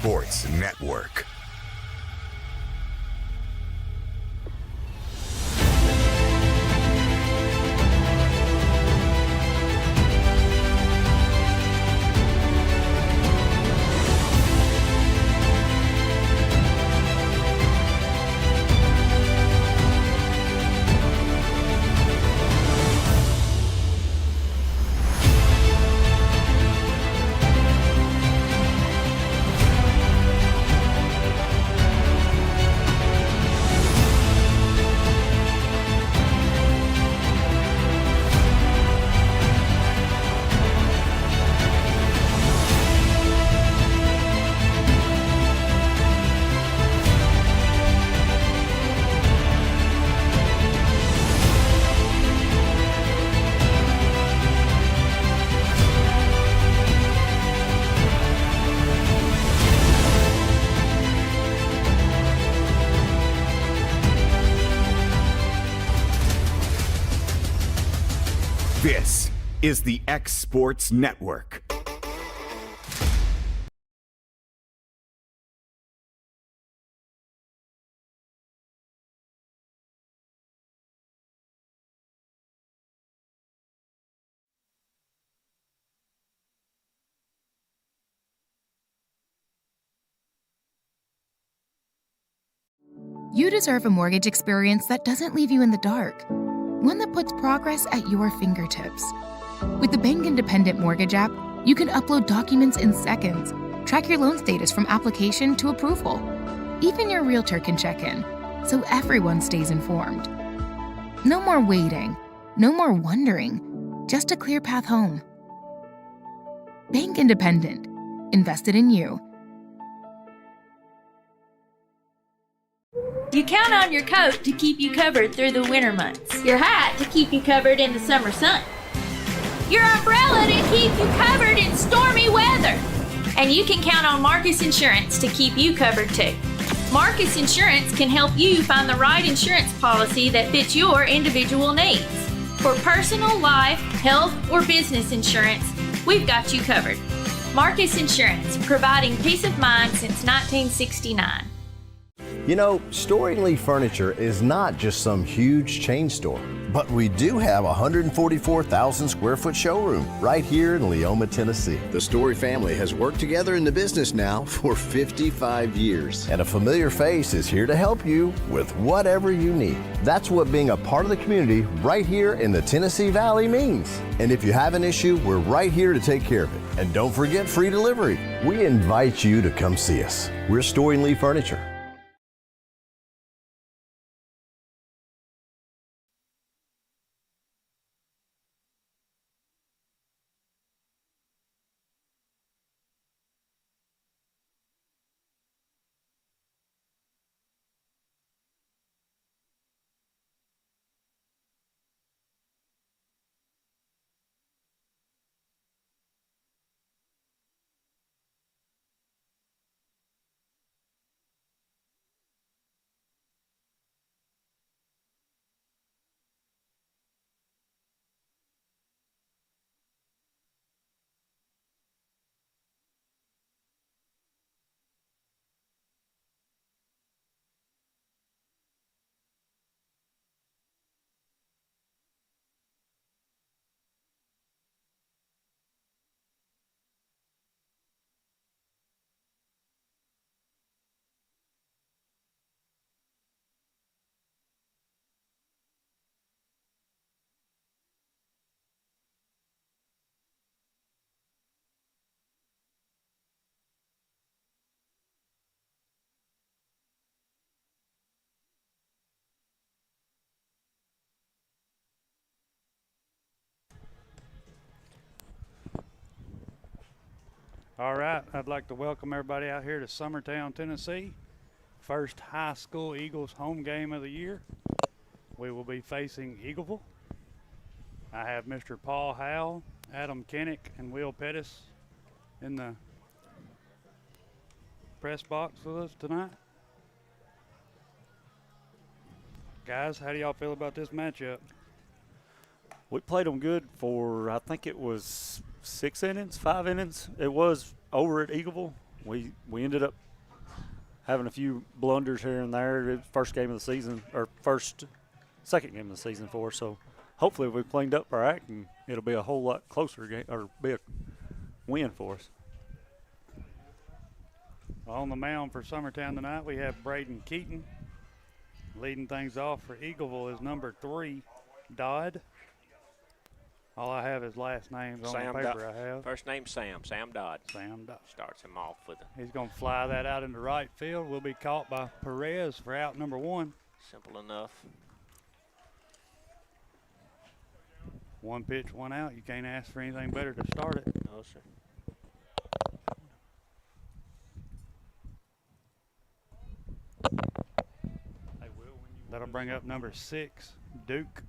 Sports Network. This is the X Sports Network. You deserve a mortgage experience that doesn't leave you in the dark. One that puts progress at your fingertips. With the Bank Independent Mortgage app, you can upload documents in seconds, track your loan status from application to approval. Even your realtor can check in, so everyone stays informed. No more waiting, no more wondering, just a clear path home. Bank Independent, invested in you. You count on your coat to keep you covered through the winter months, your hat to keep you covered in the summer sun, your umbrella to keep you covered in stormy weather. And you can count on Marcus Insurance to keep you covered too. Marcus Insurance can help you find the right insurance policy that fits your individual needs. For personal, life, health, or business insurance, we've got you covered. Marcus Insurance, providing peace of mind since 1969. You know, Storing Lee Furniture is not just some huge chain store, but we do have a 144,000 square foot showroom right here in Leoma, Tennessee. The Story family has worked together in the business now for 55 years. And a familiar face is here to help you with whatever you need. That's what being a part of the community right here in the Tennessee Valley means. And if you have an issue, we're right here to take care of it. And don't forget free delivery. We invite you to come see us. We're Storing Lee Furniture. All right, I'd like to welcome everybody out here to Summertown, Tennessee. First high school Eagles home game of the year. We will be facing Eagleville. I have Mr. Paul Howell, Adam Kennick, and Will Pettis in the press box with us tonight. Guys, how do y'all feel about this matchup? We played them good for, I think it was 6 innings, 5 innings. It was over at Eagleville. we ended up having a few blunders here and there. First game of the season, or second game of the season for us. So hopefully we've cleaned up our act and it'll be a whole lot closer game, or be a win for us. On the mound for Summertown tonight, we have Braden Keaton. Leading things off for Eagleville is number 3, Dodd. All I have is last names on the paper I have. First name Sam Dodd. Sam Dodd. Starts him off with a He's going to fly that out into right field. Will be caught by Perez for out number 1. simple enough. 1 pitch, 1 out. You can't ask for anything better to start it. No, sir. That'll bring up number 6, Duke.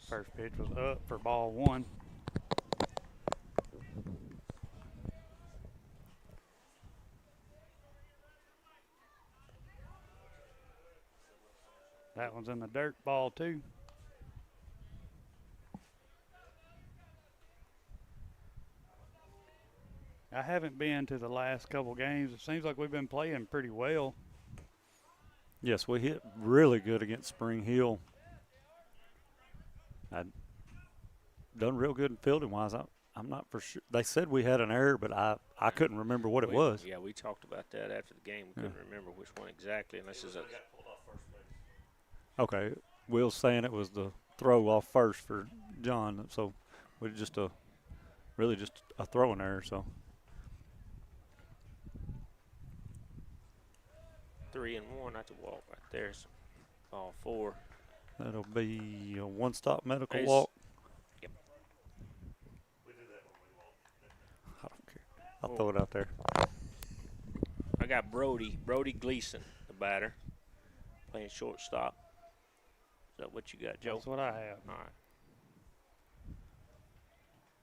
First pitch was up for ball 1. That one's in the dirt, ball 2. I haven't been to the last couple games. It seems like we've been playing pretty well. Yes, we hit really good against Spring Hill. I'd done real good in fielding wise. I'm not for sure. They said we had an error, but I couldn't remember what it was. Yeah, we talked about that after the game. We couldn't remember which one exactly. And this is a Okay, Will's saying it was the throw off first for John, so we just really just a throwing error. So 3-1. That's a walk right there. So ball 4. that'll be a one-stop medical Ace. walk. Yep. I don't care. I'll throw it out there. I got Brody Gleason, the batter, playing shortstop. Is that what you got, Joe? That's what I have. All right.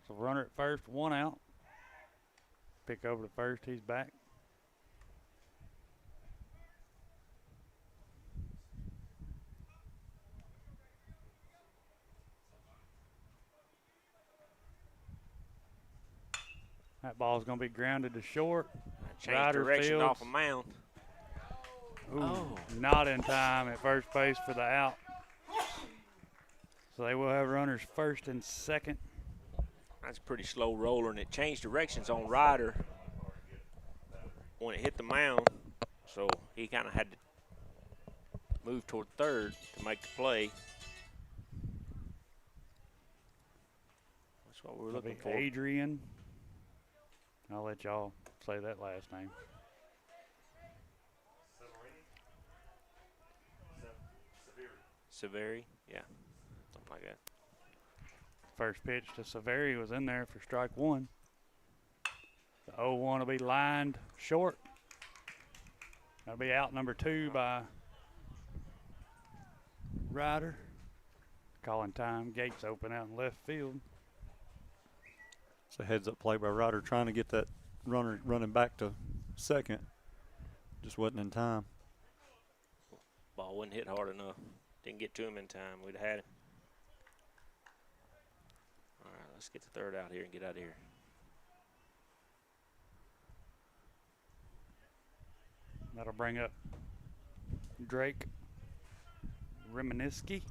So runner at first, 1 out. Pick over to first, he's back. That ball's going to be grounded to short. Change Ryder direction fields. off a mound. Ooh, not in time at first base for the out. So they will have runners first and second. That's a pretty slow roller, and it changed directions on Ryder when it hit the mound. So he kind of had to move toward third to make the play. That's what we were It'll looking be for. Adrian. I'll let y'all say that last name. Severi, yeah, something like that. First pitch to Severi was in there for strike 1. The 0-1 will be lined short. That'll be out number 2 by Ryder. Calling time. Gates open out in left field. It's a heads-up play by Ryder trying to get that runner running back to second. Just wasn't in time. Ball wasn't hit hard enough. Didn't get to him in time. We'd have had him. All right, let's get the third out here and get out of here. That'll bring up Drake Reminiski.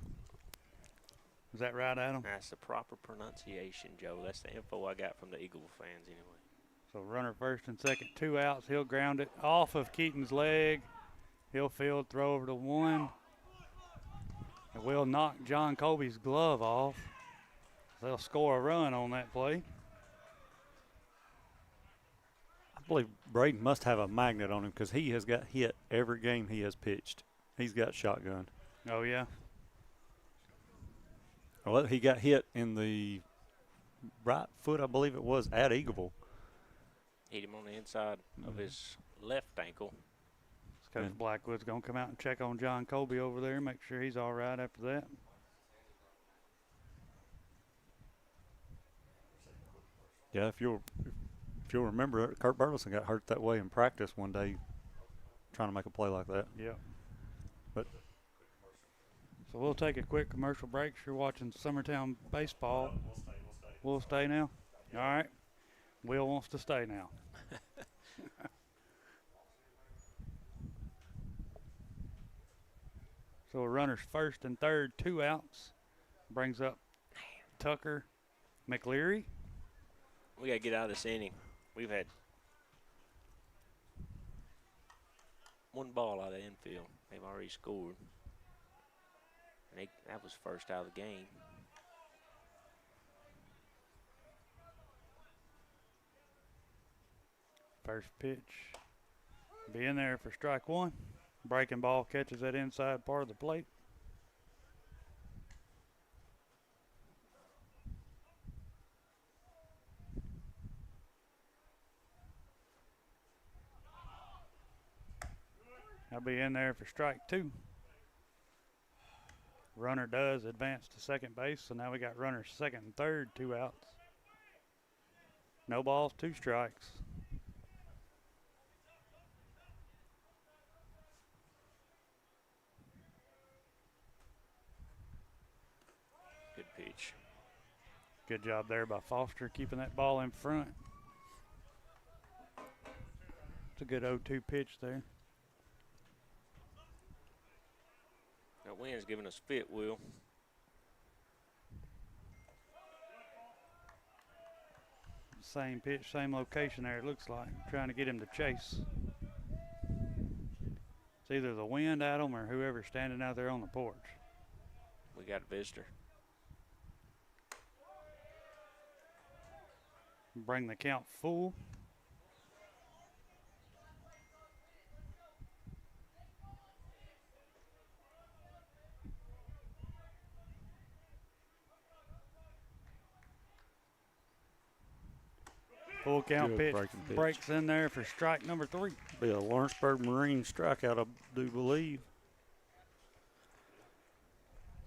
Is that right, Adam? That's the proper pronunciation, Joe. That's the info I got from the Eagleville fans anyway. So runner first and second, 2 outs. He'll ground it off of Keaton's leg. He'll field, throw over to 1. It will knock John Colby's glove off. They'll score a run on that play. I believe Braden must have a magnet on him because he has got hit every game he has pitched. He's got shotgun. Oh, yeah. Well, he got hit in the right foot, I believe it was, at Eagleville. Hit him on the inside of his left ankle. Coach Blackwood's going to come out and check on John Colby over there, make sure he's all right after that. Yeah, if you'll remember, Kurt Burleson got hurt that way in practice one day trying to make a play like that. Yeah. But so we'll take a quick commercial break. You're watching Summertown baseball. We'll stay now. All right. Will wants to stay now. So runners first and third, 2 outs. Brings up Tucker McLeary. We got to get out of this inning. We've had one ball out of the infield. They've already scored. And that was first out of the game. First pitch. Be in there for strike 1. Breaking ball catches that inside part of the plate. I'll be in there for strike 2. Runner does advance to second base, so now we got runners second and third, 2 outs. No balls, 2 strikes. Good pitch. Good job there by Foster keeping that ball in front. It's a good 0-2 pitch there. That wind's giving us fit, Will. Same pitch, same location there, it looks like. Trying to get him to chase. It's either the wind at him or whoever's standing out there on the porch. We got a visitor. Bring the count full. Full count pitch. Breaks in there for strike number 3. Be a Lawrenceburg Marine strikeout, I do believe.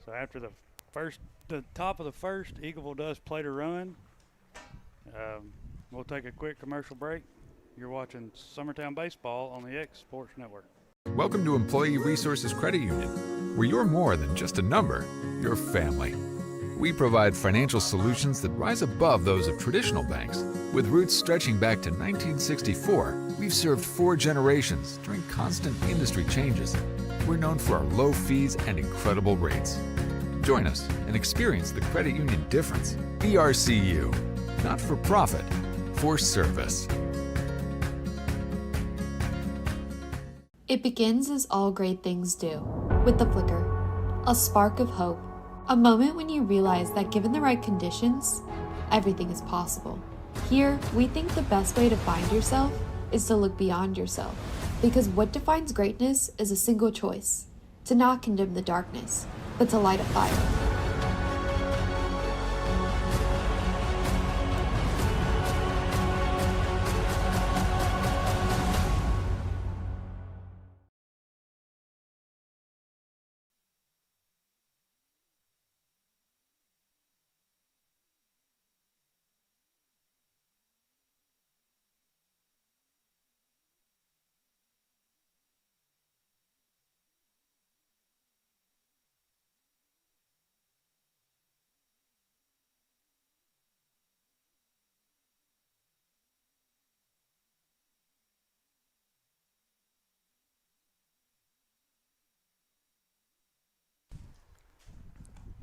So after the top of the first, Eagleville does play to run. We'll take a quick commercial break. You're watching Summertown Baseball on the X Sports Network. Welcome to Employee Resources Credit Union, where you're more than just a number, you're family. We provide financial solutions that rise above those of traditional banks. With roots stretching back to 1964, we've served 4 generations during constant industry changes. We're known for our low fees and incredible rates. Join us and experience the credit union difference. ERCU, not for profit, for service. It begins as all great things do, with the flicker, a spark of hope, a moment when you realize that given the right conditions, everything is possible. Here, we think the best way to find yourself is to look beyond yourself, because what defines greatness is a single choice: to not condemn the darkness, but to light a fire.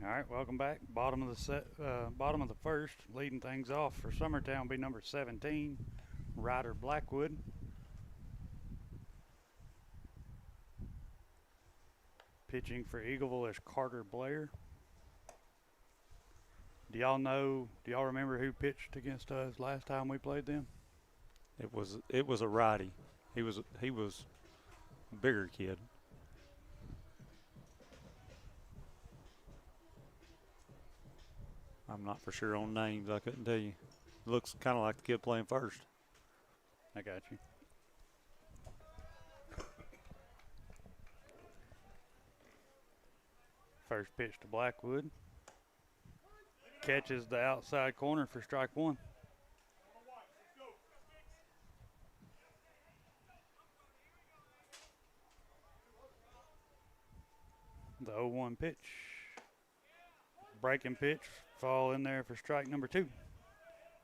All right, welcome back. Bottom of the first, leading things off for Summertown will be number 17, Ryder Blackwood. Pitching for Eagleville is Carter Blair. Do y'all remember who pitched against us last time we played them? It was a righty. He was a bigger kid. I'm not for sure on names. I couldn't tell you. Looks kind of like the kid playing first. I got you. First pitch to Blackwood. Catches the outside corner for strike 1. The 0-1 pitch. Breaking pitch. Fall in there for strike number 2.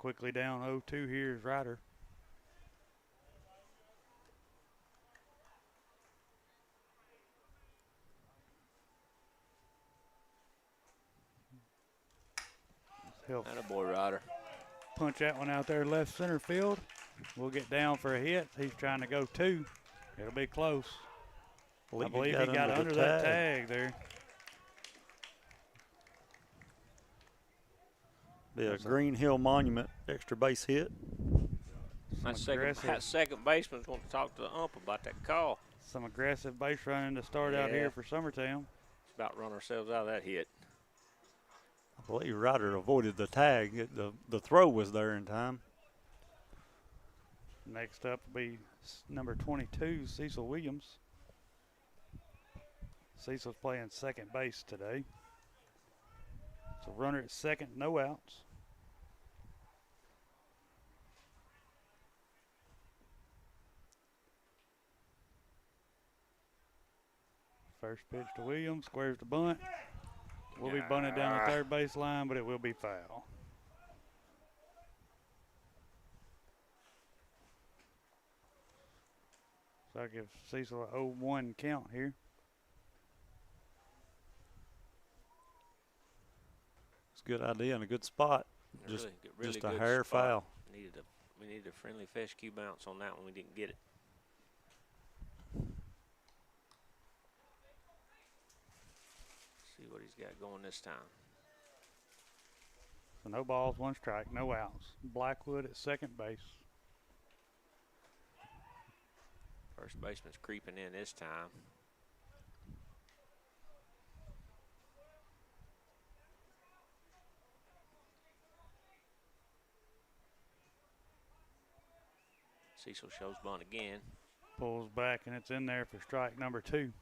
Quickly down 0-2 here is Ryder. He'll Attaboy, Ryder. punch that one out there left center field. We'll get down for a hit. He's trying to go 2. It'll be close. I believe he got under that tag there. Be a Green Hill Monument extra base hit. That second baseman's want to talk to the ump about that call. Some aggressive base running to start out here for Summertown. About run ourselves out of that hit. I believe Ryder avoided the tag. The throw was there in time. Next up will be number 22, Cecil Williams. Cecil's playing second base today. So runner at second, no outs. First pitch to Williams, squares the bunt. Will be bunted down the third base line, but it will be foul. So I give Cecil a 0-1 count here. It's a good idea and a good spot. Really just a good hair spot. foul. We needed a friendly fescue bounce on that one. We didn't get it. See what he's got going this time. So no balls, 1 strike, no outs. Blackwood at second base. First baseman's creeping in this time. Cecil shows bunt again. Pulls back, and it's in there for strike number 2.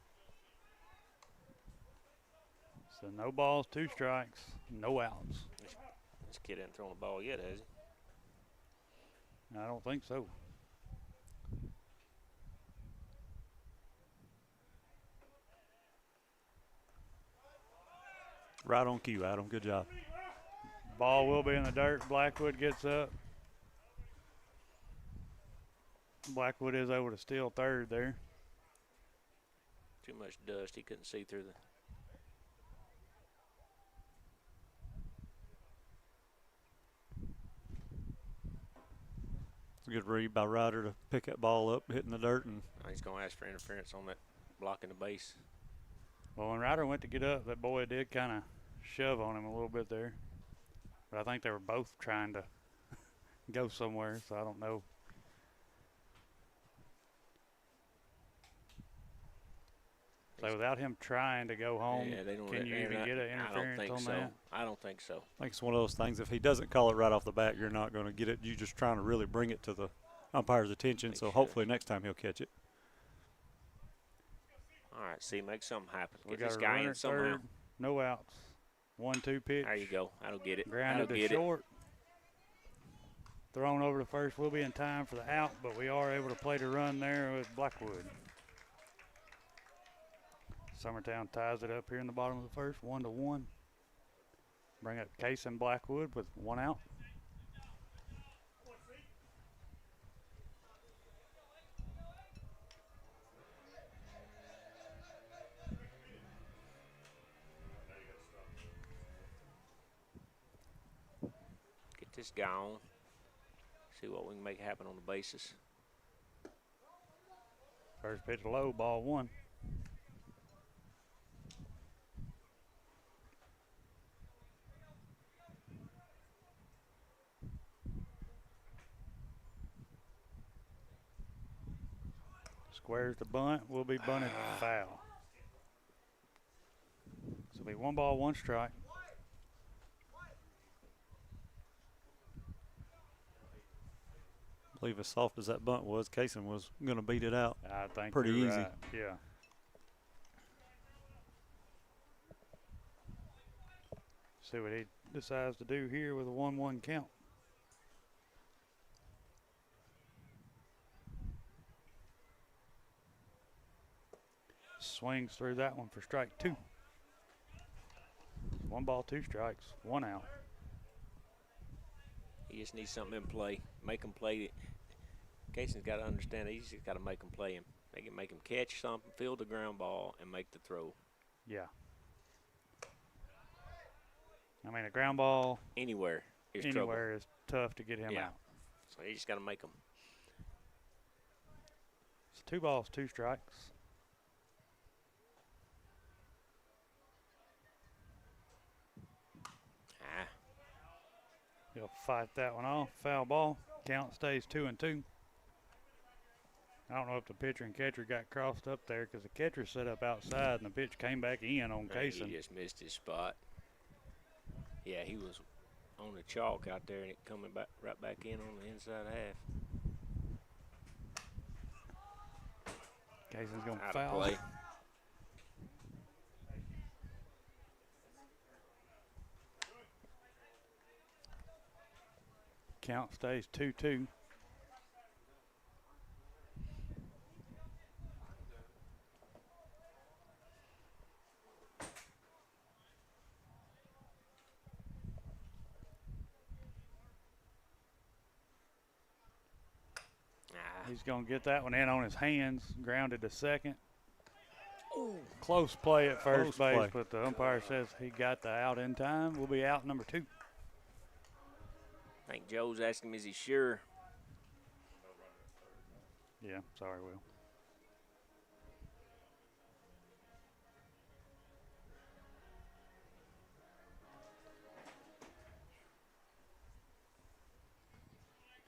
So no balls, 2 strikes, no outs. This kid hasn't thrown a ball yet, has he? I don't think so. Right on cue, Adam. Good job. Ball will be in the dirt. Blackwood gets up. Blackwood is able to steal third there. Too much dust. He couldn't see through the. Good read by Ryder to pick that ball up, hitting the dirt. And He's going to ask for interference on that blocking the base. Well, when Ryder went to get up, that boy did kind of shove on him a little bit there. But I think they were both trying to go somewhere, so I don't know. So without him trying to go home, can you even get an interference on that? I don't think so. I think it's one of those things. If he doesn't call it right off the bat, you're not going to get it. You're just trying to really bring it to the umpire's attention. So hopefully next time he'll catch it. All right, see, make something happen. We Get got this a guy runner in at somehow. third, no outs. 1-2 pitch. There you go. That'll get it. Grounded That'll to get short. Thrown over to first. Will be in time for the out, but we are able to play the run there with Blackwood. Summertown ties it up here in the bottom of the first, 1-1. Bring up Case and Blackwood with 1 out. Get this guy on. See what we can make happen on the bases. First pitch low, ball 1. Squares the bunt, will be bunted foul. So it'll be 1 ball, 1 strike. I believe as soft as that bunt was, Kaysen was going to beat it out. I think pretty you're easy. right. Yeah. See what he decides to do here with a 1-1 count. Swings through that one for strike 2. 1 ball, 2 strikes, 1 out. He just needs something in play. Make him play it. Casey's got to understand that he's just got to make him play him. Make him catch something, field the ground ball, and make the throw. Yeah. I mean, a ground ball Anywhere is tough to get him out. So he just got to make them. It's 2 balls, 2 strikes. He'll fight that one off. Foul ball. Count stays 2-2. I don't know if the pitcher and catcher got crossed up there because the catcher set up outside and the pitch came back in on Kaysen. He just missed his spot. Yeah, he was on the chalk out there and it coming back right back in on the inside half. Kaysen's going to Out foul. of play. Count stays 2-2. He's going to get that one in on his hands. Grounded to second. Ooh. Close play at first base, but the umpire says he got the out in time. We'll be out number 2. I think Joe's asking him, is he sure? Yeah, sorry, Will.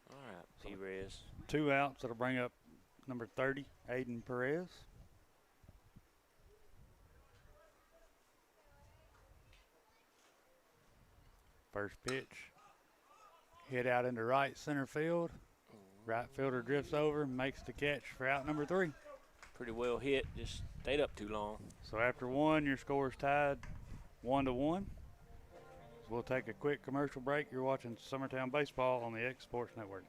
All right, Perez. 2 outs. That'll bring up number 30, Aiden Perez. First pitch. Hit out into right center field. Right fielder drifts over, makes the catch for out number 3. Pretty well hit, just stayed up too long. So after 1, your score is tied 1-1. So we'll take a quick commercial break. You're watching Summertown Baseball on the X Sports Network.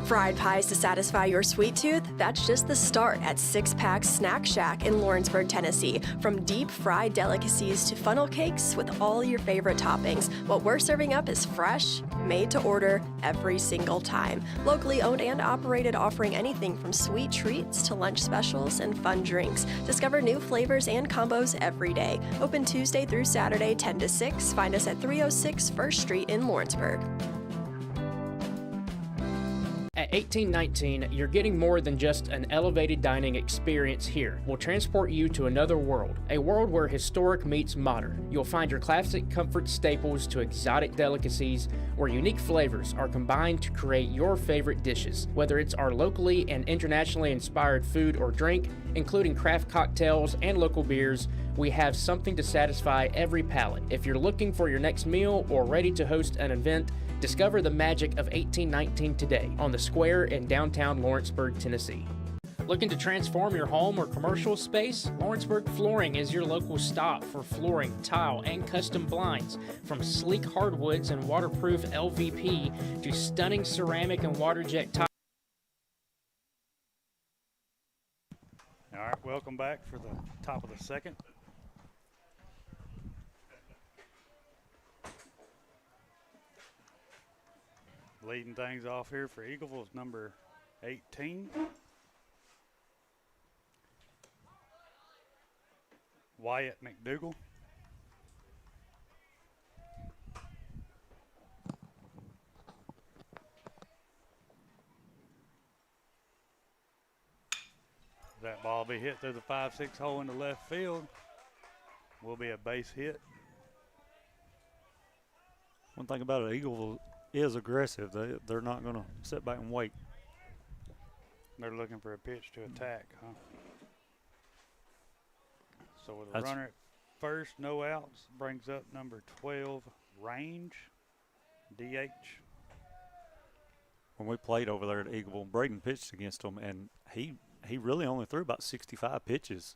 Fried pies to satisfy your sweet tooth? That's just the start at Six Pack Snack Shack in Lawrenceburg, Tennessee. From deep fried delicacies to funnel cakes with all your favorite toppings, what we're serving up is fresh, made to order every single time. Locally owned and operated, offering anything from sweet treats to lunch specials and fun drinks. Discover new flavors and combos every day. Open Tuesday through Saturday, 10 to 6. Find us at 306 First Street in Lawrenceburg. At 1819, you're getting more than just an elevated dining experience here. We'll transport you to another world, a world where historic meets modern. You'll find your classic comfort staples to exotic delicacies, where unique flavors are combined to create your favorite dishes. Whether it's our locally and internationally inspired food or drink, including craft cocktails and local beers, we have something to satisfy every palate. If you're looking for your next meal or ready to host an event, discover the magic of 1819 today on the Square in downtown Lawrenceburg, Tennessee. Looking to transform your home or commercial space? Lawrenceburg Flooring is your local stop for flooring, tile, and custom blinds. From sleek hardwoods and waterproof LVP to stunning ceramic and water jet tile. All right, welcome back for the top of the second. Leading things off here for Eagleville is number 18. Wyatt McDougal. That ball will be hit through the 5-6 hole into left field. Will be a base hit. One thing about it, Eagleville is aggressive. They're not going to sit back and wait. They're looking for a pitch to attack, huh? So with a runner at first, no outs, brings up number 12, Range, DH. When we played over there at Eagleville, Braden pitched against them, and he really only threw about 65 pitches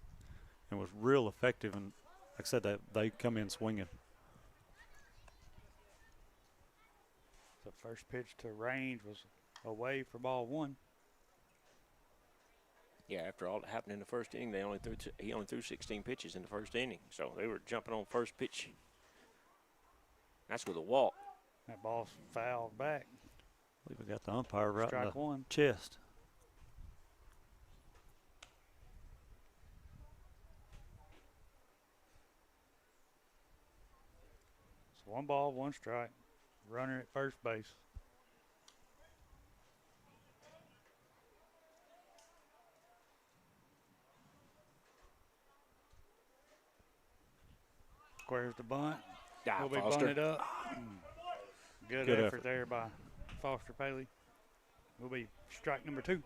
and was real effective. And like I said, that they come in swinging. The first pitch to Range was away for ball 1. Yeah, after all that happened in the first inning, he only threw 16 pitches in the first inning. So they were jumping on first pitch That's with a walk. That ball's fouled back. I believe we got the umpire right in Strike the one. chest. It's 1 ball, 1 strike. Runner at first base. Squares the bunt. Ah, Will be Foster. bunted up. Good effort there by Foster Paley. Will be strike number 2.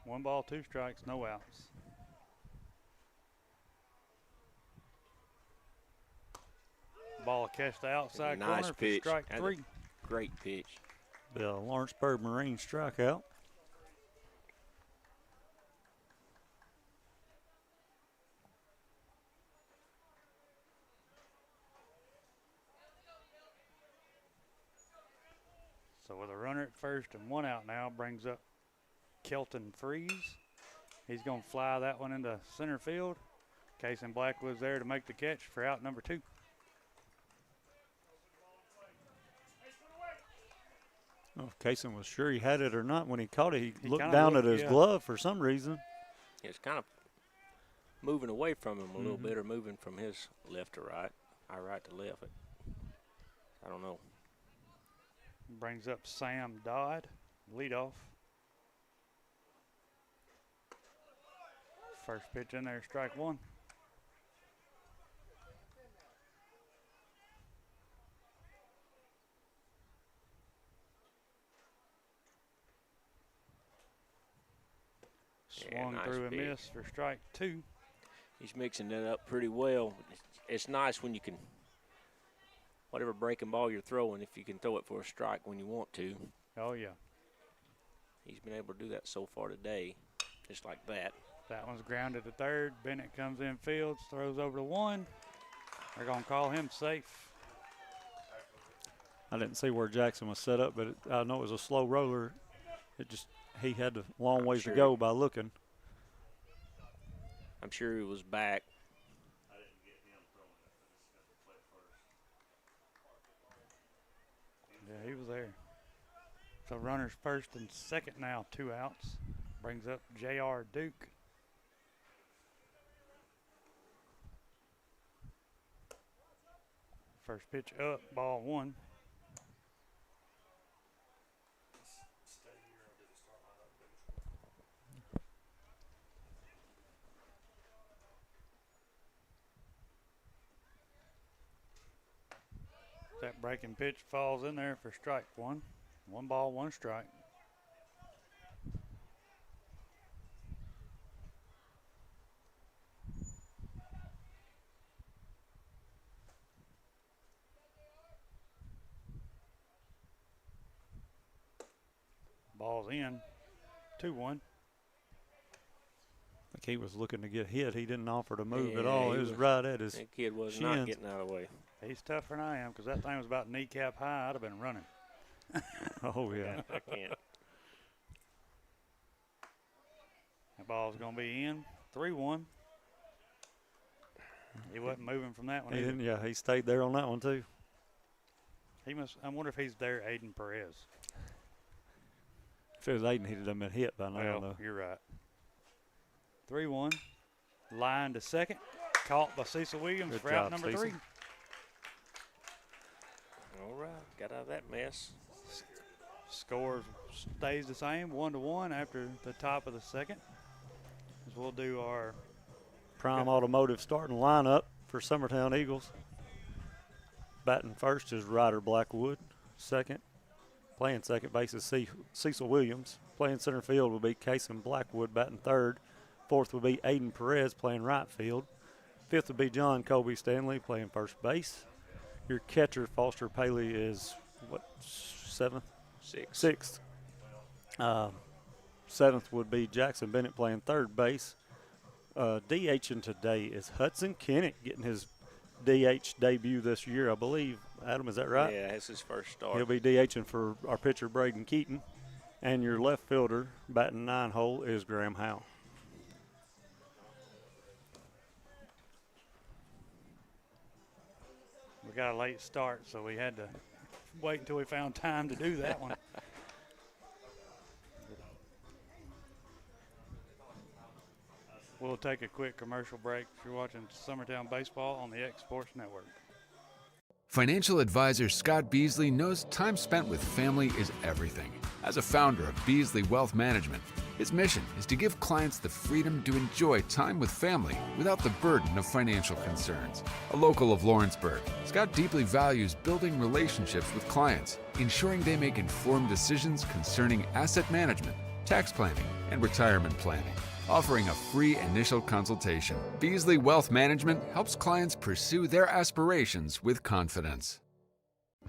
One ball, 2 strikes, no outs. Ball catch the outside Nice corner pitch. for strike That's 3. a great pitch. The Lawrenceburg Marine strikeout. So with a runner at first and 1 out now, brings up Kelton Freeze. He's going to fly that one into center field. Casey Blackwood's there to make the catch for out number 2. I don't know if Kaysen was sure he had it or not when he caught it. He looked kinda down looked, at his yeah. glove for some reason. It's kind of moving away from him a little bit, or moving from his left to right, our right to left. I don't know. Brings up Sam Dodd, leadoff. First pitch in there, strike 1. Swung nice through a pitch. miss for strike 2. He's mixing it up pretty well. It's nice when you can, whatever breaking ball you're throwing, if you can throw it for a strike when you want to. Oh, yeah. He's been able to do that so far today, just like that. That one's grounded to third. Bennett comes in fields, throws over to 1. They're going to call him safe. I didn't see where Jackson was set up, but I know it was a slow roller. He had a long ways to go by looking. I'm sure he was back. Yeah, he was there. So runners first and second now, 2 outs. Brings up J.R. Duke. First pitch up, ball 1. That breaking pitch falls in there for strike 1. 1 ball, 1 strike. Ball's in, 2-1. I think he was looking to get hit. He didn't offer to move at Yeah, all. he It was was- right at his That kid was shins. not getting out of the way. He's tougher than I am because that thing was about kneecap high. I'd have been running. Oh, yeah. I can't. That ball's going to be in, 3-1. He wasn't moving from that one. He either. didn't, he stayed there on that one, too. He must. I wonder if he's there, Aiden Perez. If it was Aiden, he'd have been hit by now, Well, though. you're right. 3-1. Line to second. Caught by Cecil Williams Good for out job, number Cecil. 3. All right, got out of that mess. Score stays the same, 1-1 after the top of the second. As we'll do our Prime Automotive starting lineup for Summertown Eagles. Batting first is Ryder Blackwood. Playing second base is Cecil Williams. Playing center field will be Kason Blackwood batting third. Fourth will be Aiden Perez playing right field. Fifth will be John Colby Stanley playing first base. Your catcher, Foster Paley, is seventh? Sixth. Seventh would be Jackson Bennett playing third base. DHing today is Hudson Kennett getting his DH debut this year. I believe Adam, is that right? Yeah, it's his first start. He'll be DHing for our pitcher, Braden Keaton. And your left fielder, batting 9 hole, is Graham Howe. We got a late start, so we had to wait until we found time to do that one. We'll take a quick commercial break. You're watching Summertown Baseball on the X Sports Network. Financial advisor Scott Beasley knows time spent with family is everything. As a founder of Beasley Wealth Management, his mission is to give clients the freedom to enjoy time with family without the burden of financial concerns. A local of Lawrenceburg, Scott deeply values building relationships with clients, ensuring they make informed decisions concerning asset management, tax planning, and retirement planning. Offering a free initial consultation, Beasley Wealth Management helps clients pursue their aspirations with confidence.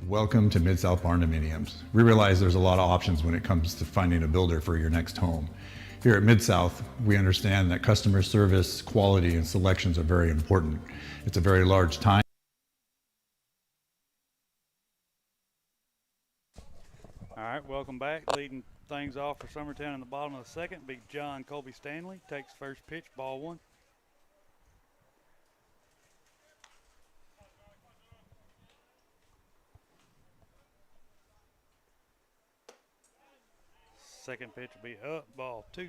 Welcome to Mid-South Barn Dominiums. We realize there's a lot of options when it comes to finding a builder for your next home. Here at Mid-South, we understand that customer service, quality, and selections are very important. It's a very large time. All right, welcome back. Leading things off for Summertown in the bottom of the second, big John Colby Stanley takes first pitch, ball 1. Second pitch will be up, ball 2.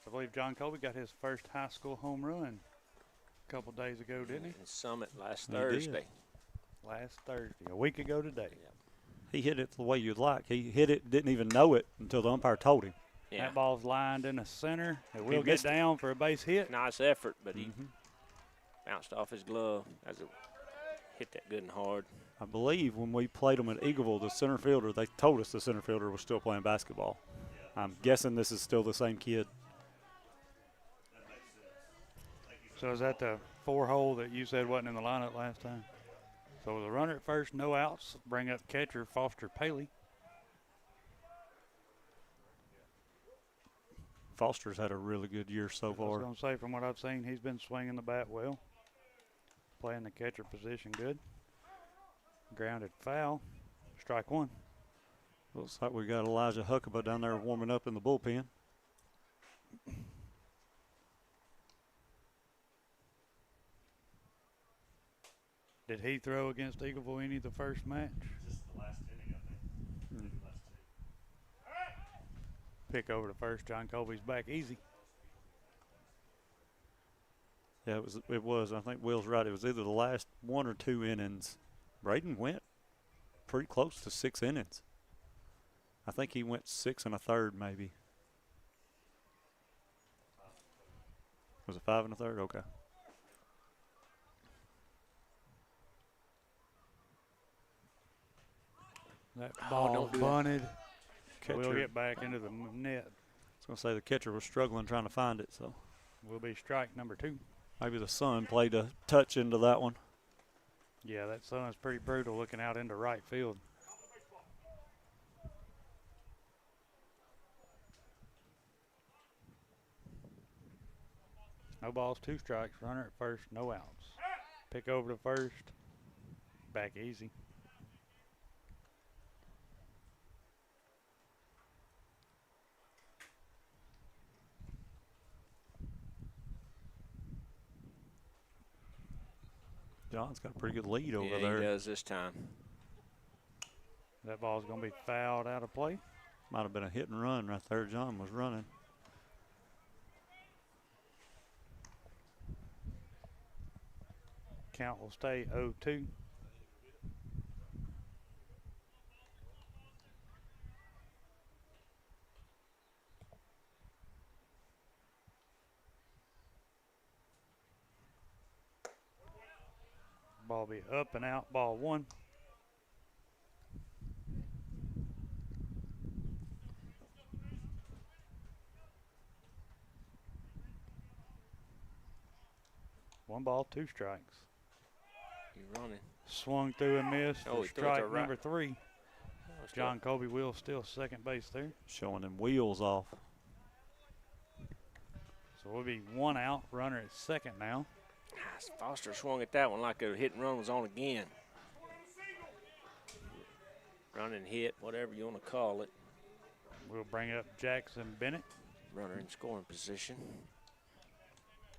I believe John Colby got his first high school home run a couple days ago, didn't he? In Summit last Thursday. Last Thursday, a week ago today. Yep. He hit it the way you'd like. He hit it, didn't even know it until the umpire told him. Yeah. That ball's lined in the center. It will get down for a base hit. Nice effort, but he bounced off his glove as it hit that good and hard. I believe when we played them at Eagleville, the center fielder, they told us the center fielder was still playing basketball. I'm guessing this is still the same kid. So is that the 4-hole that you said wasn't in the lineup last time? So with a runner at first, no outs, bring up catcher Foster Paley. Foster's had a really good year so I was far. going to say, from what I've seen, he's been swinging the bat well. Playing the catcher position good. Grounded foul. Strike 1. Looks like we got Elijah Huckabee down there warming up in the bullpen. Did he throw against Eagleville any of the first match? Just the last inning, I think. Pick over to first. John Colby's back easy. Yeah, it was. I think Will's right. It was either the last 1 or 2 innings. Braden went pretty close to 6 innings. I think he went 6 1/3 maybe. Was it 5 1/3? Okay. That ball bunted. Catcher. We'll get back into the net. I was going to say the catcher was struggling trying to find it, so. Will be strike number 2. Maybe the sun played a touch into that one. Yeah, that sun is pretty brutal looking out into right field. No balls, 2 strikes. Runner at first, no outs. Pick over to first. Back easy. John's got a pretty good lead over Yeah, there. he does this time. That ball's going to be fouled out of play. Might have been a hit and run right there. John was running. Count will stay 0-2. Ball be up and out, ball 1. One ball, 2 strikes. You're running. Swung through and missed. Oh, for he threw it to strike right. number 3. John Colby will still second base there. Showing them wheels off. So we'll be 1 out. Runner at second now. Foster swung at that one like a hit and run was on again. Run and hit, whatever you want to call it. We'll bring up Jackson Bennett. Runner in scoring position.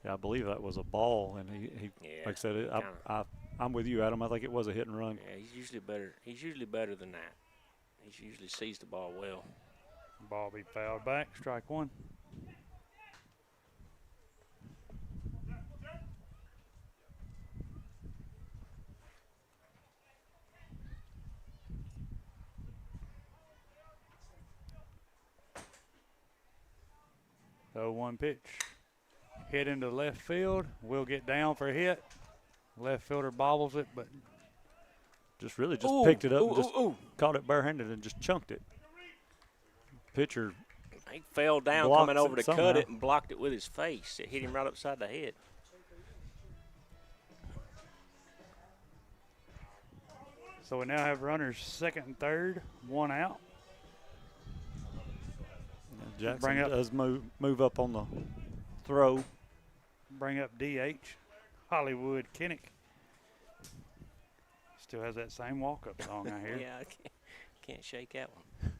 Yeah, I believe that was a ball, and he Yeah, like I said, I'm with you, Adam. I think it was a hit and run. Yeah, he's usually better. He's usually better than that. He usually sees the ball well. Ball be fouled back, strike one. So 1 pitch. Hit into left field. Will get down for a hit. Left fielder bobbles it, but Just picked it up and just caught it barehanded and just chunked it. Pitcher. He fell down coming over to cut it and blocked it with his face. It hit him right upside the head. so we now have runners second and third, 1 out. Jackson does move up on the throw. Bring up DH, Hollywood Kinnick. Still has that same walk-up song I hear. Yeah, I can't shake that one.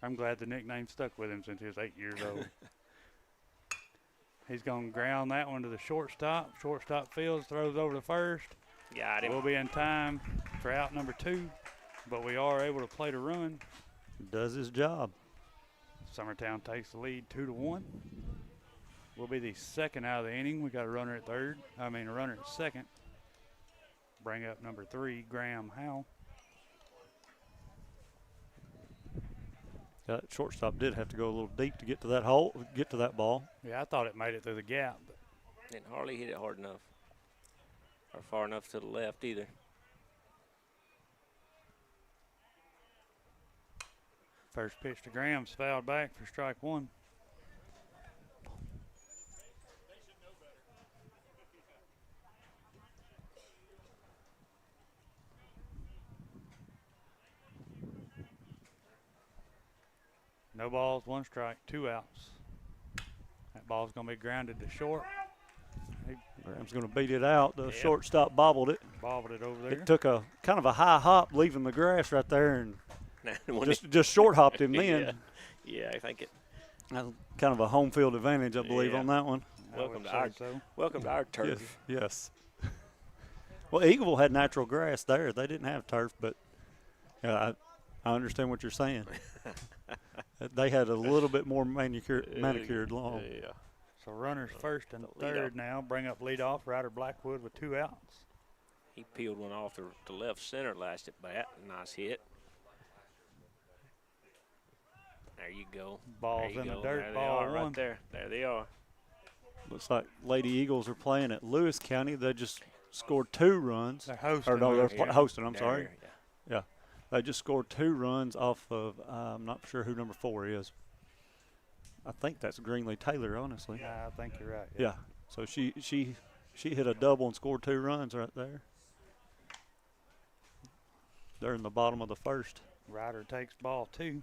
I'm glad the nickname stuck with him since he was 8 years old. He's going to ground that one to the shortstop. Shortstop fields, throws over to first. Got him. We'll be in time for out number 2, but we are able to play the run. Does his job. Summertown takes the lead 2-1. We'll be the second out of the inning. We got a runner at a runner at second. Bring up number 3, Graham Howe. That shortstop did have to go a little deep to get to that hole, get to that ball. Yeah, I thought it made it through the gap. But didn't hardly hit it hard enough or far enough to the left either. first pitch to Graham's fouled back for strike one. No balls, 1 strike, 2 outs. That ball's going to be grounded to short. Graham's going to beat it out. The shortstop bobbled it. Bobbled it over there. It took a kind of a high hop, leaving the grass right there, and just short hopped him then. Yeah, I think it. Kind of a home field advantage, I believe, on that one. Welcome to our turf. Yes. Well, Eagleville had natural grass there. They didn't have turf, but I understand what you're saying. They had a little bit more manicured lawn. Yeah. So runners first and third now. Bring up leadoff, Ryder Blackwood with 2 outs. He peeled one off the left center last at bat. Nice hit. There you go. Ball's in the dirt. There Ball they are, one. right there. There they are. Looks like Lady Eagles are playing at Lewis County. They just scored 2 runs. They're hosting. Or no, they're hosting. I'm sorry. Here, Yeah. They just scored 2 runs off of, I'm not sure who number 4 is. I think that's Greenlee Taylor, honestly. Yeah, I think you're right. Yeah. So she hit a double and scored 2 runs right there. They're in the bottom of the first. Ryder takes ball 2.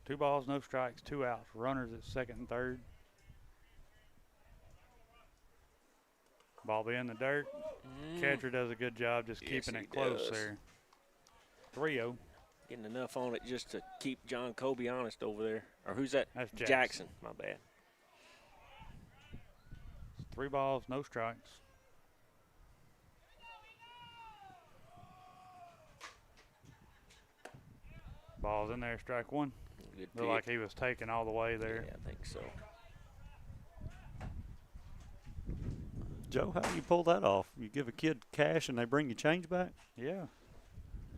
Two balls, no strikes, 2 outs. Runners at second and third. Ball be in the dirt. Catcher does a good job just keeping it close there. 3-0. Getting enough on it just to keep John Kobe honest over there. Or who's that? That's Jackson. My bad. 3 balls, no strikes. Ball's in there, strike 1. Good Looked like he was taken all the way there. Yeah, I think so. Joe, how do you pull that off? You give a kid cash and they bring you change back? Yeah.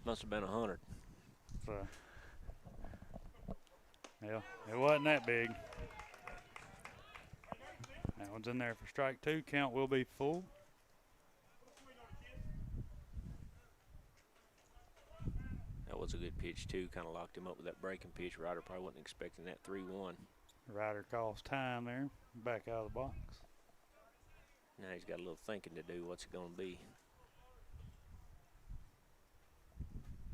Must have been 100. So, yeah, it wasn't that big. That one's in there for strike 2. Count will be full. That was a good pitch, too. Kind of locked him up with that breaking pitch. Ryder probably wasn't expecting that 3-1. Ryder calls time there. Back out of the box. Now he's got a little thinking to do. What's it going to be?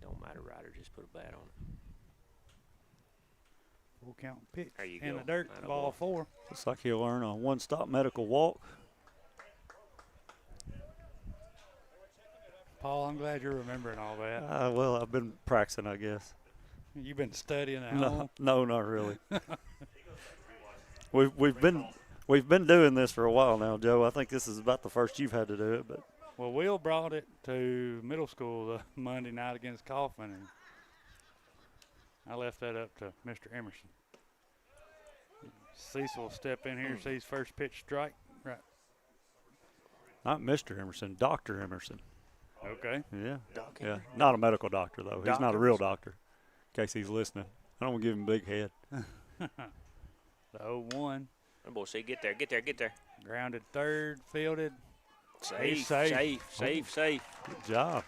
Don't matter, Ryder. Just put a bat on it. Full count pitch There you in go. the dirt. Atta Ball boy. 4. Looks like he'll earn a one-stop medical walk. Paul, I'm glad you're remembering all that. Well, I've been practicing, I guess. You've been studying at home? No, not really. we've been doing this for a while now, Joe. I think this is about the first you've had to do it, but. Well, Will brought it to middle school the Monday night against Kaufman, and I left that up to Mr. Emerson. Cecil will step in here, sees first pitch strike. Right. Not Mr. Emerson, Dr. Emerson. Okay. Yeah. Doc Yeah. Emerson. Not a medical doctor, though. He's not a real Doctors. doctor, in case he's listening. I don't want to give him a big head. The 0-1. That boy say, get there, get there, get there. Grounded third, fielded. Safe, safe. safe. Good job.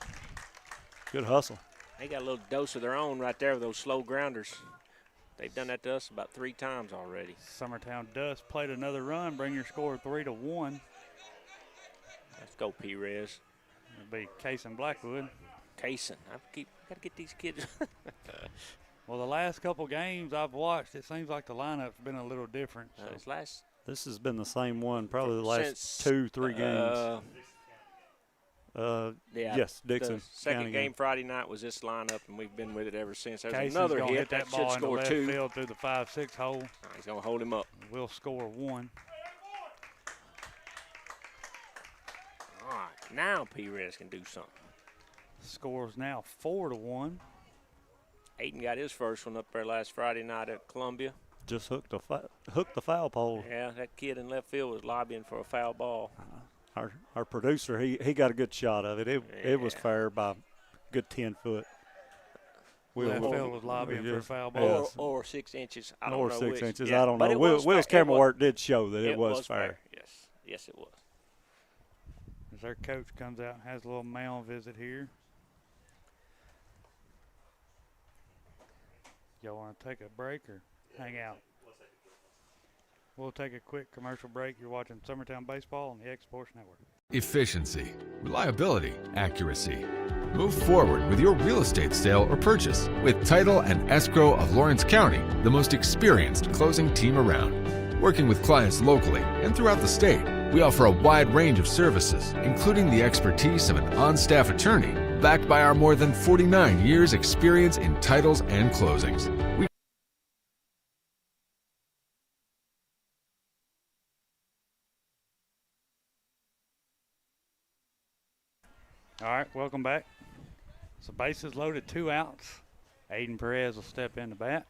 Good hustle. They got a little dose of their own right there with those slow grounders. They've done that to us about 3 times already. Summertown Dust played another run, bring your score 3-1. Let's go, P-Rez. It'll be Case and Blackwood. Kaysen. I got to get these kids. Well, the last couple games I've watched, it seems like the lineup's been a little different. So. This has been the same one probably the last Since, 2-3 games. Yeah. Yes, Dixon. The second County game Friday night was this lineup, and we've been with it ever since. There's Casey's another gonna hit hit that should ball in the score left 2. field through the 5-6 hole. He's going to hold him up. We'll score 1. All right, now P-Rez can do something. Score's now 4-1. Aiden got his first one up there last Friday night at Columbia. Just hooked the foul pole. Yeah, that kid in left field was lobbying for a foul ball. Our producer, he got a good shot of it. It was fair by a good 10 foot. Left field was lobbying for a foul ball. Yes. Or 6 inches. I don't or know 6 which. inches. Yeah, I don't but know. it was Will's fair. camera work did show that it was fair. Yes, it was. As our coach comes out and has a little mound visit here. Y'all want to take a break or hang out? We'll take a quick commercial break. You're watching Summertown Baseball on the X Sports Network. Efficiency, reliability, accuracy. Move forward with your real estate sale or purchase with Title and Escrow of Lawrence County, the most experienced closing team around. Working with clients locally and throughout the state, we offer a wide range of services, including the expertise of an on-staff attorney, backed by our more than 49 years experience in titles and closings. All right, welcome back. So bases loaded, 2 outs. Aiden Perez will step in the bat.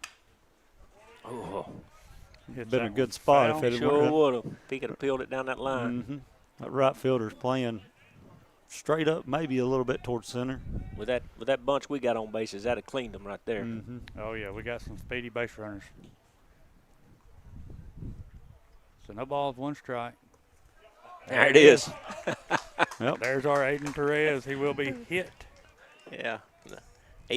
Oh, Hits been a that good one spot foul. if it had sure worked. would have. If he could have peeled it down that line. Mm-hmm. That right fielder's playing straight up, maybe a little bit towards center. With that bunch we got on bases, that'd have cleaned them right there. Mm-hmm. Oh, yeah, we got some speedy base runners. So no balls, 1 strike. There it is. Yep. There's our Aiden Perez. He will be hit. Yeah. The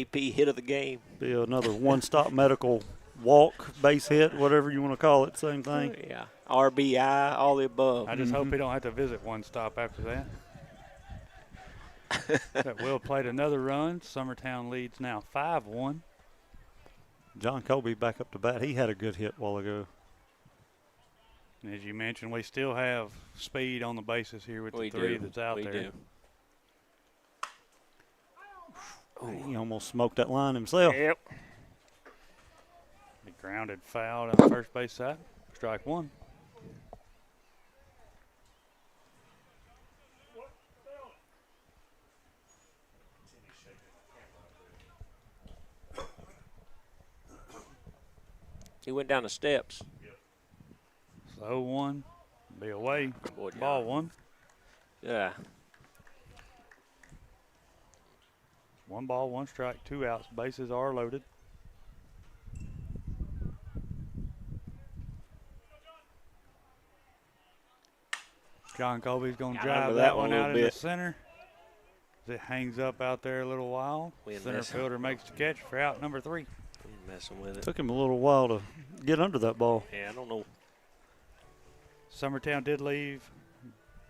AP hit of the game. Be another one-stop medical walk, base hit, whatever you want to call it, same thing. Yeah. RBI, all the above. I just hope he don't have to visit 1 stop after that. That Will played another run. Summertown leads now 5-1. John Colby back up to bat. He had a good hit a while ago. And as you mentioned, we still have speed on the bases here with We the 3 do. that's out We there. do. He almost smoked that line himself. Yep. He grounded foul on the first base side. Strike 1. He went down the steps. So 0-1. Be away. Boy, Ball 1. Yeah. 1 ball, 1 strike, 2 outs. Bases are loaded. John Colby's going to Got drive under that that one one a out little in the bit. center. It hangs up out there a little while. Center fielder makes the catch for out number 3. Messing with it. Took him a little while to get under that ball. Yeah, I don't know. Summertown did leave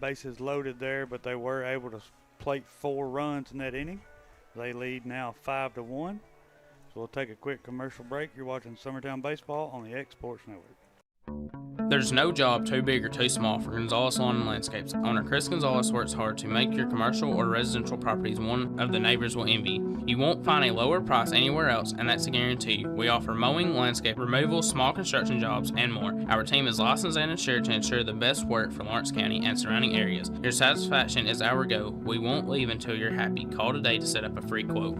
bases loaded there, but they were able to plate 4 runs in that inning. They lead now 5-1. So we'll take a quick commercial break. You're watching Summertown Baseball on the X Sports Network. There's no job too big or too small for Gonzalez Lawn and Landscapes. Owner Chris Gonzalez works hard to make your commercial or residential properties one of the neighbors will envy. You won't find a lower price anywhere else, and that's a guarantee. We offer mowing, landscape removal, small construction jobs, and more. Our team is licensed and insured to ensure the best work for Lawrence County and surrounding areas. Your satisfaction is our goal. We won't leave until you're happy. Call today to set up a free quote.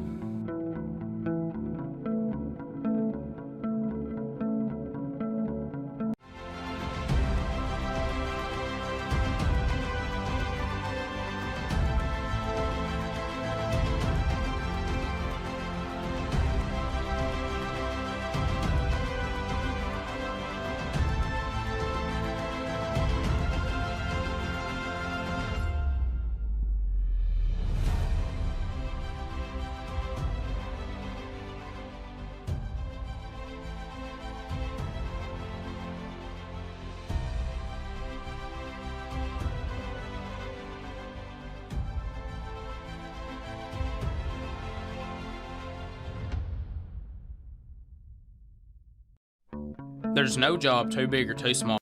There's no job too big or too small.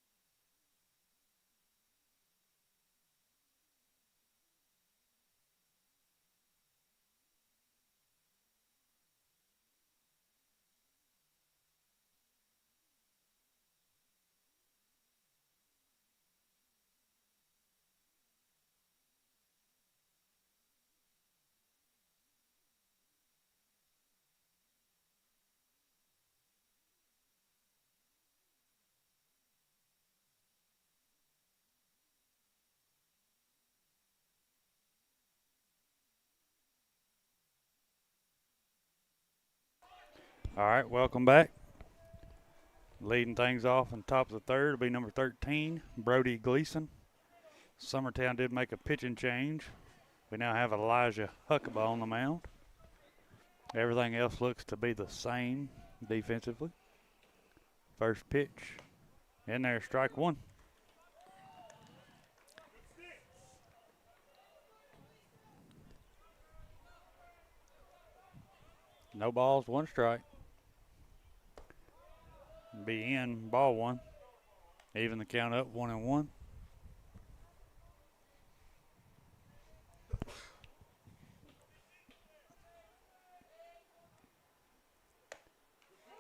All right, welcome back. Leading things off on top of the third will be number 13, Brody Gleason. Summertown did make a pitching change. We now have Elijah Huckabee on the mound. Everything else looks to be the same defensively. First pitch in there, strike one. No balls, one strike. Be in, ball one. Even the count up, 1-1.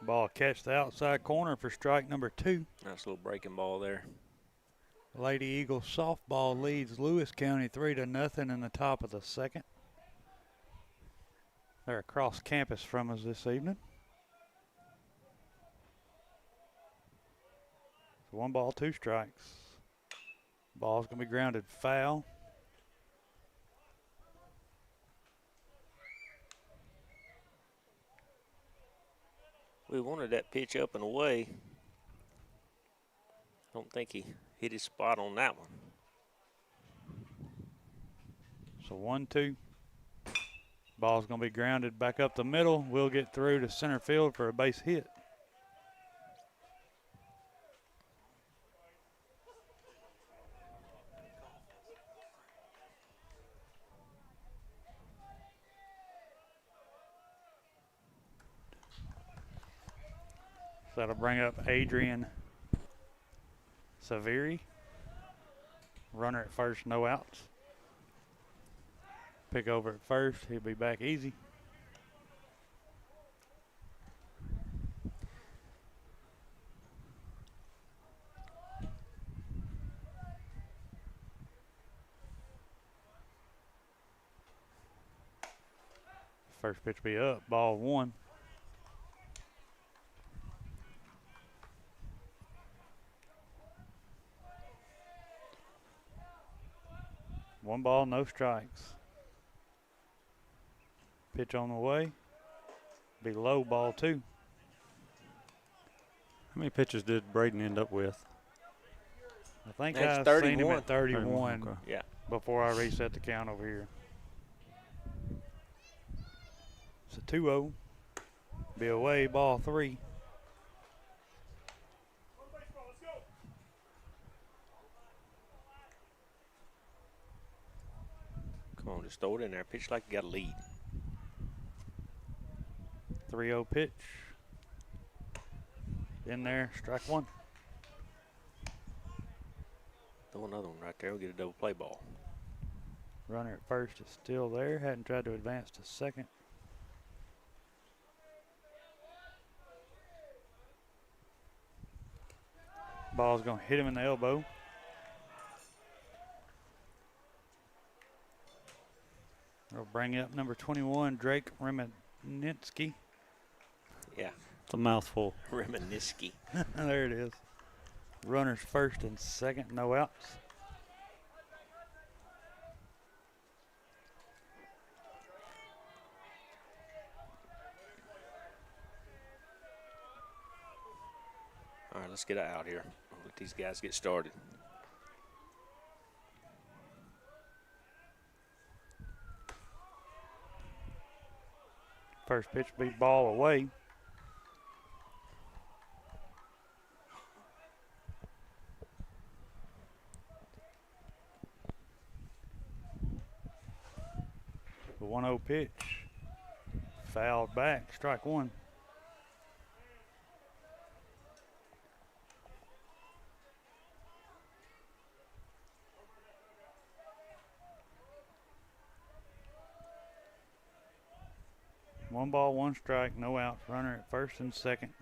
Ball catch the outside corner for strike number 2. Nice little breaking ball there. Lady Eagles softball leads Lewis County 3-0 in the top of the second. They're across campus from us this evening. So 1 ball, 2 strikes. Ball's going to be grounded foul. We wanted that pitch up and away. I don't think he hit his spot on that one. So 1-2. Ball's going to be grounded back up the middle. We'll get through to center field for a base hit. So that'll bring up Adrian Saveri. Runner at first, no outs. Pick over at first, he'll be back easy. First pitch be up, ball 1. One ball, no strikes. Pitch on the way. Be low, ball 2. How many pitches did Braden end up with? I think That's I've seen him 31. at 31 Okay. Yeah. before I reset the count over here. It's a 2-0. Be away, ball 3. Come on, just throw it in there. Pitch like you got a lead. 3-0 pitch. In there, strike one. Throw another one right there. We'll get a double play ball. Runner at first is still there. Hadn't tried to advance to second. Ball's going to hit him in the elbow. We'll bring up number 21, Drake Remenitsky. Yeah. It's a mouthful. Remenitsky. There it is. Runners first and second, no outs. All right, let's get out here. Let these guys get started. First pitch will be ball away. The 1-0 pitch. Fouled back, strike one. One ball, one strike, no outs. Runner at first and second.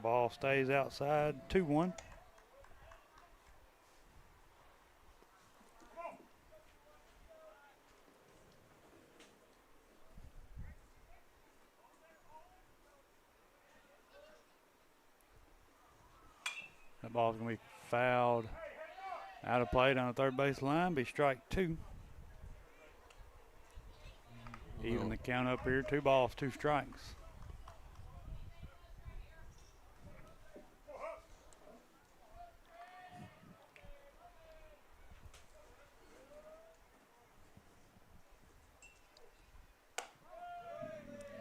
Ball stays outside, 2-1. That ball's going to be fouled out of play down the third base line, be strike two. Even the count up here, 2 balls, 2 strikes.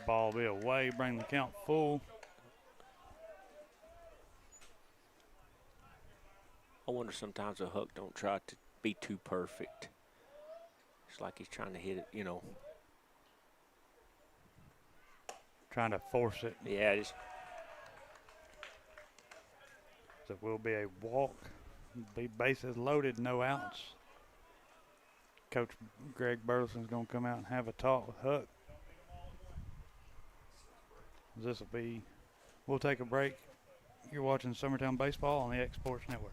Ball be away, bring the count full. I wonder sometimes a Huck don't try to be too perfect. It's like he's trying to hit it, you know. Trying to force it. Yeah, just. So it will be a walk. Be bases loaded, no outs. Coach Greg Burleson's going to come out and have a talk with Huck. This will be, we'll take a break. You're watching Summertown Baseball on the X Sports Network.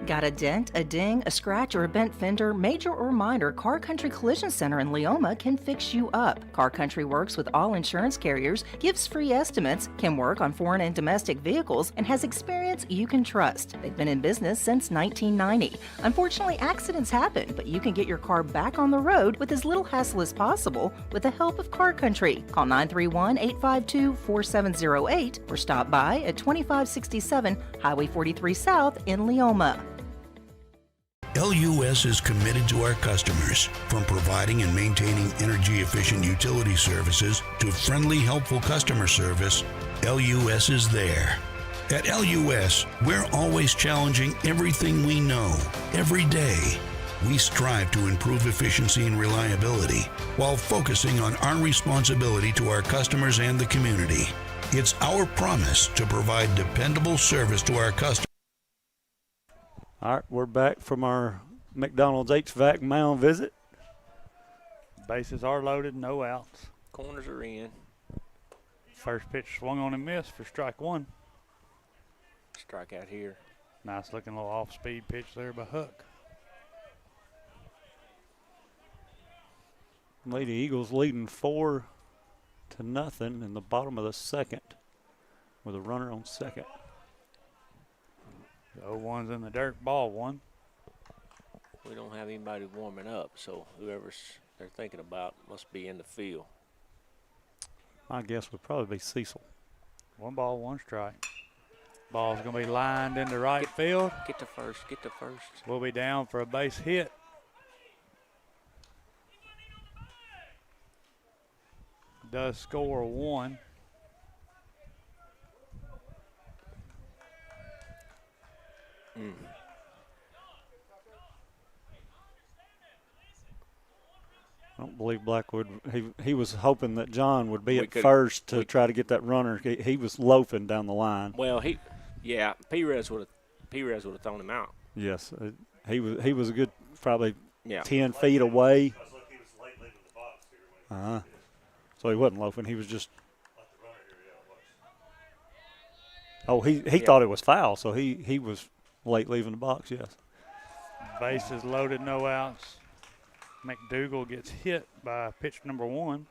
Got a dent, a ding, a scratch, or a bent fender? Major or minor, Car Country Collision Center in Leoma can fix you up. Car Country works with all insurance carriers, gives free estimates, can work on foreign and domestic vehicles, and has experience you can trust. They've been in business since 1990. Unfortunately, accidents happen, but you can get your car back on the road with as little hassle as possible with the help of Car Country. Call 931-852-4708 or stop by at 2567 Highway 43 South in Leoma. LUS is committed to our customers, from providing and maintaining energy-efficient utility services to friendly, helpful customer service. LUS is there. At LUS, we're always challenging everything we know, every day. We strive to improve efficiency and reliability while focusing on our responsibility to our customers and the community. It's our promise to provide dependable service to our customers. All right, we're back from our McDonald's HVAC mound visit. Bases are loaded, no outs. Corners are in. First pitch swung on and missed for strike one. Strike out here. Nice looking little off-speed pitch there by Huck. Lady Eagles leading 4-0 in the bottom of the second with a runner on second. The 0-1's in the dirt, ball one. We don't have anybody warming up, so whoever's they're thinking about must be in the field. My guess would probably be Cecil. 1 ball, 1 strike. Ball's going to be lined into right field. Get to first, get to first. We'll be down for a base hit. Does score 1. I don't don't believe Blackwood. He was hoping that John would be at first to try to get that runner. He was loafing down the line. Well, Perez would have thrown him out. Yes, he was a good probably 10 feet feet away. So he wasn't loafing. He was just. Oh, he thought it was foul, so he was late leaving the box. Yes. Bases loaded, no outs. McDougal gets hit by pitch number 1.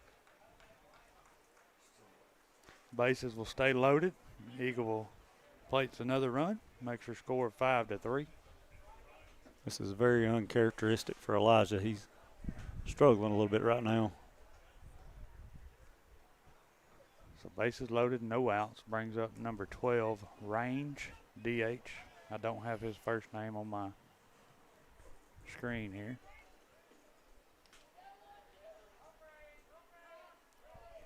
Bases will stay loaded. Eagleville plates another run, makes her score 5-3. This is very uncharacteristic for Elijah. He's struggling a little bit right now. So bases loaded, no outs. Brings up number 12, Range, DH. I don't have his first name on my screen here.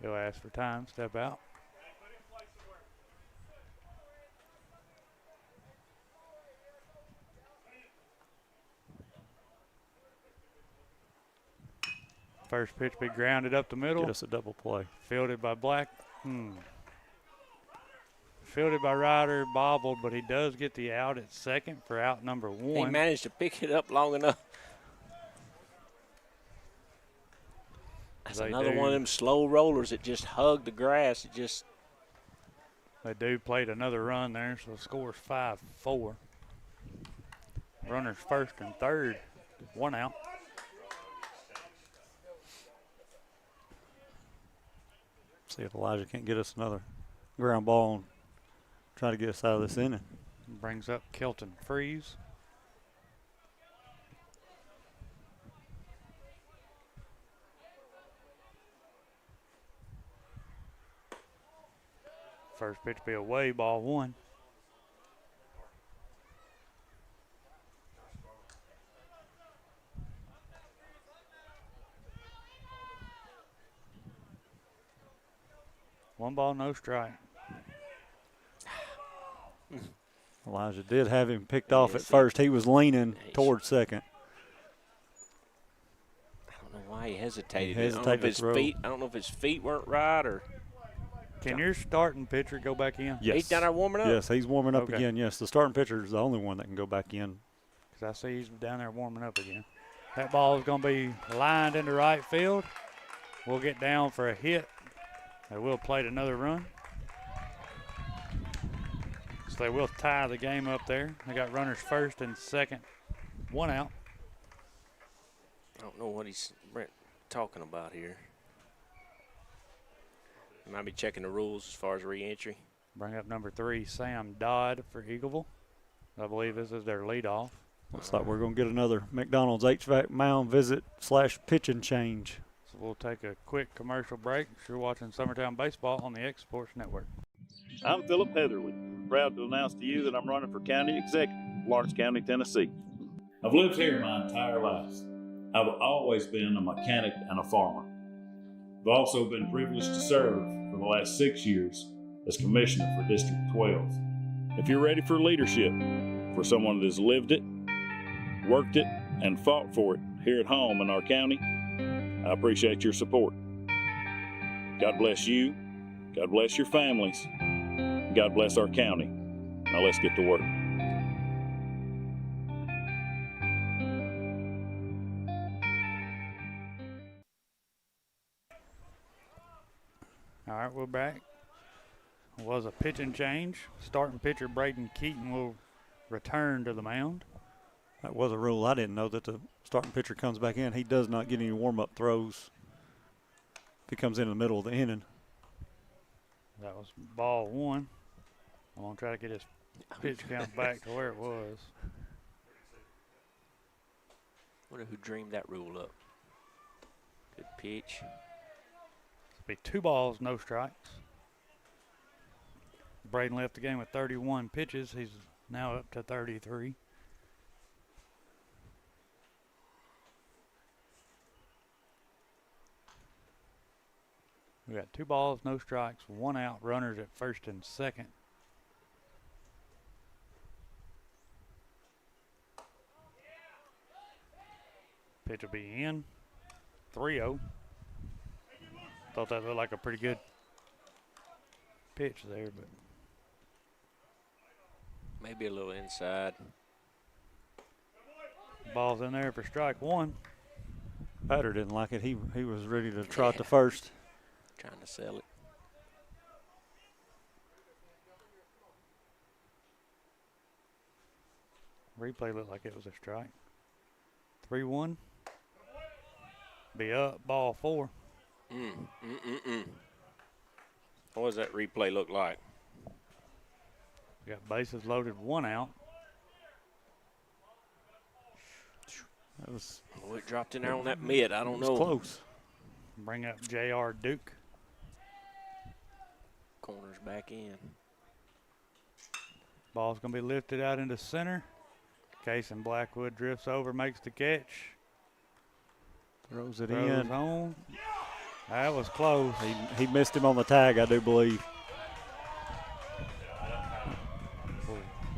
He'll ask for time, step out. First pitch be grounded up the middle. Get us a double play. Fielded by Black. Fielded by Ryder, bobbled, but he does get the out at second for out number 1. He managed to pick it up long enough. That's another one of them slow rollers that just hugged the grass. They do played another run there, so the score's 5-4. Runners first and third, 1 out. See if Elijah can't get us another ground ball and try to get us out of this inning. Brings up Kelton Freeze. First pitch be away, ball 1. One ball, no strike. Elijah did have him picked off at first. He was leaning towards second. I don't know why he hesitated. I don't know if his feet weren't right or. Can your starting pitcher go back in? Yes. He's down there warming up? Yes, he's warming up again. Yes, the starting pitcher is the only one that can go back in. Because I see he's down there warming up again. That ball is going to be lined into right field. We'll get down for a hit. They will play another run. So they will tie the game up there. They got runners first and second. 1 out. I don't know what he's talking about here. He might be checking the rules as far as re-entry. Bring up number 3, Sam Dodd for Eagleville. I believe this is their leadoff. Looks like we're going to get another McDonald's HVAC mound visit / pitching change. So we'll take a quick commercial break. You're watching Summertown Baseball on the X Sports Network. I'm Philip Heatherly, proud to announce to you that I'm running for county executive, Lawrence County, Tennessee. I've lived here my entire life. I've always been a mechanic and a farmer. I've also been privileged to serve for the last 6 years as commissioner for District 12. If you're ready for leadership, for someone that has lived it, worked it, and fought for it here at home in our county, I appreciate your support. God bless you, God bless your families, and God bless our county. Now let's get to work. All right, we're back. It was a pitching change. Starting pitcher Braden Keaton will return to the mound. That was a rule. I didn't know that the starting pitcher comes back in. He does not get any warm-up throws if he comes in the middle of the inning. That was ball 1. I'm going to try to get his pitch count back to where it was. Wonder who dreamed that rule up. Good pitch. It'll be 2 balls, no strikes. Braden left the game with 31 pitches. He's now up to 33. We got 2 balls, no strikes, 1 out, runners at first and second. Pitch will be in. 3-0. Thought that looked like a pretty good pitch there, but Maybe a little inside. ball's in there for strike one. Batter didn't like it. He was ready to trot to first. Trying to sell it. Replay looked like it was a strike. 3-1. Be up, ball 4. What does that replay look like? We got bases loaded, 1 out. That was. Oh, it dropped in there on that mid. I don't know. Close. Bring up J.R. Duke. Corner's back in. Ball's going to be lifted out into center. Case and Blackwood drifts over, makes the catch. Throws it Throws in. home. That was close. He missed him on the tag, I do believe.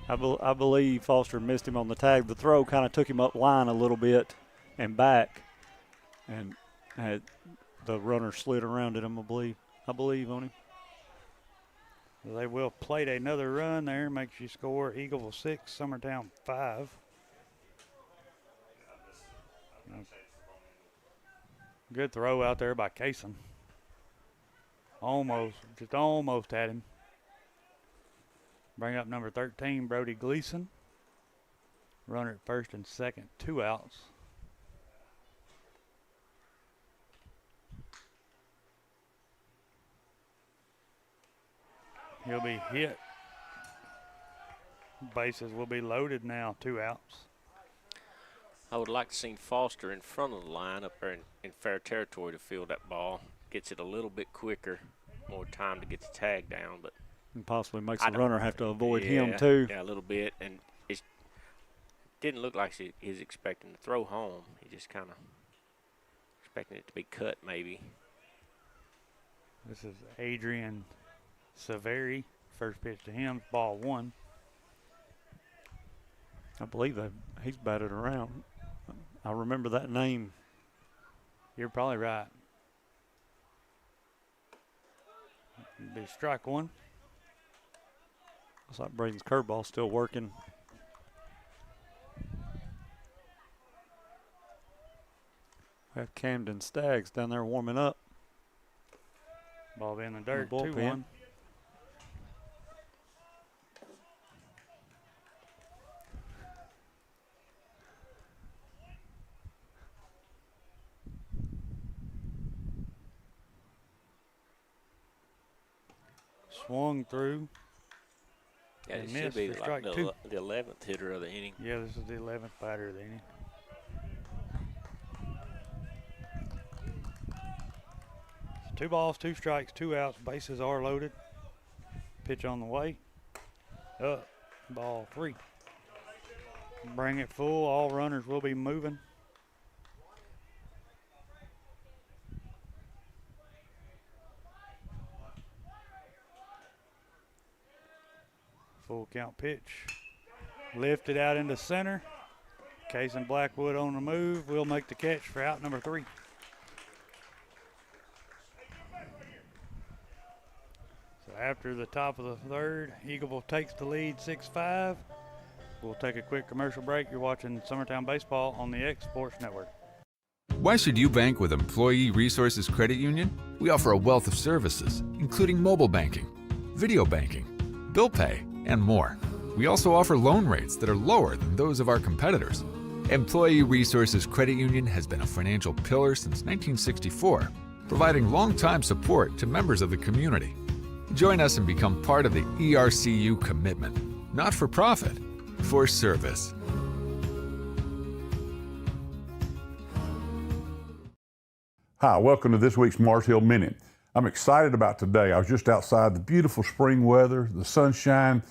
I believe Foster missed him on the tag. The throw kind of took him up line a little bit and back, and the runner slid around at him, I believe on him. They will plate another run there, makes you score Eagleville 6, Summertown 5. Good throw out there by Kaysen. Just almost had him. Bring up number 13, Brody Gleason. Runner at first and second, 2 outs. He'll be hit. Bases will be loaded now, 2 outs. I would like to see Foster in front of the line up there in fair territory to field that ball. Gets it a little bit quicker, more time to get the tag down, but and possibly makes the runner have to avoid him too. Yeah, a little bit, and it didn't look like he's expecting to throw home. He just kind of expecting it to be cut, maybe. This is Adrian Severi. First pitch to him, ball 1. I believe he's batted around. I remember that name. You're probably right. Be strike 1. Looks like Braden's curveball still working. We have Camden Staggs down there warming up. Ball in the dirt, bullpen. 2-1. Swung through. Yeah, and it should missed be for like strike 2. the 11th hitter of the inning. Yeah, this is the 11th batter of the inning. So 2 balls, 2 strikes, 2 outs. Bases are loaded. Pitch on the way. Up. Ball 3. Bring it full. All runners will be moving. Full count pitch. Lifted out into center. Case and Blackwood on the move. Will make the catch for out number 3. So after the top of the third, Eagleville takes the lead 6-5. We'll take a quick commercial break. You're watching Summertown Baseball on the X Sports Network. Why should you bank with Employee Resources Credit Union? We offer a wealth of services, including mobile banking, video banking, bill pay, and more. We also offer loan rates that are lower than those of our competitors. Employee Resources Credit Union has been a financial pillar since 1964, providing long-time support to members of the community. Join us and become part of the ERCU commitment, not for profit, for service. Hi, welcome to this week's Mars Hill Minute. I'm excited about today. I was just outside, the beautiful spring weather, the sunshine,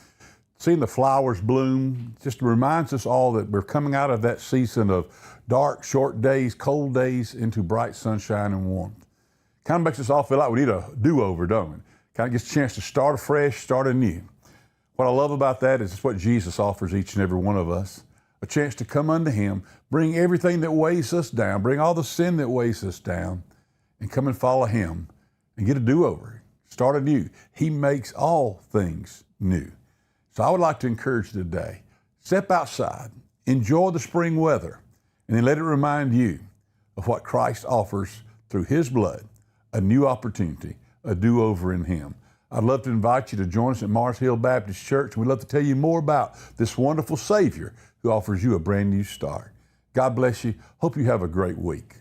seeing the flowers bloom, just reminds us all that we're coming out of that season of dark, short days, cold days into bright sunshine and warmth. Kind of makes us all feel like we need a do-over, don't we? Kind of gets a chance to start afresh, start anew. What I love about that is it's what Jesus offers each and every one of us. a chance to come unto Him, bring everything that weighs us down, bring all the sin that weighs us down, and come and follow Him and get a do-over, start anew. He makes all things new. So I would like to encourage you today, step outside, enjoy the spring weather, and then let it remind you of what Christ offers through His blood, a new opportunity, a do-over in Him. I'd love to invite you to join us at Mars Hill Baptist Church. We'd love to tell you more about this wonderful Savior who offers you a brand new start. God bless you. Hope you have a great week.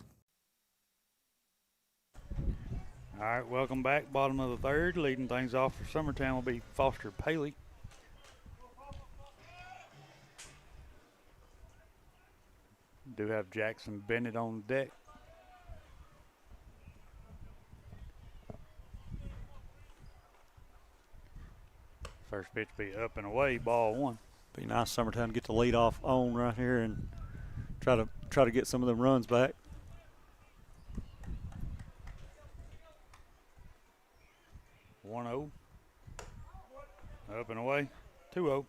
All right, welcome back. Bottom of the third. Leading things off for Summertown will be Foster Paley. Do have Jackson Bennett on deck. First pitch be up and away, ball one. Be nice Summertown to get the lead off on right here and try to get some of them runs back. 1-0. Up and away, 2-0.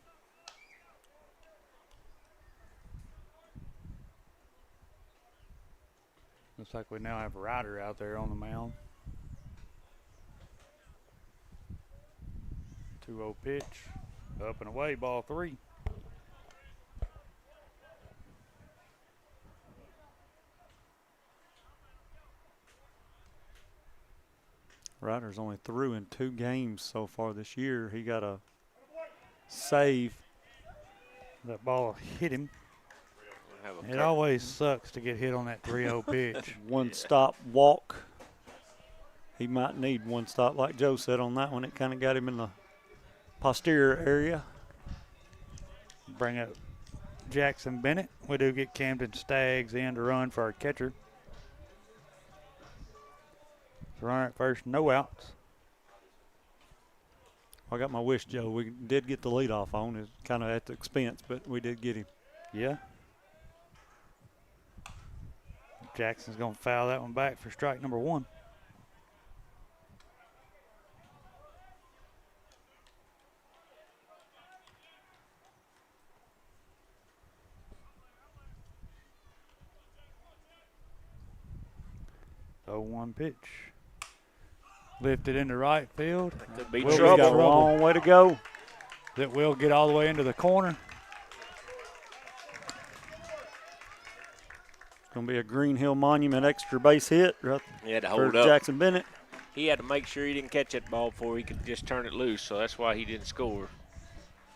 Looks like we now have Ryder out there on the mound. 2-0 pitch, up and away, ball three. Ryder's only through in 2 games so far this year. He got a save. That ball hit him. It always sucks to get hit on that 3-0 pitch. One stop walk. He might need one stop, like Joe said on that one. It kind of got him in the posterior area. Bring up Jackson Bennett. We do get Camden Staggs in to run for our catcher. Runner at first, no outs. I got my wish, Joe. We did get the lead off on. It's kind of at the expense, but we did get him. Yeah. Jackson's going to foul that one back for strike number one. So 1 pitch. Lifted into right field. Could be We've got a long way to go. That will get all the way into the corner. It's going to be a Green Hill Monument extra base hit right He had to for hold up. Jackson Bennett. He had to make sure he didn't catch that ball before he could just turn it loose, so that's why he didn't score.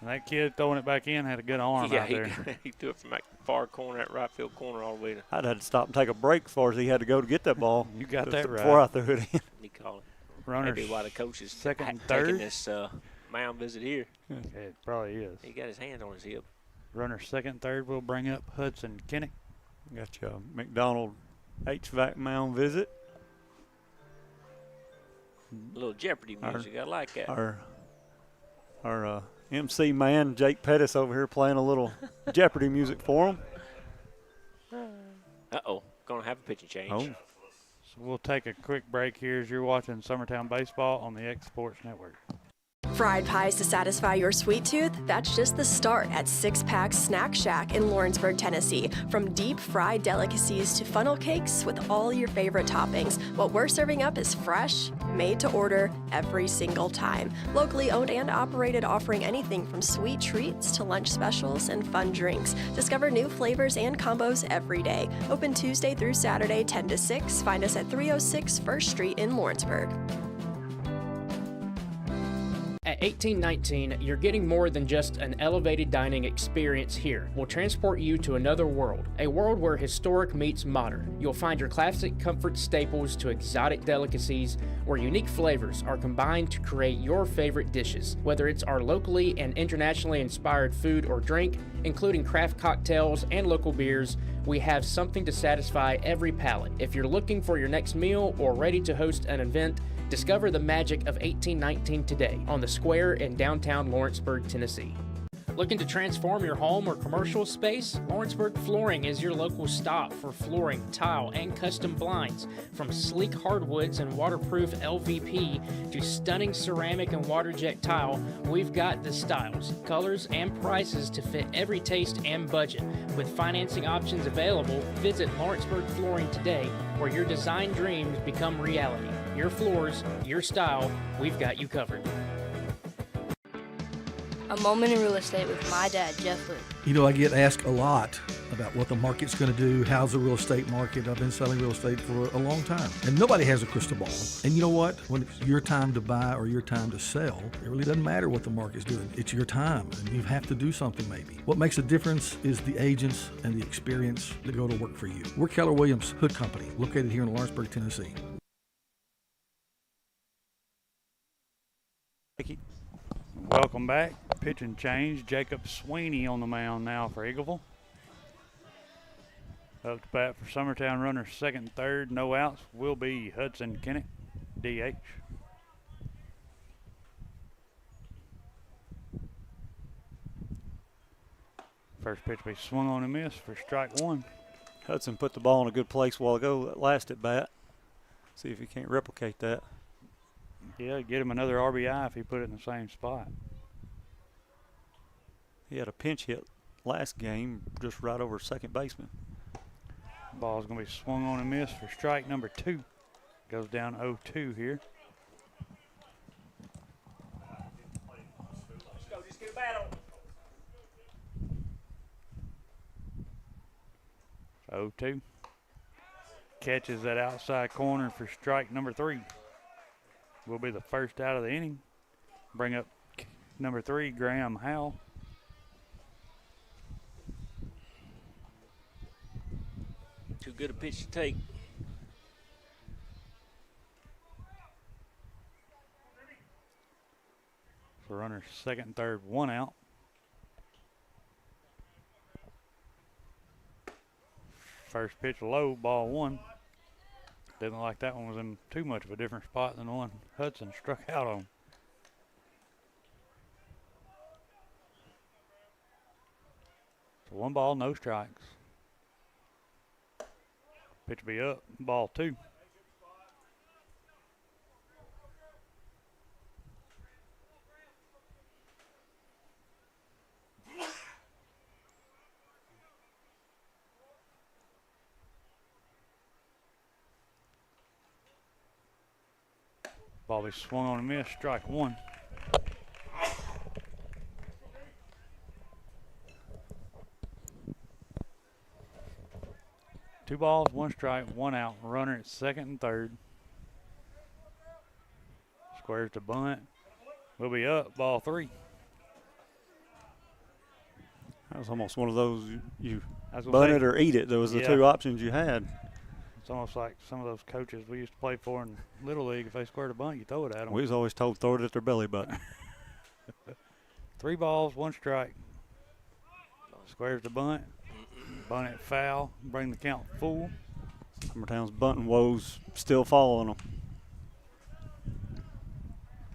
And that kid throwing it back in had a good arm out there. He threw it from that far corner, that right field corner, all the way to. I'd had to stop and take a break as far as he had to go to get that ball. You got that right. Before I threw it in. He called it. Runners Maybe why the coach is second and taking third. this mound visit here. It probably is. He got his hands on his hip. Runner second and third will bring up Hudson Kinnick. Got you a McDonald HVAC mound visit. A little Jeopardy music. I like that. Our MC man, Jake Pettis, over here playing a little Jeopardy music for him. Uh-oh. Going to have a pitching change. Oh. So we'll take a quick break here as you're watching Summertown Baseball on the X Sports Network. Fried pies to satisfy your sweet tooth? That's just the start at Six Packs Snack Shack in Lawrenceburg, Tennessee. From deep fried delicacies to funnel cakes with all your favorite toppings, what we're serving up is fresh, made to order every single time. Locally owned and operated, offering anything from sweet treats to lunch specials and fun drinks. Discover new flavors and combos every day. Open Tuesday through Saturday, 10 to 6. Find us at 306 First Street in Lawrenceburg. At 1819, you're getting more than just an elevated dining experience here. We'll transport you to another world, a world where historic meets modern. You'll find your classic comfort staples to exotic delicacies, where unique flavors are combined to create your favorite dishes. Whether it's our locally and internationally inspired food or drink, including craft cocktails and local beers, we have something to satisfy every palate. If you're looking for your next meal or ready to host an event, discover the magic of 1819 today on the square in downtown Lawrenceburg, Tennessee. Looking to transform your home or commercial space? Lawrenceburg Flooring is your local stop for flooring, tile, and custom blinds. From sleek hardwoods and waterproof LVP to stunning ceramic and water jet tile, we've got the styles, colors, and prices to fit every taste and budget. With financing options available, visit Lawrenceburg Flooring today, where your design dreams become reality. Your floors, your style, we've got you covered. A moment in real estate with my dad, Jeff Hood. You know, I get asked a lot about what the market's going to do. How's the real estate market? I've been selling real estate for a long time, and nobody has a crystal ball. And you know what? When it's your time to buy or your time to sell, it really doesn't matter what the market's doing. It's your time, and you have to do something maybe. What makes a difference is the agents and the experience that go to work for you. We're Keller Williams Hood Company, located here in Lawrenceburg, Tennessee. Welcome back. Pitch and change. Jacob Sweeney on the mound now for Eagleville. Up to bat for Summertown, runner second, third, no outs will be Hudson Kennett, DH. First pitch be swung on and missed for strike one. Hudson put the ball in a good place a while ago, that last at bat. See if he can't replicate that. Yeah, get him another RBI if he put it in the same spot. He had a pinch hit last game just right over second baseman. Ball's going to be swung on and missed for strike number two. Goes down 0-2 here. Let's go, just get a bat on. 0-2. Catches that outside corner for strike number three. Will be the first out of the inning. Bring up number three, Graham Howell. Too good a pitch to take. So runners second and third, one out. First pitch low, ball one. Didn't like that one was in too much of a different spot than the one Hudson struck out on. So one ball, no strikes. Pitch be up, ball two. Ball be swung on and missed, strike one. Two balls, one strike, one out. Runner at second and third. Squares to bunt. We'll be up, ball three. That was almost one of those you bunt bunt it or eat it. Those were the two options you had. It's almost like some of those coaches we used to play for in Little League. If they squared a bunt, you throw it at them. We was always told throw it at their belly button. 3 balls, 1 strike. Squares to bunt. Bunt it foul. Bring the count full. Summertown's bunting woes still following them.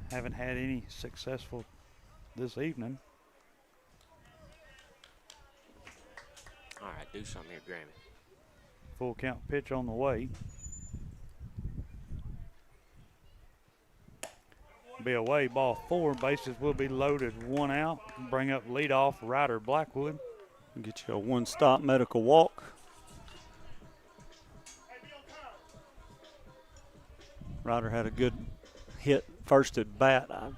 Haven't had any successful this evening. All right, do something here, Grammy. Full count pitch on the way. Be away, ball 4. Bases will be loaded, 1 out. Bring up leadoff Ryder Blackwood. Get you a 1-stop medical walk. Ryder had a good hit first at bat. I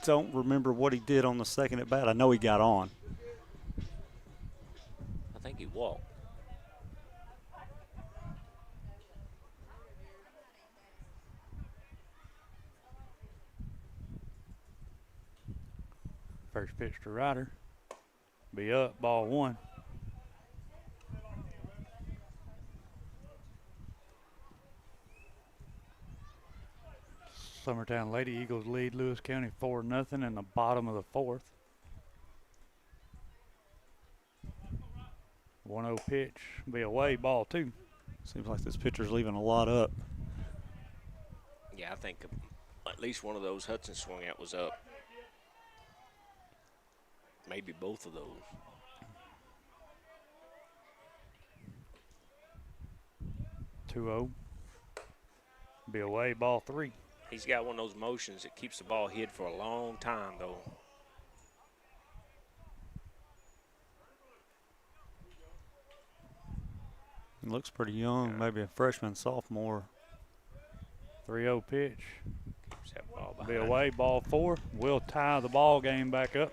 don't remember what he did on the second at bat. I know he got on. I think he walked. First pitch to Ryder. Be up, ball 1. Summertown Lady Eagles lead Lewis County 4-0 in the bottom of the 4th. 1-0 pitch. Be away, ball 2. Seems like this pitcher's leaving a lot up. Yeah, I think at least one of those Hudson swung out was up. maybe both of those. Two-0. Be away, ball 3. He's got one of those motions that keeps the ball hid for a long time, though. He looks pretty young, maybe a freshman, sophomore. 3-0 pitch. Keeps that ball Be behind. away, ball 4. We'll tie the ball game back up.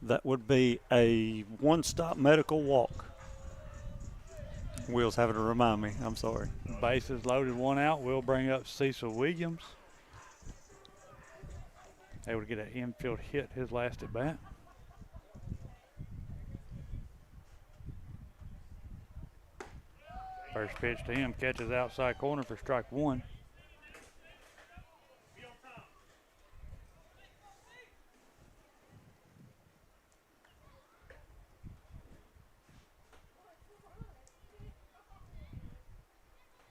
That would be a one-stop medical walk. Will's having to remind me. I'm sorry. Bases loaded, 1 out. We'll bring up Cecil Williams. Able to get an infield hit his last at bat. First pitch to him, catches outside corner for strike 1.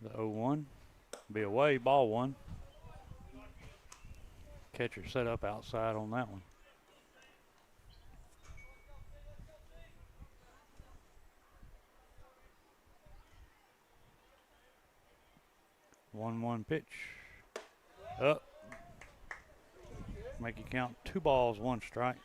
The 0-1, be away, ball 1. Catcher set up outside on that one. One pitch. Up. Make you count 2 balls, 1 strike.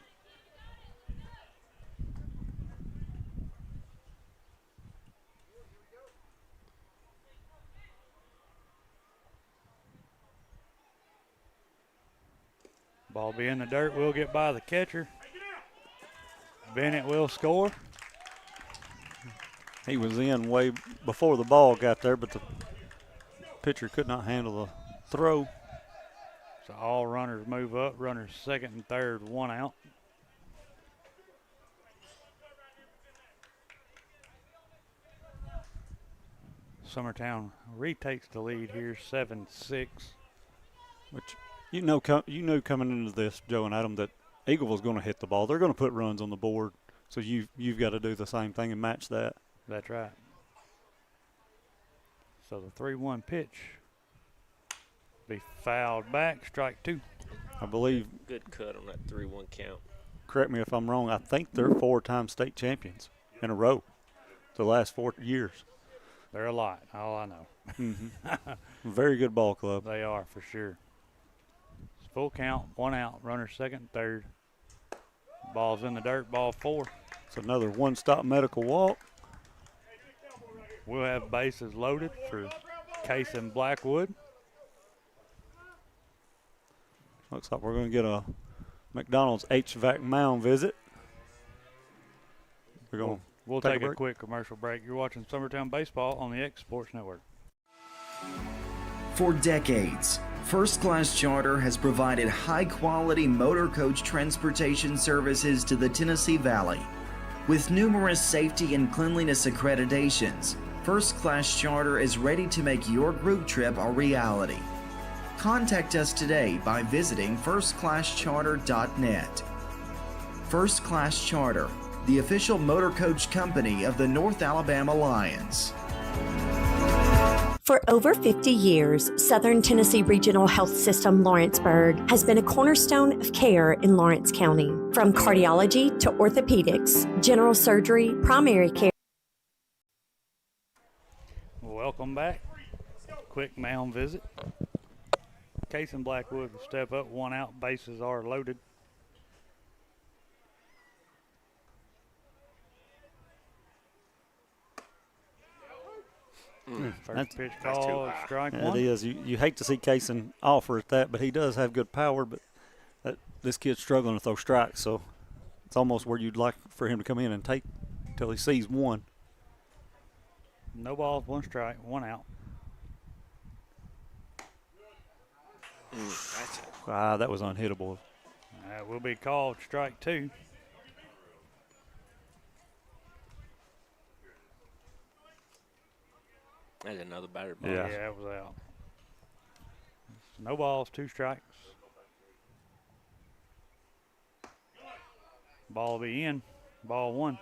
Ball be in the dirt, will get by the catcher. Bennett will score. He was in way before the ball got there, but the pitcher could not handle the throw. So all runners move up. Runners second and third, 1 out. Summertown retakes the lead here, 7-6. Which you know coming into this, Joe and Adam, that Eagleville's going to hit the ball. They're going to put runs on the board. So you've got to do the same thing and match that. That's right. So the 3-1 pitch be fouled back, strike 2. I believe. Good cut on that 3-1 count. Correct me if I'm wrong. I think they're 4-time state champions in a row the last 4 years. They're a lot, all I know. Mm-hmm. Very good ball club. They are, for sure. It's full count, 1 out, runner second and third. Ball's in the dirt, ball 4. It's another one-stop medical walk. We'll have bases loaded for Case and Blackwood. Looks like we're going to get a McDonald's HVAC mound visit. We're going. We'll take a quick commercial break. You're watching Summertown Baseball on the X Sports Network. For decades, First Class Charter has provided high-quality motor coach transportation services to the Tennessee Valley. With numerous safety and cleanliness accreditations, First Class Charter is ready to make your group trip a reality. Contact us today by visiting firstclasscharter.net. First Class Charter, the official motor coach company of the North Alabama Lions. For over 50 years, Southern Tennessee Regional Health System Lawrenceburg has been a cornerstone of care in Lawrence County. From cardiology to orthopedics, general surgery, primary care. Welcome back. Quick mound visit. Case and Blackwood will step up, 1 out, bases are loaded. First pitch call, strike 1. It is. You hate to see Kaysen offer at that, but he does have good power. But this kid's struggling to throw strikes, so it's almost where you'd like for him to come in and take until he sees 1. No balls, 1 strike, 1 out. That was unhittable. That will be called strike 2. That's another batter ball. Yeah, it was out. No balls, 2 strikes. Ball will be in. Ball 1.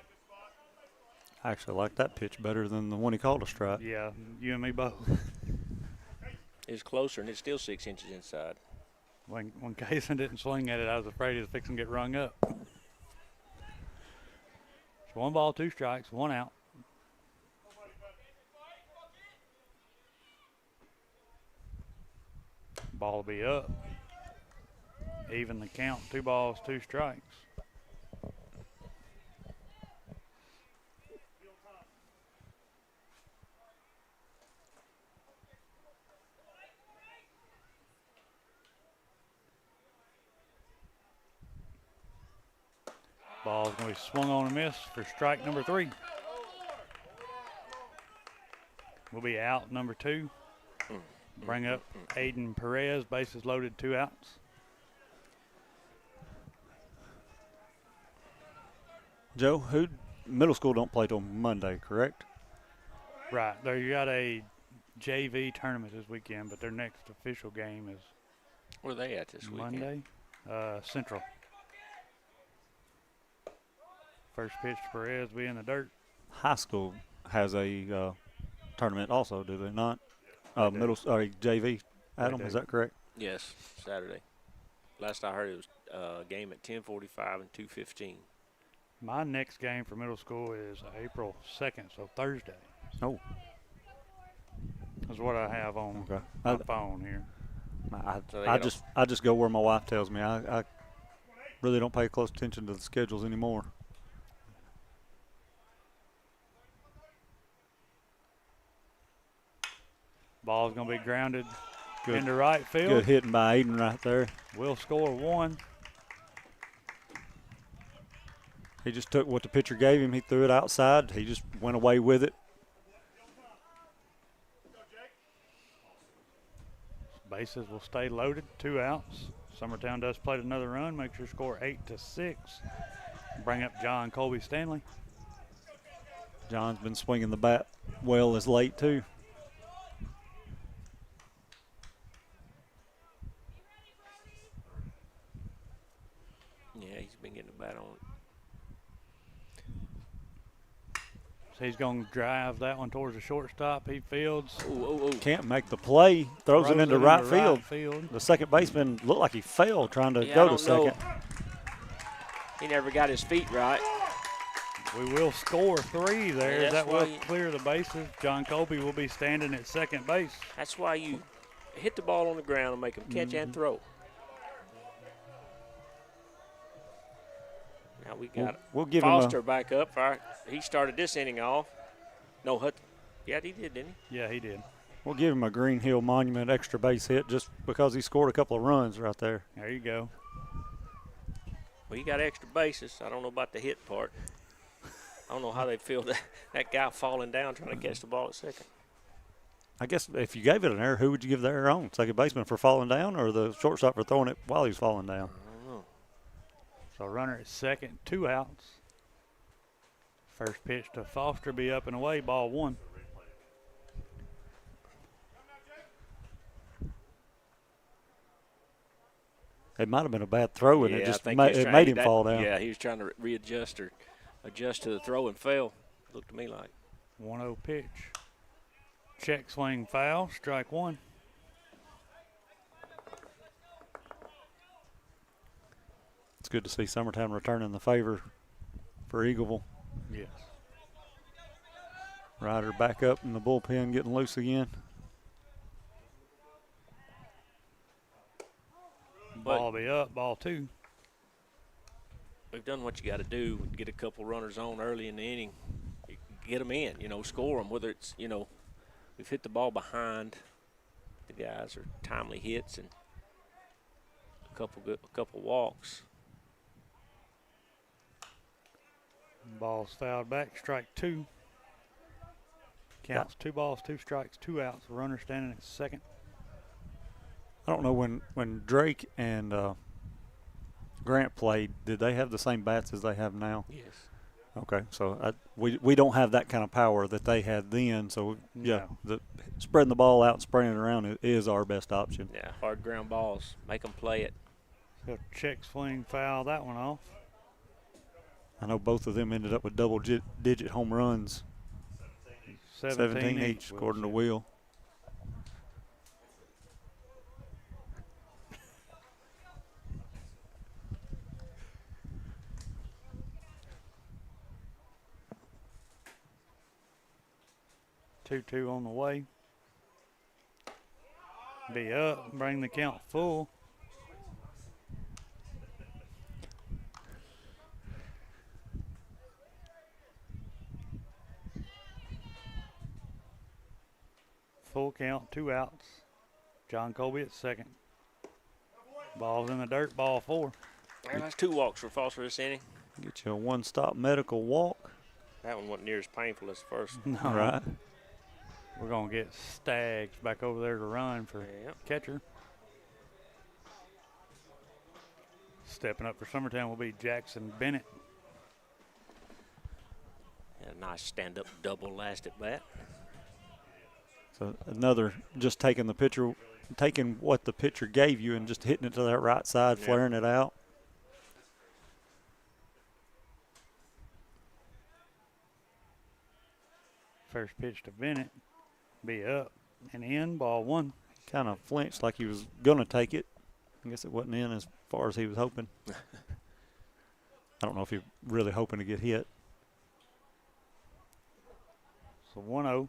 I actually like that pitch better than the one he called a strike. Yeah, you and me both. It's closer, and it's still 6 inches inside. When Kaysen didn't swing at it, I was afraid he was fixing to get rung up. It's 1 ball, 2 strikes, 1 out. Ball will be up. Even the count, 2 balls, 2 strikes. Ball's going to be swung on and miss for strike number 3. We'll be out number 2. Bring up Aiden Perez, bases loaded, 2 outs. Joe, middle school don't play till Monday, correct? Right. There you got a JV tournament this weekend, but their next official game is Where are they at this weekend? Monday. Central. First pitch to Perez will be in the dirt. High school has a tournament also, do they not? They Middle JV. Adam, is that correct? Yes, Saturday. Last I heard, it was a game at 10:45 and 2:15. My next game for middle school is April 2nd, so Thursday. Oh. That's what I have on my phone here. I just go where my wife tells me. I really don't pay close attention to the schedules anymore. Ball's going to be grounded into right field. Good hitting by Aiden right there. We'll score 1. He just took what the pitcher gave him. He threw it outside. He just went away with it. Bases will stay loaded, 2 outs. Summertown does play another run, makes your score 8-6. Bring up John Colby Stanley. John's been swinging the bat well as late, too. Yeah, he's been getting the bat on. So he's going to drive that one towards the shortstop. He fields. Can't make the play. Throws it into right field. The second baseman looked like he fell trying to go to second. He never got his feet right. We will score 3 there. Yeah, that will clear the bases. John Colby will be standing at second base. That's why you hit the ball on the ground and make him catch and throw. Now we got we'll give Foster back up. He started this inning off. No, yeah, he did, didn't he? Yeah, he did. We'll give him a Green Hill Monument extra base hit just because he scored a couple of runs right there. There you go. Well, he got extra bases. I don't know about the hit part. I don't know how they feel that guy falling down trying to catch the ball at second. I guess if you gave it an error, who would you give the error on? Second baseman for falling down or the shortstop for throwing it while he was falling down? I don't know. So runner at second, 2 outs. First pitch to Foster, be up and away, ball 1. It might have been a bad throw, and it made him fall down. Yeah, he was trying to readjust or adjust to the throw and fell. Looked to me like. 1-0 pitch. Check swing foul, strike 1. It's good to see Summertown returning the favor for Eagleville. Yes. Ryder back up in the bullpen, getting loose again. Ball be up, ball 2. We've done what you got to do. Get a couple runners on early in the inning. Get them in, score them. Whether it's, we've hit the ball behind the guys or timely hits and a couple walks. Ball's fouled back, strike 2. Counts 2 balls, 2 strikes, 2 outs. Runner standing at second. I don't know when Drake and Grant played, did they have the same bats as they have now? Yes. Okay, so we don't have that kind of power that they had then. So yeah, spreading the ball out and spraying it around is our best option. Yeah, hard ground balls, make them play it. So check swing foul that one off. I know both of them ended up with double-digit home runs. 17 each, according to Will. 2-2 on the way. Be up, bring the count full. Full count, 2 outs. John Colby at second. Ball's in the dirt, ball 4. Well, that's 2 walks for Foster this inning. Get you a one-stop medical walk. That one wasn't near as painful as the first. No. Right. We're going to get Staggs back over there to run for catcher. Stepping up for Summertown will be Jackson Bennett. Had a nice stand-up double last at bat. So another, just taking the pitcher, taking what the pitcher gave you and just hitting it to that right side, flaring it out. First pitch to Bennett. Be up and in, ball 1. Kind of flinched like he was going to take it. I guess it wasn't in as far as he was hoping. I don't know if he was really hoping to get hit. So 1-0.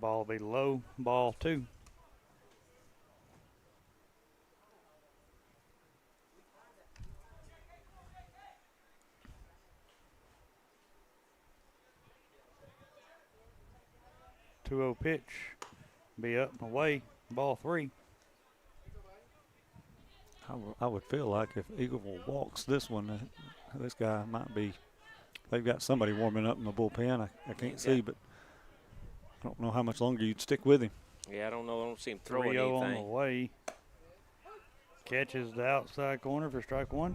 Ball be low, ball 2. Two-0 pitch, be up and away, ball 3. I would feel like if Eagleville walks this one, this guy might be, they've got somebody warming up in the bullpen. I can't see, but I don't know how much longer you'd stick with him. Yeah, I don't know. I don't see him throwing 3-0 anything. on the way. Catches the outside corner for strike 1.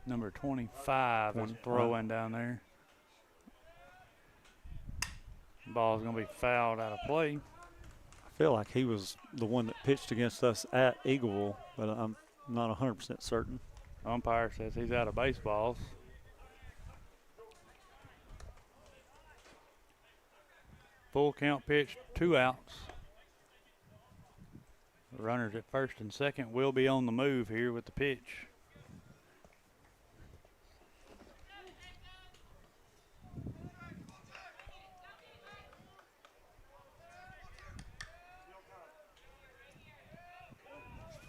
Number 25 is throwing down there. Ball's going to be fouled out of play. I feel like he was the one that pitched against us at Eagleville, but I'm not 100% certain. Umpire says he's out of baseballs. Full count pitch, 2 outs. The runners at first and second will be on the move here with the pitch.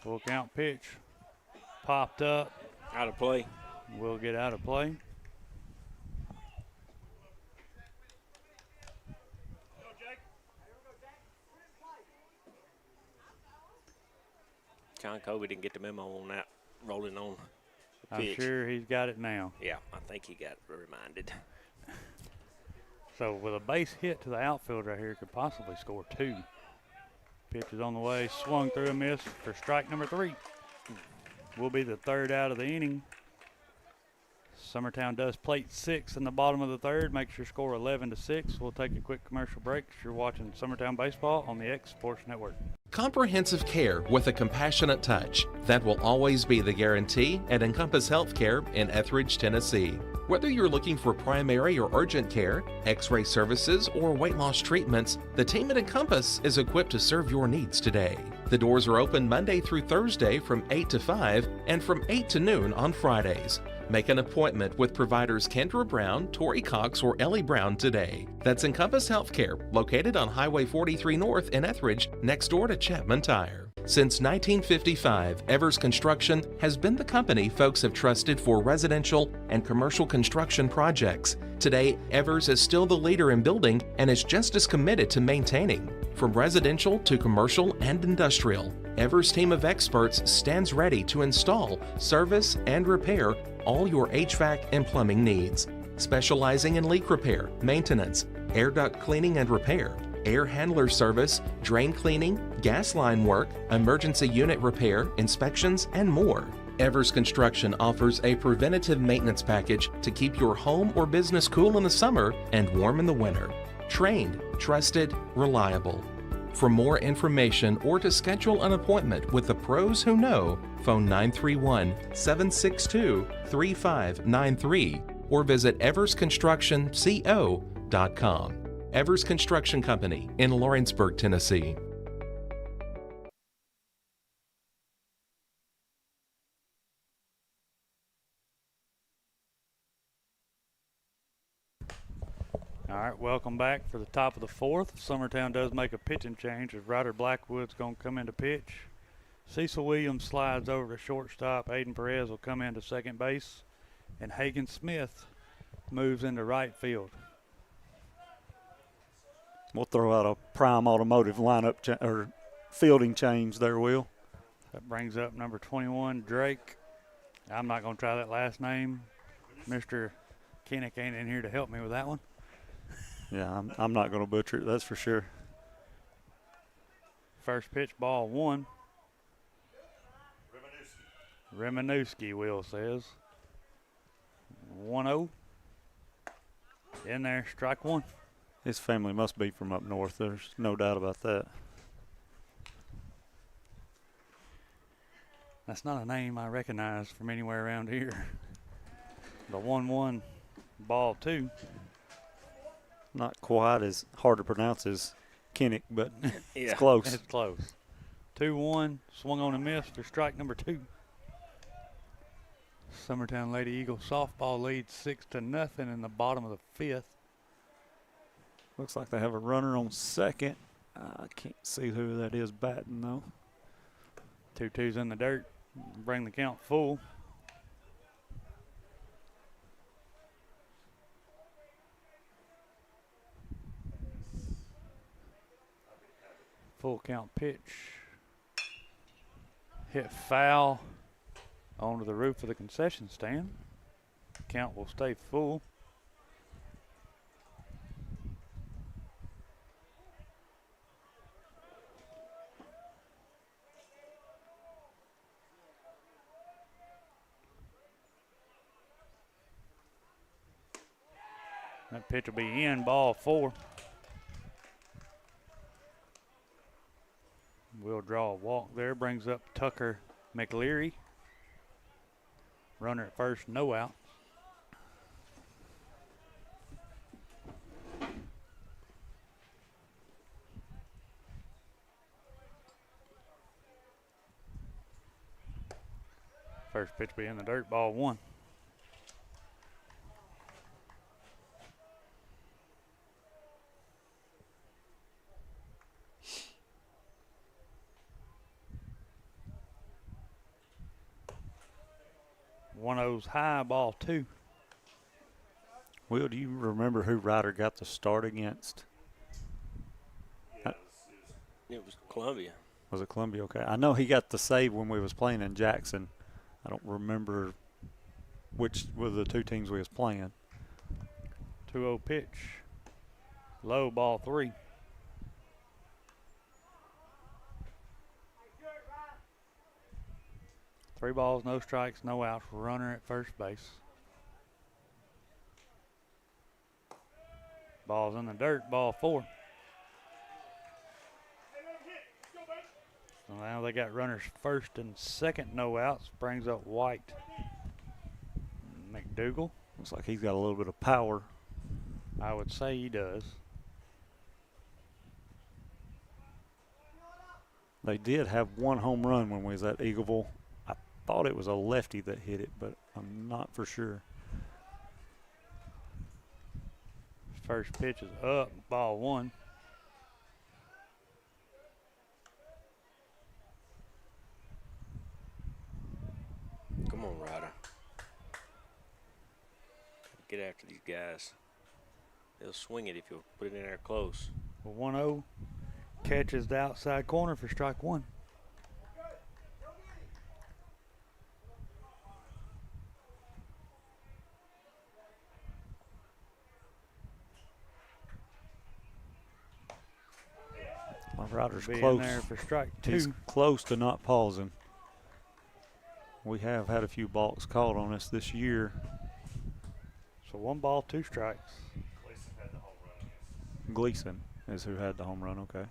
Full count pitch, popped up. Out of play. Will get out of play. John Colby didn't get the memo on that rolling on the I'm pitch. sure he's got it now. Yeah, I think he got reminded. So with a base hit to the outfield right here, could possibly score 2. Pitch is on the way, swung through a miss for strike number 3. Will be the 3rd out of the inning. Summertown does plate 6 in the bottom of the 3rd. Makes your score 11-6. We'll take a quick commercial break. You're watching Summertown Baseball on the X Sports Network. Comprehensive care with a compassionate touch. That will always be the guarantee at Encompass Healthcare in Etheridge, Tennessee. Whether you're looking for primary or urgent care, x-ray services, or weight loss treatments, the team at Encompass is equipped to serve your needs today. The doors are open Monday through Thursday from 8 to 5 and from 8 to noon on Fridays. Make an appointment with providers Kendra Brown, Tori Cox, or Ellie Brown today. That's Encompass Healthcare, located on Highway 43 North in Etheridge, next door to Chapman Tire. Since 1955, Evers Construction has been the company folks have trusted for residential and commercial construction projects. Today, Evers is still the leader in building and is just as committed to maintaining. From residential to commercial and industrial, Evers' team of experts stands ready to install, service, and repair all your HVAC and plumbing needs. Specializing in leak repair, maintenance, air duct cleaning and repair, air handler service, drain cleaning, gas line work, emergency unit repair, inspections, and more. Evers Construction offers a preventative maintenance package to keep your home or business cool in the summer and warm in the winter. Trained, trusted, reliable. For more information or to schedule an appointment with the pros who know, phone 931-762-3593 or visit eversconstructionco.com. Evers Construction Company in Lawrenceburg, Tennessee. All right, welcome back for the top of the fourth. Summertown does make a pitching change as Ryder Blackwood's going to come into pitch. Cecil Williams slides over to shortstop. Aiden Perez will come into second base. And Hagan Smith moves into right field. We'll throw out a Prime Automotive lineup or fielding change there, Will. That brings up number 21, Drake. I'm not going to try that last name. Mr. Kinnick ain't in here to help me with that one. Yeah, I'm not going to butcher it, that's for sure. First pitch, ball 1. Remanewski, Will says. 1-0. In there, strike 1. His family must be from up north. There's no doubt about that. That's not a name I recognize from anywhere around here. The 1-1, ball 2. Not quite as hard to pronounce as Kinnick, but Yeah, it's close. It's close. 2-1, swung on a miss for strike number 2. Summertown Lady Eagles softball leads 6-0 in the bottom of the 5th. Looks like they have a runner on second. I can't see who that is batting, though. 2-2's in the dirt. Bring the count full. Full count pitch. Hit foul onto the roof of the concession stand. Count will stay full. That pitch will be in, ball 4. We'll draw a walk there, brings up Tucker McLeary. Runner at first, no outs. First pitch be in the dirt, ball 1. One O's high, ball 2. Will, do you remember who Ryder got the start against? It was Columbia. Was it Columbia? Okay. I know he got the save when we was playing in Jackson. I don't remember which were the two teams we was playing. 2-0 pitch. Low, ball 3. Three balls, no strikes, no outs. Runner at first base. Ball's in the dirt, ball 4. So now they got runners first and second, no outs. Brings up White. McDougal. Looks like he's got a little bit of power. I would say he does. They did have one home run when we was at Eagleville. I thought it was a lefty that hit it, but I'm not for sure. First pitch is up, ball 1. Come on, Ryder. Get after these guys. They'll swing it if you put it in there close. 1-0. Catches the outside corner for strike 1. My Ryder's Be in close. there for strike 2. He's close to not pausing. We have had a few balks called on us this year. So 1 ball, 2 strikes. Gleason is who had the home run, okay.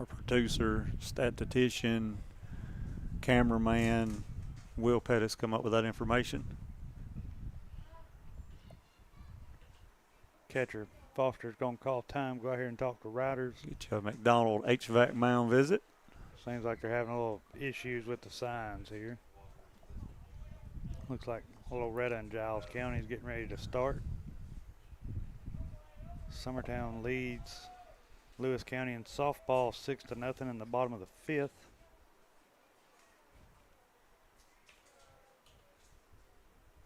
Our producer, statistician, cameraman, Will Pettis come up with that information. Catcher Foster's going to call time. Go out here and talk to riders. Get you a McDonald HVAC mound visit. Seems like they're having a little issues with the signs here. Looks like Loretta and Giles counties getting ready to start. Summertown leads Lewis County in softball 6-0 in the bottom of the 5th.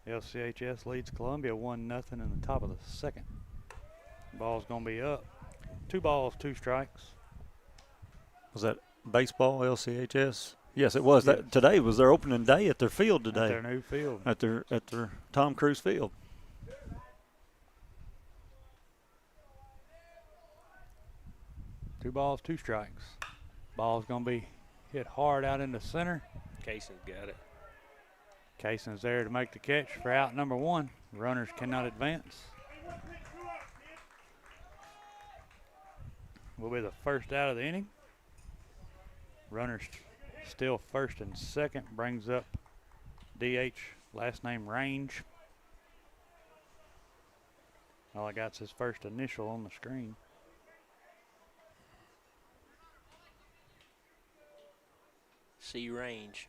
LCHS leads Columbia 1-0 in the top of the 2nd. Ball's going to be up. 2 balls, 2 strikes. Was that baseball, LCHS? Yes, it was. Yes. That today was their opening day at their field today. At their new field. At their Tom Cruise field. Two balls, 2 strikes. Ball's going to be hit hard out in the center. Cason's got it. Cason's there to make the catch for out number 1. Runners cannot advance. Will be the first out of the inning. Runners still first and second. Brings up DH, last name Range. All I got's his first initial on the screen. C Range.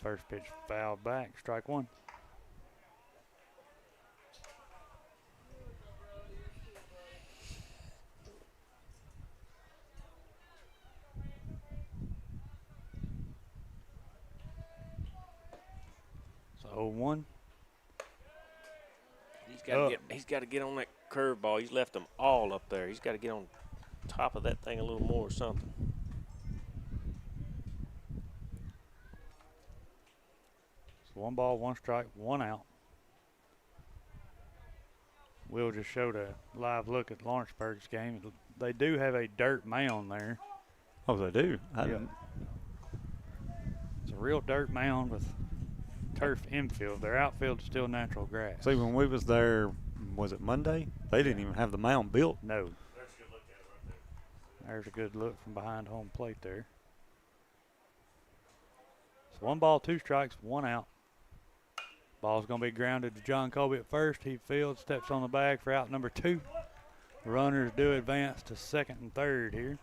First pitch fouled back, strike 1. So 0-1. He's got to get on that curveball. He's left them all up there. He's got to get on top of that thing a little more or something. So 1 ball, 1 strike, 1 out. Will just showed a live look at Lawrenceburg's game. They do have a dirt mound there. Oh, they do? I didn't. It's a real dirt mound with turf infield. Their outfield's still natural grass. See, when we was there, was it Monday? They didn't even have the mound built. No. There's a good look from behind home plate there. So 1 ball, 2 strikes, 1 out. Ball's going to be grounded to John Colby at first. He fields, steps on the bag for out number 2. Runners do advance to second and third here.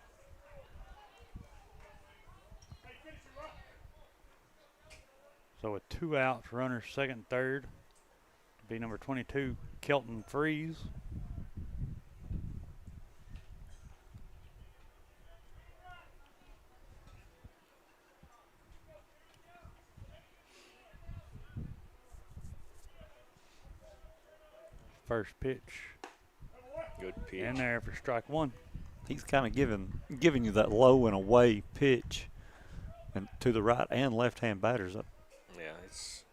So with 2 outs, runners second and third. Be number 22, Kelton Freeze. First pitch. Good pitch. In there for strike 1. He's kind of giving you that low and away pitch, and to the right and left-hand batters up. Yeah, it's.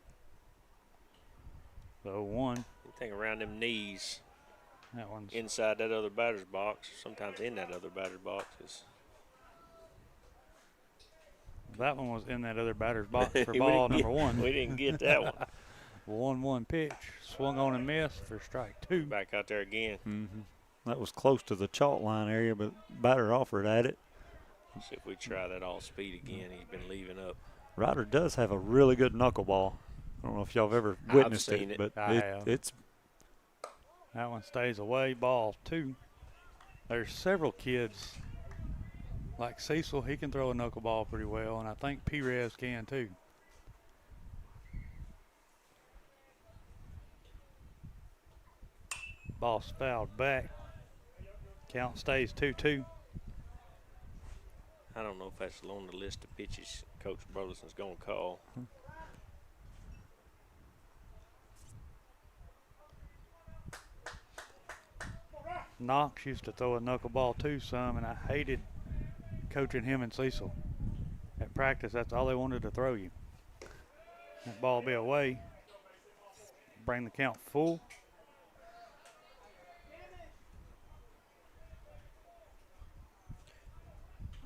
So 1. Anything around them knees. That one's inside that other batter's box. Sometimes in that other batter's box. That one was in that other batter's box for ball number 1. We didn't get that one. 1-1 pitch. Swung on and missed for strike 2. Back out there again. Mm-hmm. That was close to the chalk line area, but batter offered at it. See if we try that all speed again. He's been leaving up. Ryder does have a really good knuckleball. I don't know if y'all have ever witnessed it, but it's. That one stays away. Ball 2. There's several kids like Cecil. He can throw a knuckleball pretty well, and I think Perez can too. Ball's fouled back. Count stays 2-2. I don't know if that's on the list of pitches Coach Burleson's going to call. Knox used to throw a knuckleball too some, and I hated coaching him and Cecil. At practice, that's all they wanted to throw you. That ball will be away. Bring the count full.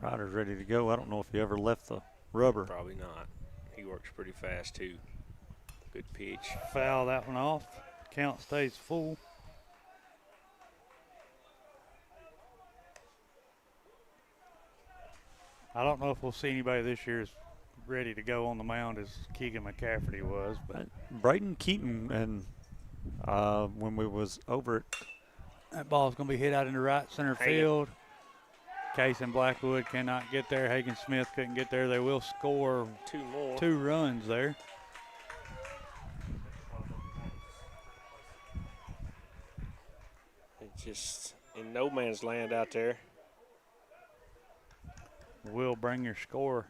Ryder's ready to go. I don't know if he ever left the rubber. Probably not. He works pretty fast too. Good pitch. Foul that one off. Count stays full. I don't know if we'll see anybody this year as ready to go on the mound as Keegan McCafferty was. But Braden Keaton, and when we was over it. That ball's going to be hit out into right center field. Case and Blackwood cannot get there. Hagen Smith couldn't get there. They will score 2 runs there. It's just in no man's land out there. Will bring your score.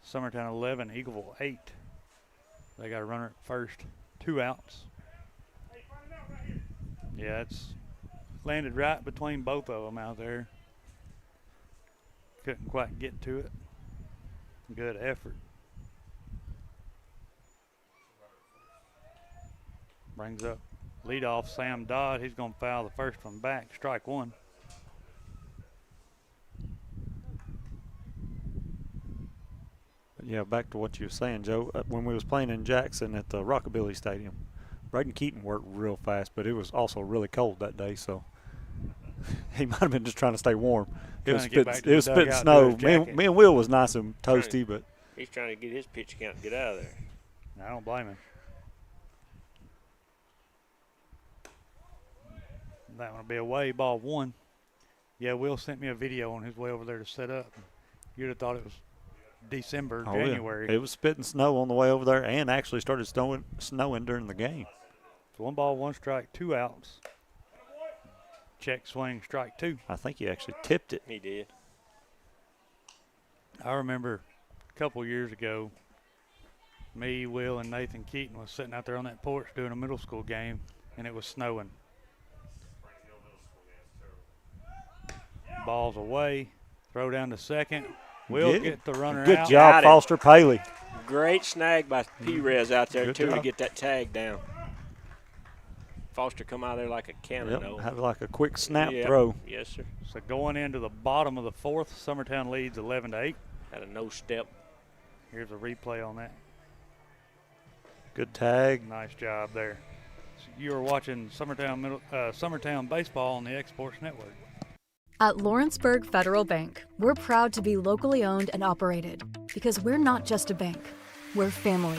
Summertown 11, Eagleville 8. They got a runner at first. 2 outs. Yeah, it's landed right between both of them out there. Couldn't quite get to it. Good effort. Brings up leadoff Sam Dodd. He's going to foul the first one back. Strike 1. Yeah, back to what you were saying, Joe. When we was playing in Jackson at the Rockabilly Stadium, Braden Keaton worked real fast, but it was also really cold that day, so he might have been just trying to stay warm. It was spitting snow. Me and Will was nice and toasty, but he's trying to get his pitch count and get out of there. I don't blame him. That one will be away, ball 1. Yeah, Will sent me a video on his way over there to set up. You'd have thought it was December, January. Yeah. It was spitting snow on the way over there and actually started snowing during the game. So 1 ball, 1 strike, 2 outs. Check swing, strike 2. I think he actually tipped it. He did. I remember a couple years ago, me, Will, and Nathan Keaton was sitting out there on that porch doing a middle school game, and it was snowing. Ball's away. Throw down to second. Will get the runner out. Good job, Foster Paley. Great snag by Perez out there, too, to get that tag down. Foster come out there like a cannon, though. Had like a quick snap throw. Yes, sir. So going into the bottom of the 4th, Summertown leads 11-8. Had a no step. Here's a replay on that. Good tag. Nice job there. So you are watching Summertown baseball on the Exports Network. At Lawrenceburg Federal Bank, we're proud to be locally owned and operated because we're not just a bank, we're family.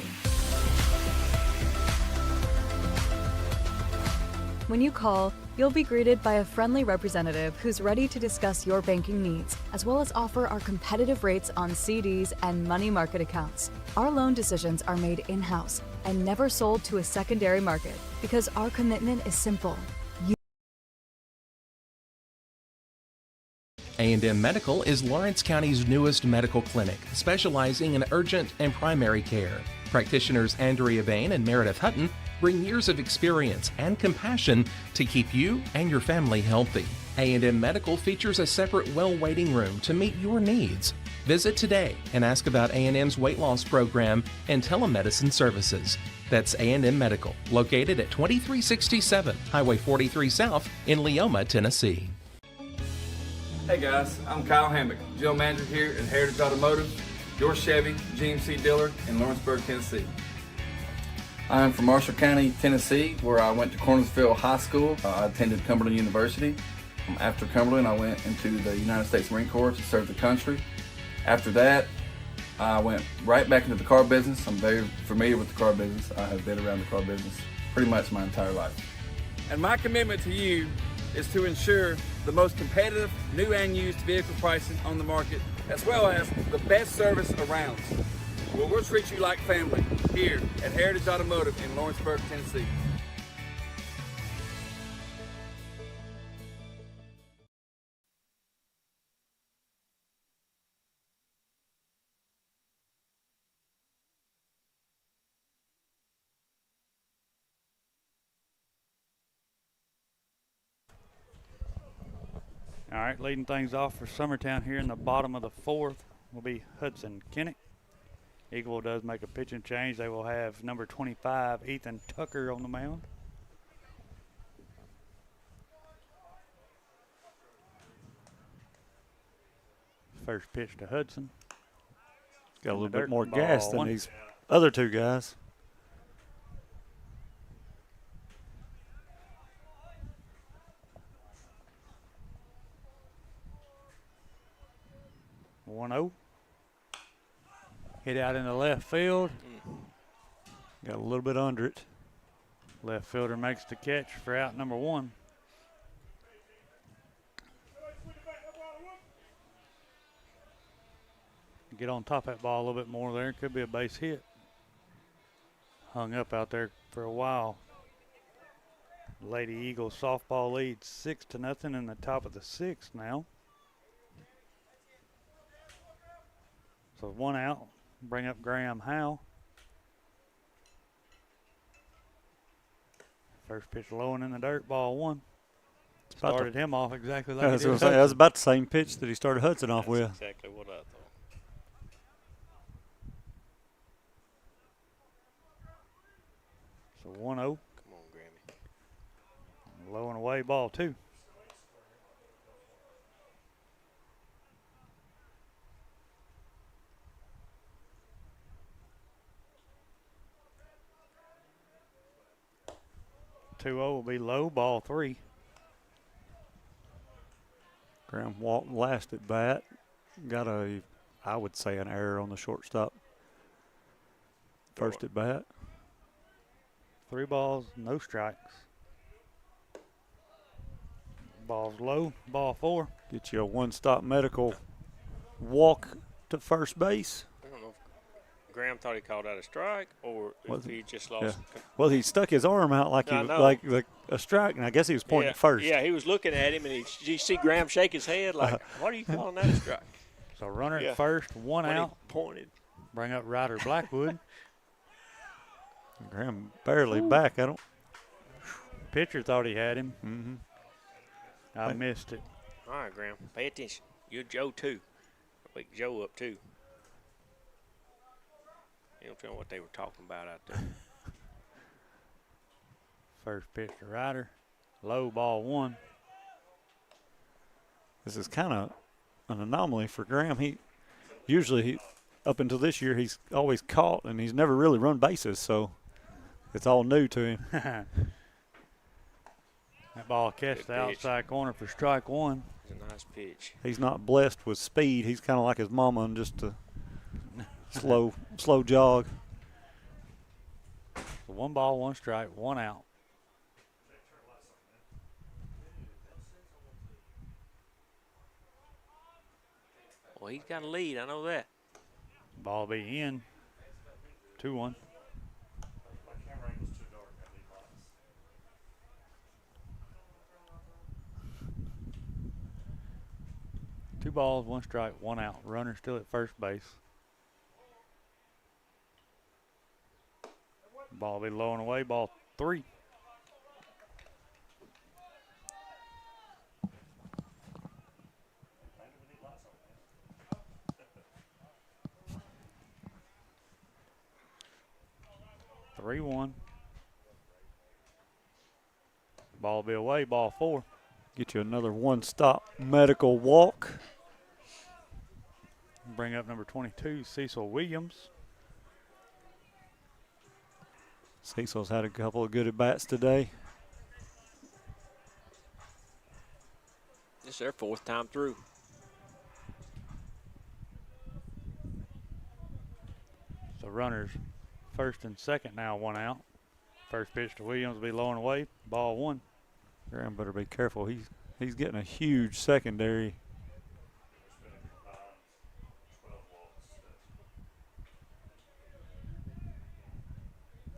When you call, you'll be greeted by a friendly representative who's ready to discuss your banking needs, as well as offer our competitive rates on CDs and money market accounts. Our loan decisions are made in-house and never sold to a secondary market because our commitment is simple. A&M Medical is Lawrence County's newest medical clinic, specializing in urgent and primary care. Practitioners Andrea Bain and Meredith Hutton bring years of experience and compassion to keep you and your family healthy. A&M Medical features a separate well waiting room to meet your needs. Visit today and ask about A&M's weight loss program and telemedicine services. That's A&M Medical, located at 2367 Highway 43 South in Leoma, Tennessee. Hey guys, I'm Kyle Hammock, General Manager here at Heritage Automotive, your Chevy GMC dealer in Lawrenceburg, Tennessee. I'm from Marshall County, Tennessee, where I went to Cornersville High School. I attended Cumberland University. After Cumberland, I went into the United States Marine Corps to serve the country. After that, I went right back into the car business. I'm very familiar with the car business. I have been around the car business pretty much my entire life. And my commitment to you is to ensure the most competitive new and used vehicle pricing on the market, as well as the best service around. Well, we'll treat you like family here at Heritage Automotive in Lawrenceburg, Tennessee. All right, leading things off for Summertown here in the bottom of the 4th will be Hudson Kinnick. Eagleville does make a pitching change. They will have number 25, Ethan Tucker, on the mound. First pitch to Hudson. Got a little bit more gas than these other two guys. One-0. Hit out in the left field. Got a little bit under it. Left fielder makes the catch for out number 1. get on top of that ball a little bit more there. Could be a base hit. Hung up out there for a while. Lady Eagles softball leads 6-0 in the top of the sixth now. So 1 out. Bring up Graham Howe. First pitch low and in the dirt, ball 1. Started him off exactly like he did Hudson. That was about the same pitch that he started Hudson off with. Exactly what I thought. So 1-0. Come on, Grammy. Low and away, ball 2. Will be low, ball 3. Graham walked last at bat. Got I would say, an error on the shortstop. First at bat. 3 balls, no strikes. Ball's low, ball 4. Get you a one-stop medical walk to first base. I don't know if Graham thought he called out a strike or if he just lost. Yeah. Well, he stuck his arm out like like a strike, and I guess he was pointing at first. Yeah, he was looking at him, and you see Graham shake his head like, what are you calling that a strike? So runner at first, 1 out. He pointed. Bring up Ryder Blackwood. Graham barely back. Pitcher thought he had him. Mm-hmm. I missed it. All right, Graham, pay attention. You're Joe, too. Wake Joe up, too. You don't know what they were talking about out there. First pitch to Ryder. Low, ball 1. This is kind of an anomaly for Graham. Usually up until this year, he's always caught, and he's never really run bases, so it's all new to him. That ball catch the outside corner for strike 1. It's a nice pitch. He's not blessed with speed. He's kind of like his mama and just a slow jog. So 1 ball, 1 strike, 1 out. Well, he's got a lead. I know that. Ball be in. 2-1. 2 balls, 1 strike, 1 out. Runner still at first base. Ball be low and away, ball 3. Ball be away, ball 4. Get you another one-stop medical walk. Bring up number 22, Cecil Williams. Cecil's had a couple of good at-bats today. This is their 4th time through. So runners first and second now, 1 out. First pitch to Williams will be low and away, ball 1. Graham better be careful. He's getting a huge secondary.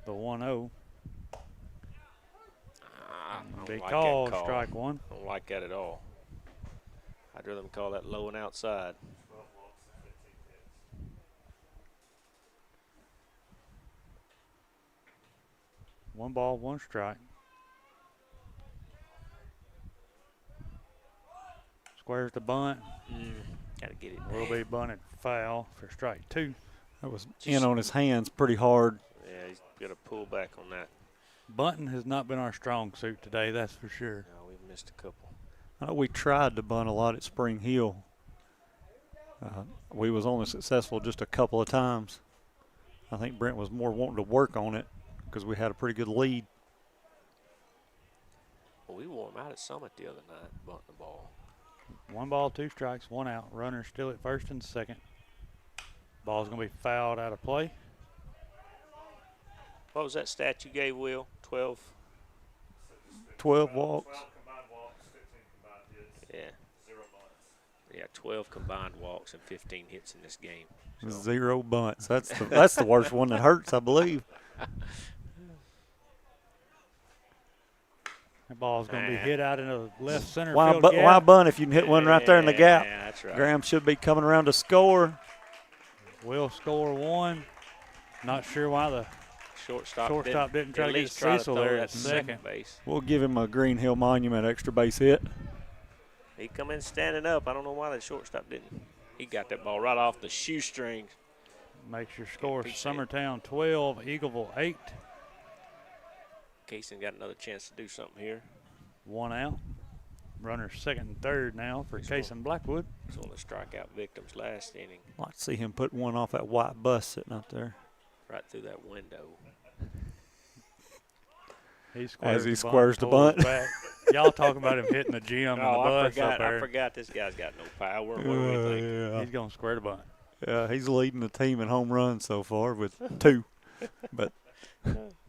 The 1-0. Big like call, that call, strike 1. I don't like that at all. I'd rather them call that low and outside. One ball, 1 strike. Squares the bunt. Gotta get it. Will be bunted foul for strike 2. That was in on his hands pretty hard. Yeah, he's got to pull back on that. Bunting has not been our strong suit today, that's for sure. No, we've missed a couple. I know we tried to bunt a lot at Spring Hill. We was only successful just a couple of times. I think Brent was more wanting to work on it because we had a pretty good lead. Well, we wore him out at Summit the other night, bunting the ball. 1 ball, 2 strikes, 1 out. Runner still at first and second. Ball's going to be fouled out of play. What was that stat you gave, Will? 12? 12 walks. Yeah. Yeah, 12 combined walks and 15 hits in this game. So. 0 bunts. That's the worst one that hurts, I believe. That ball's going to be hit out in the left center why field gap. Why bunt if you can hit one right there in the gap? Yeah, that's right. Graham should be coming around to score. Will score one. Not sure why the shortstop didn't try to get Cecil there at second base. We'll give him a Green Hill Monument extra base hit. He come in standing up. I don't know why the shortstop didn't. He got that ball right off the shoestring. Makes your score Summertown 12, Eagleville 8. Kaysen got another chance to do something here. 1 out. Runners second and third now for Kaysen Blackwood. He's one of the strikeout victims last inning. I'd like to see him put one off that white bus sitting out there. Right through that window. As he squares the bunt. Y'all talking about him hitting the gym and the bus up there. I forgot this guy's got no power. What do we think? Yeah. He's going to square the bunt. Yeah, he's leading the team in home runs so far with 2. But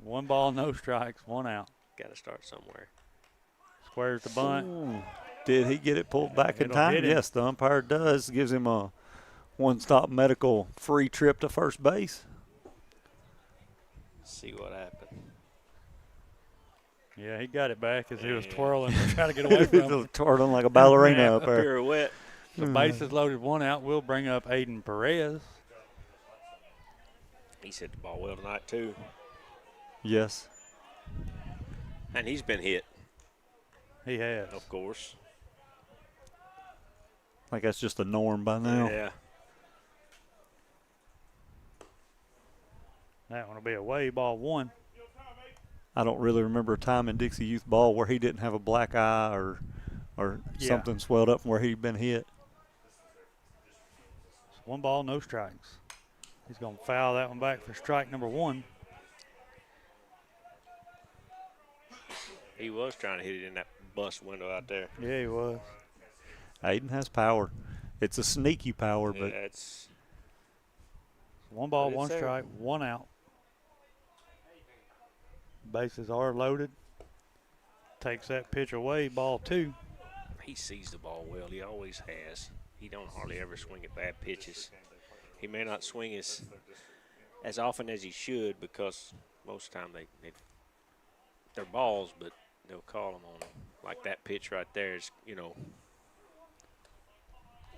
1 ball, no strikes, 1 out. Got to start somewhere. Squares the bunt. Ooh. Did he get it pulled back in time? Yes, the umpire does. Gives him a one-stop medical free trip to first base. See what happened. Yeah, he got it back as he was twirling, trying to get away from him. Twirling like a ballerina up there. A pirouette. The bases loaded, 1 out. We'll bring up Aiden Perez. He's hit the ball well tonight, too. Yes. And he's been hit. He has. Of course. I think that's just the norm by now. Yeah. That one will be away, ball 1. I don't really remember a time in Dixie Youth Ball where he didn't have a black eye or something swelled up from where he'd been hit. 1 ball, no strikes. He's going to foul that one back for strike number 1. He was trying to hit it in that bus window out there. Yeah, he was. Aiden has power. It's a sneaky power, but it's 1 ball, 1 strike, 1 out. Bases are loaded. Takes that pitch away, ball 2. He sees the ball well. He always has. He don't hardly ever swing at bad pitches. He may not swing as often as he should because most of the time they're balls, but they'll call them on them. Like that pitch right there is,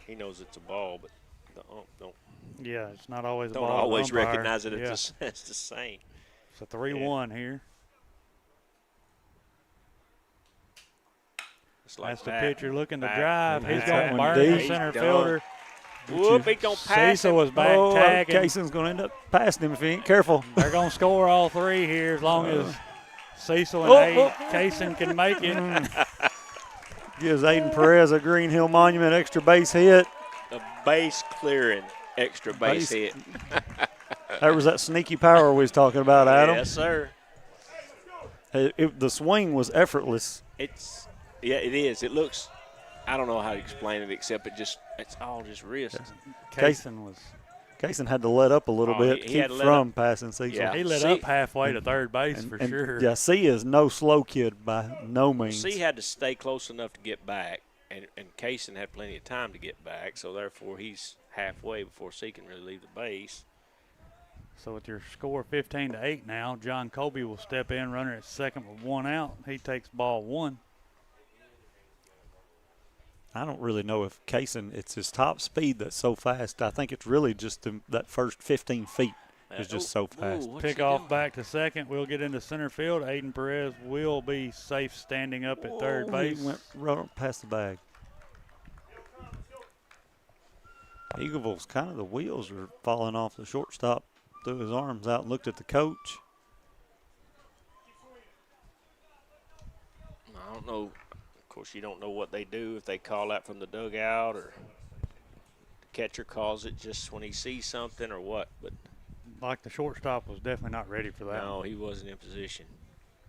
he knows it's a ball, but the ump don't. Yeah, it's not always a don't ball. Don't always umpire. recognize it as the same. It's a 3-1 here. Like that's the pitcher looking to drive. He's going to burn the center fielder. Whoop, he's going to pass Cecil him. was back tagging. Kaysen's going to end up passing him if he ain't careful. They're going to score all 3 here as long as Cecil and Kaysen can make it. Gives Aiden Perez a Green Hill Monument extra base hit. A base clearing extra base hit. That was that sneaky power we was talking about, Adam. Yes, sir. The swing was effortless. Yeah, it is. It looks, I don't know how to explain it except it's all just wrist. Kaysen had to let up a little bit to keep from passing Cecil. Yeah. He let up halfway to third base for sure. Yeah, C is no slow kid by no means. C had to stay close enough to get back, and Kaysen had plenty of time to get back, so therefore he's halfway before C can really leave the base. So with your score 15-8 now, John Colby will step in, runner at second with 1 out. He takes ball 1. I don't really know if Kaysen, it's his top speed that's so fast. I think it's really just that first 15 feet is just so fast. Pick off back to second. We'll get into center field. Aiden Perez will be safe standing up at third base. He went right past the bag. Eagleville's kind of the wheels are falling off. The shortstop threw his arms out and looked at the coach. I don't know. Of course, you don't know what they do, if they call that from the dugout or the catcher calls it just when he sees something or what. But like the shortstop was definitely not ready for that. No, he wasn't in position.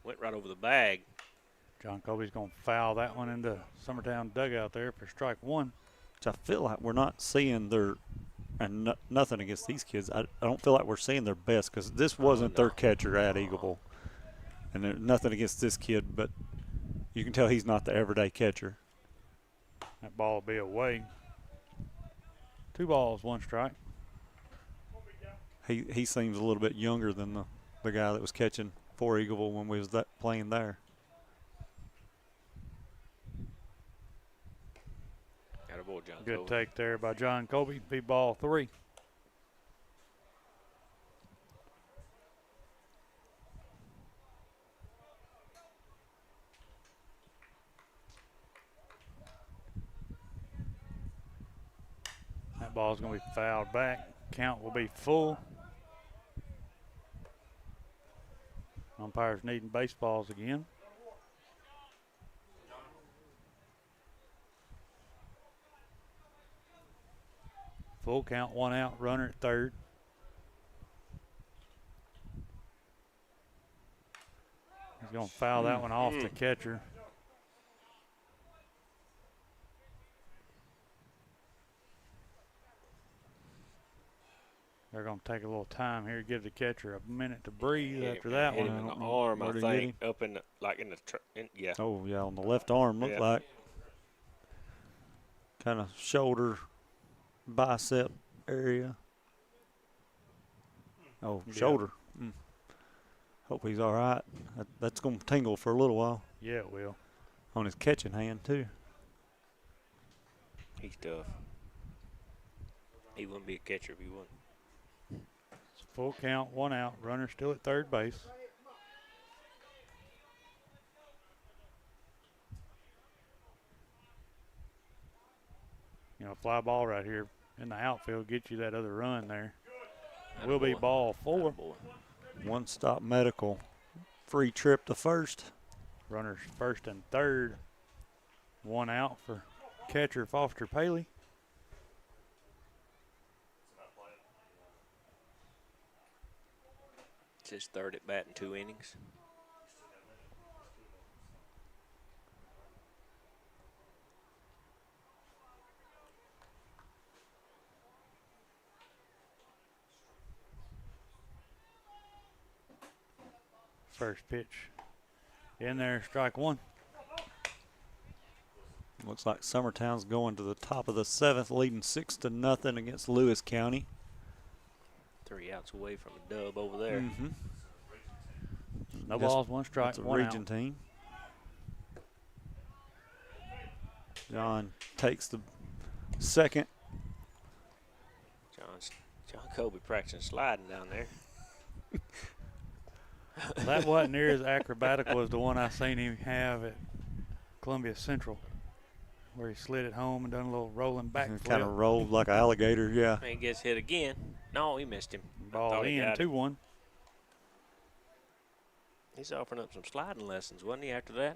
Went right over the bag. John Colby's going to foul that one into Summertown dugout there for strike 1. Which I feel like we're not seeing their, and nothing against these kids, I don't feel like we're seeing their best because this wasn't their catcher at Eagleville. And there's nothing against this kid, but you can tell he's not the everyday catcher. That ball will be away. 2 balls, 1 strike. He seems a little bit younger than the guy that was catching for Eagleville when we was playing there. Attaboy, John Good Colby. take there by John Colby. Be ball 3. That ball's going to be fouled back. Count will be full. Umpires needing baseballs again. Full count, 1 out, runner at third. He's going to foul that one off the catcher. They're going to take a little time here, give the catcher a minute to breathe after that hit one. him in the arm, I think, up in the, like in the, yeah. Oh, yeah, on the left arm, looked like. Kind of shoulder, bicep area. Oh, shoulder. Hope he's all right. That's going to tingle for a little while. Yeah, it will. On his catching hand, too. He's tough. He wouldn't be a catcher if he wasn't. It's full count, 1 out. Runner still at third base. You know, fly ball right here in the outfield gets you that other run there. Will be ball 4. 1 stop medical. Free trip to first. Runners first and third. 1 out for catcher Foster Paley. It's his 3rd at bat in 2 innings. First pitch in there, strike 1. Looks like Summertown's going to the top of the 7th, leading 6-0 against Lewis County. 3 outs away from a dub over there. No balls, 1 strike, It's a 1 region out. team. John takes the second. John Colby practicing sliding down there. That wasn't near as acrobatical as the one I seen him have at Columbia Central, where he slid it home and done a little rolling back flip. Kind of rolled like an alligator, yeah. He gets hit again. No, he missed him. Ball in, 2-1. He's offering up some sliding lessons, wasn't he, after that?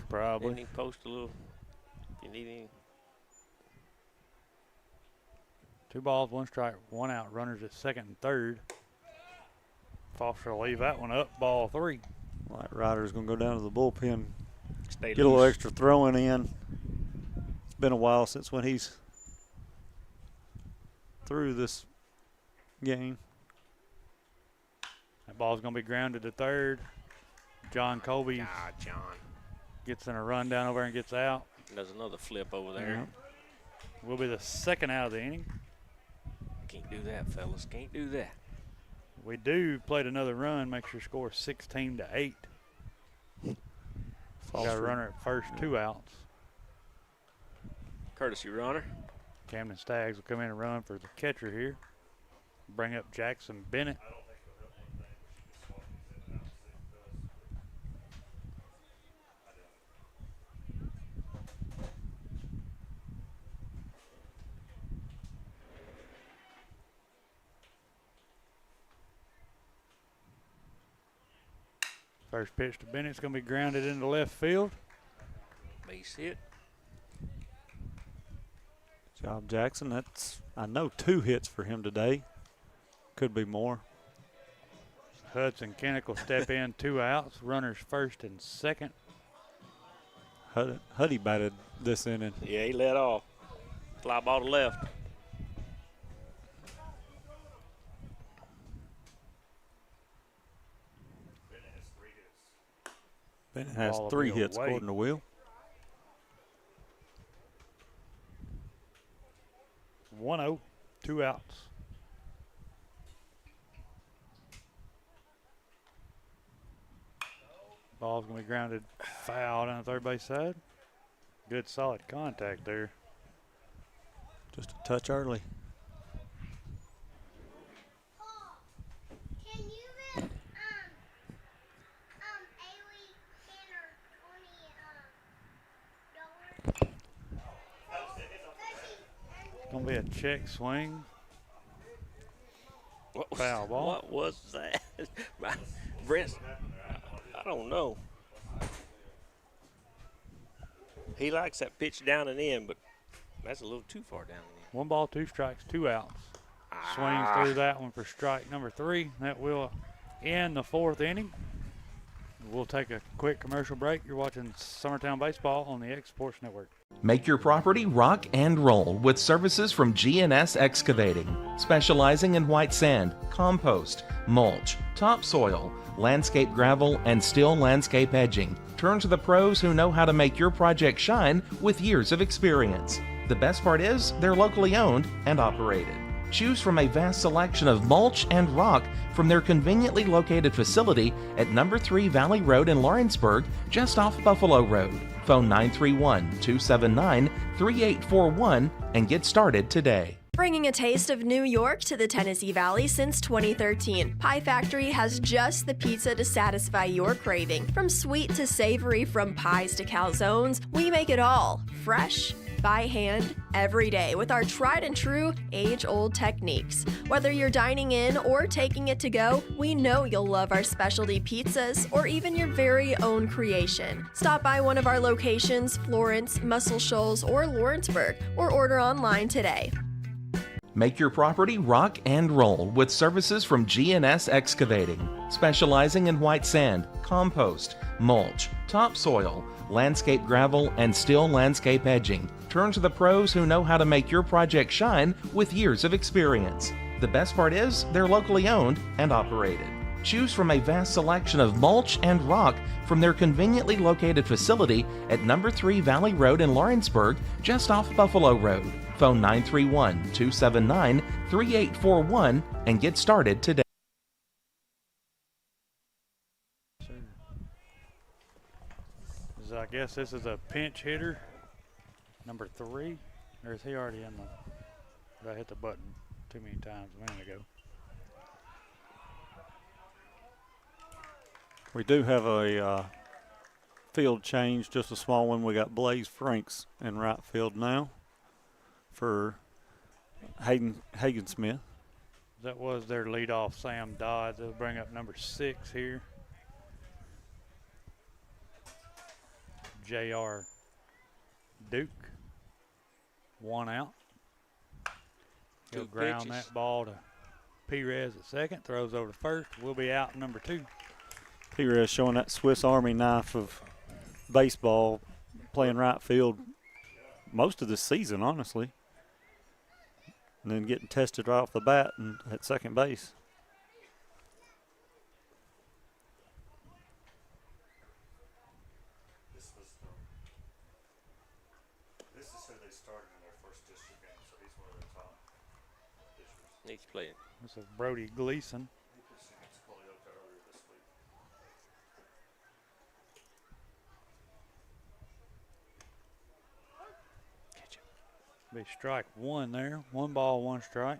Probably. Didn't he post a little, if you need any? 2 balls, 1 strike, 1 out. Runners at second and third. Foster will leave that one up. Ball 3. Like Ryder's going to go down to the bullpen, Stay get a little loose. extra throwing in. It's been a while since when he's through this game. That ball's going to be grounded to third. John Colby John gets in a run down over and gets out. does another flip over there. Will be the 2nd out of the inning. Can't do that, fellas. Can't do that. We do played another run, makes your score 16-8. Got a runner at first, 2 outs. Courtesy runner. Camden Staggs will come in and run for the catcher here. Bring up Jackson Bennett. First pitch to Bennett's going to be grounded into left field. Base hit. Job Jackson. That's, I know, 2 hits for him today. Could be more. Hudson Kinnick will step in, 2 outs. Runners first and second. Huddy batted this inning. Yeah, he led off. Fly ball to left. Bennett has Ball will 3 be hits away. according to Will. 1-0, 2 outs. Ball's going to be grounded foul down the third base side. Good solid contact there. Just a touch early. Going to be a check swing. Foul ball. What was that? Brent, I don't know. He likes that pitch down and in, but that's a little too far down and in. 1 ball, 2 strikes, 2 outs. Swings through that one for strike number 3. That will end the 4th inning. We'll take a quick commercial break. You're watching Summertown Baseball on the X Sports Network. Make your property rock and roll with services from GNS Excavating, specializing in white sand, compost, mulch, topsoil, landscape gravel, and steel landscape edging. Turn to the pros who know how to make your project shine with years of experience. The best part is they're locally owned and operated. Choose from a vast selection of mulch and rock from their conveniently located facility at number 3 Valley Road in Lawrenceburg, just off Buffalo Road. Phone 931-279-3841 and get started today. Bringing a taste of New York to the Tennessee Valley since 2013, Pie Factory has just the pizza to satisfy your craving. From sweet to savory, from pies to calzones, we make it all fresh, by hand, every day with our tried and true, age-old techniques. Whether you're dining in or taking it to go, we know you'll love our specialty pizzas or even your very own creation. Stop by one of our locations, Florence, Muscle Shoals, or Lawrenceburg, or order online today. Make your property rock and roll with services from GNS Excavating, specializing in white sand, compost, mulch, topsoil, landscape gravel, and steel landscape edging. Turn to the pros who know how to make your project shine with years of experience. The best part is they're locally owned and operated. Choose from a vast selection of mulch and rock from their conveniently located facility at number 3 Valley Road in Lawrenceburg, just off Buffalo Road. Phone 931-279-3841 and get started today. I guess this is a pinch hitter, number 3. Or is he already in the... I hit the button too many times a minute ago. We do have a field change, just a small one. We got Blaze Franks in right field now for Hagen Smith. That was their leadoff, Sam Dodds. They'll bring up number 6 here. J.R. Duke, 1 out. He'll ground that ball to Perez at second, throws over to first. We'll be out number 2. Perez showing that Swiss Army knife of baseball, playing right field most of the season, honestly. And then getting tested right off the bat and at second base. This is who they started in their first district game, so he's one of the top pitchers. He's playing. This is Brody Gleason. Be strike 1 there. 1 ball, 1 strike.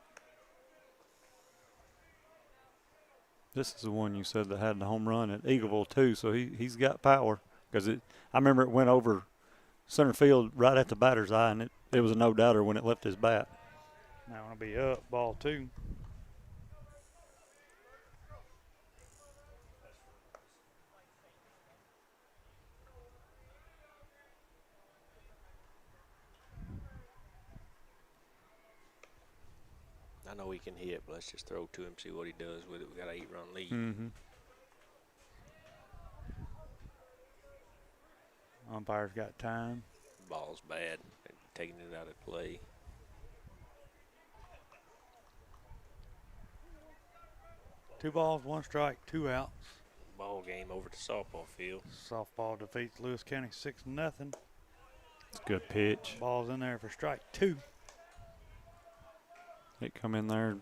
This is the one you said that had the home run at Eagleville too, so he's got power. Because I remember it went over center field right at the batter's eye, and it was a no-doubter when it left his bat. Now it'll be up, ball 2. I know he can hit, but let's just throw to him, see what he does with it. We got an 8-run lead. Mm-hmm. Umpire's got time. Ball's bad. They're taking it out of play. Two balls, 1 strike, 2 outs. Ball game over to softball field. Softball defeats Lewis County 6-0. It's a good pitch. Ball's in there for strike 2. It come in there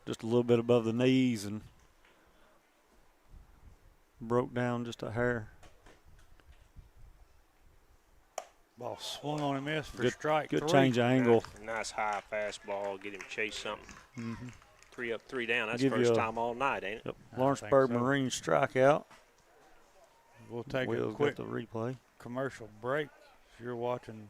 just a little bit above the knees and broke down just a hair. Ball swung on and missed for Good, strike good 3. change of angle. Nice high fastball. Get him chase something. Mm-hmm. 3 up, 3 down. That's Give first you a- time all night, ain't it? Yep. Lawrenceburg so. Marine strikeout. We'll take Will's a quick got the replay. commercial break. If you're watching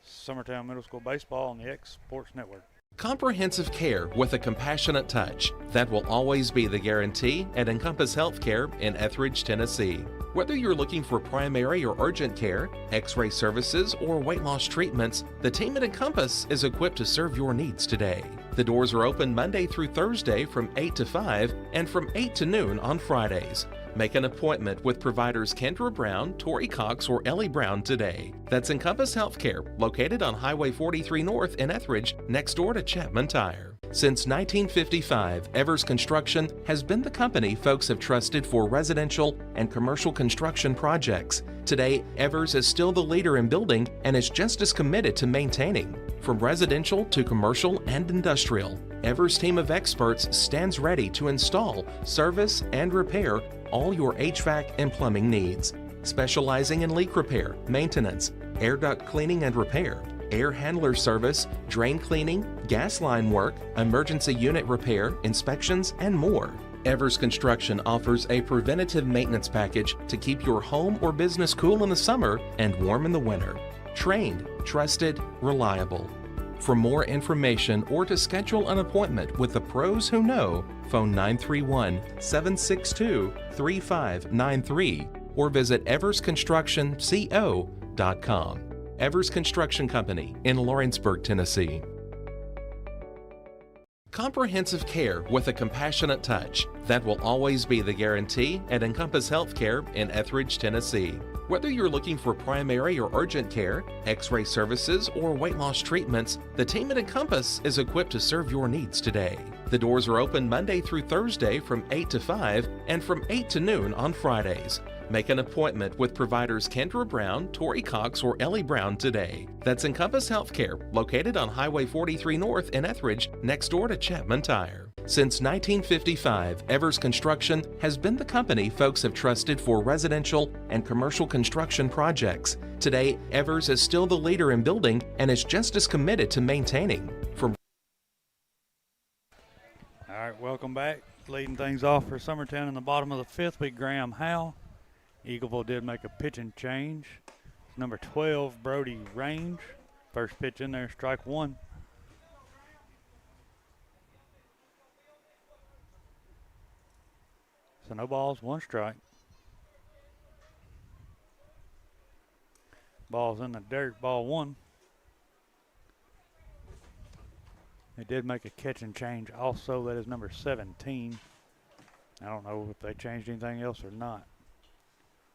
Summertown Middle School Baseball on the X Sports Network. Comprehensive care with a compassionate touch. That will always be the guarantee at Encompass Healthcare in Etheridge, Tennessee. Whether you're looking for primary or urgent care, x-ray services, or weight loss treatments, the team at Encompass is equipped to serve your needs today. The doors are open Monday through Thursday from 8 to 5 and from 8 to noon on Fridays. Make an appointment with providers Kendra Brown, Tori Cox, or Ellie Brown today. That's Encompass Healthcare, located on Highway 43 North in Etheridge, next door to Chapman Tire. Since 1955, Evers Construction has been the company folks have trusted for residential and commercial construction projects. Today, Evers is still the leader in building and is just as committed to maintaining. From residential to commercial and industrial, Evers' team of experts stands ready to install, service, and repair all your HVAC and plumbing needs. Specializing in leak repair, maintenance, air duct cleaning and repair, air handler service, drain cleaning, gas line work, emergency unit repair, inspections, and more. Evers Construction offers a preventative maintenance package to keep your home or business cool in the summer and warm in the winter. Trained, trusted, reliable. For more information or to schedule an appointment with the pros who know, phone 931-762-3593 or visit eversconstructionco.com. Evers Construction Company in Lawrenceburg, Tennessee. Comprehensive care with a compassionate touch. That will always be the guarantee at Encompass Healthcare in Etheridge, Tennessee. Whether you're looking for primary or urgent care, x-ray services, or weight loss treatments, the team at Encompass is equipped to serve your needs today. The doors are open Monday through Thursday from 8 to 5 and from 8 to noon on Fridays. Make an appointment with providers Kendra Brown, Tori Cox, or Ellie Brown today. That's Encompass Healthcare, located on Highway 43 North in Etheridge, next door to Chapman Tire. Since 1955, Evers Construction has been the company folks have trusted for residential and commercial construction projects. Today, Evers is still the leader in building and is just as committed to maintaining. From All right, welcome back. Leading things off for Summertown in the bottom of the 5th, be Graham Howe. Eagleville did make a pitching change. Number 12, Brody Range. First pitch in there, strike 1. So no balls, 1 strike. Ball's in the dirt, ball 1. They did make a catch and change also. That is number 17. I don't know if they changed anything else or not.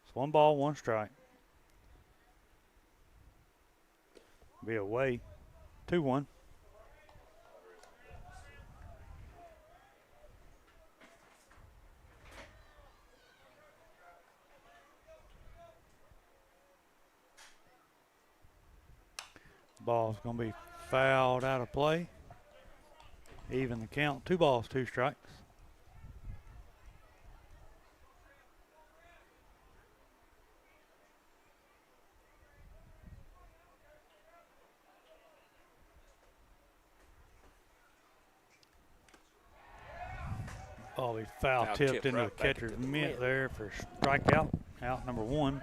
It's 1 ball, 1 strike. Be away. 2-1. Ball's going to be fouled out of play. Even the count. 2 balls, 2 strikes. Ball be foul tipped into the catcher's mitt there for strikeout. Out number 1.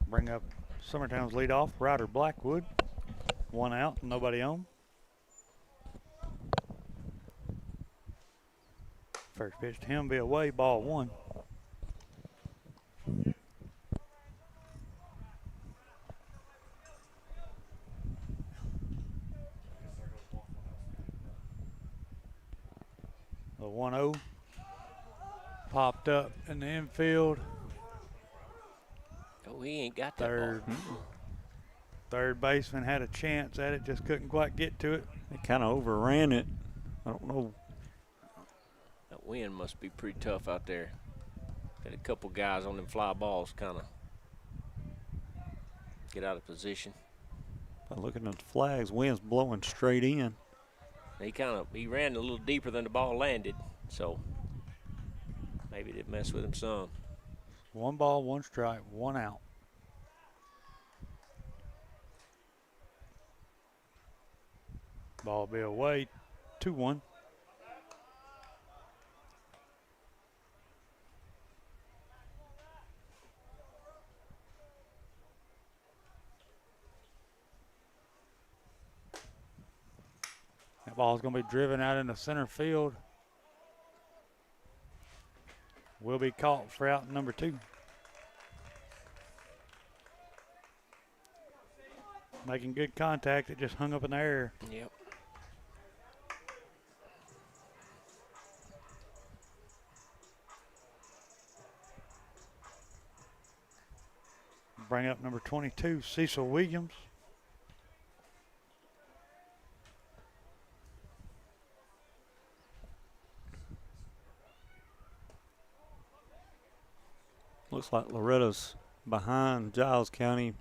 Bring up Summertown's leadoff, Ryder Blackwood. 1 out, nobody on. First pitch to him be away, ball 1. The 1-0 popped up in the infield. Oh, he ain't got that ball. Third baseman had a chance at it, just couldn't quite get to it. They kind of overran it. I don't know. wind must be pretty tough out there. Got a couple guys on them fly balls kind of get out of position. By looking at the flags, wind's blowing straight in. He ran a little deeper than the ball landed, so maybe it messed with him some. 1 ball, 1 strike, 1 out. Ball be away, 2-1. That ball's going to be driven out into center field. Will be caught for out number 2. Making good contact. It just hung up in the air. Yep. Bring up number 22, Cecil Williams. Looks like Loretta's behind Giles County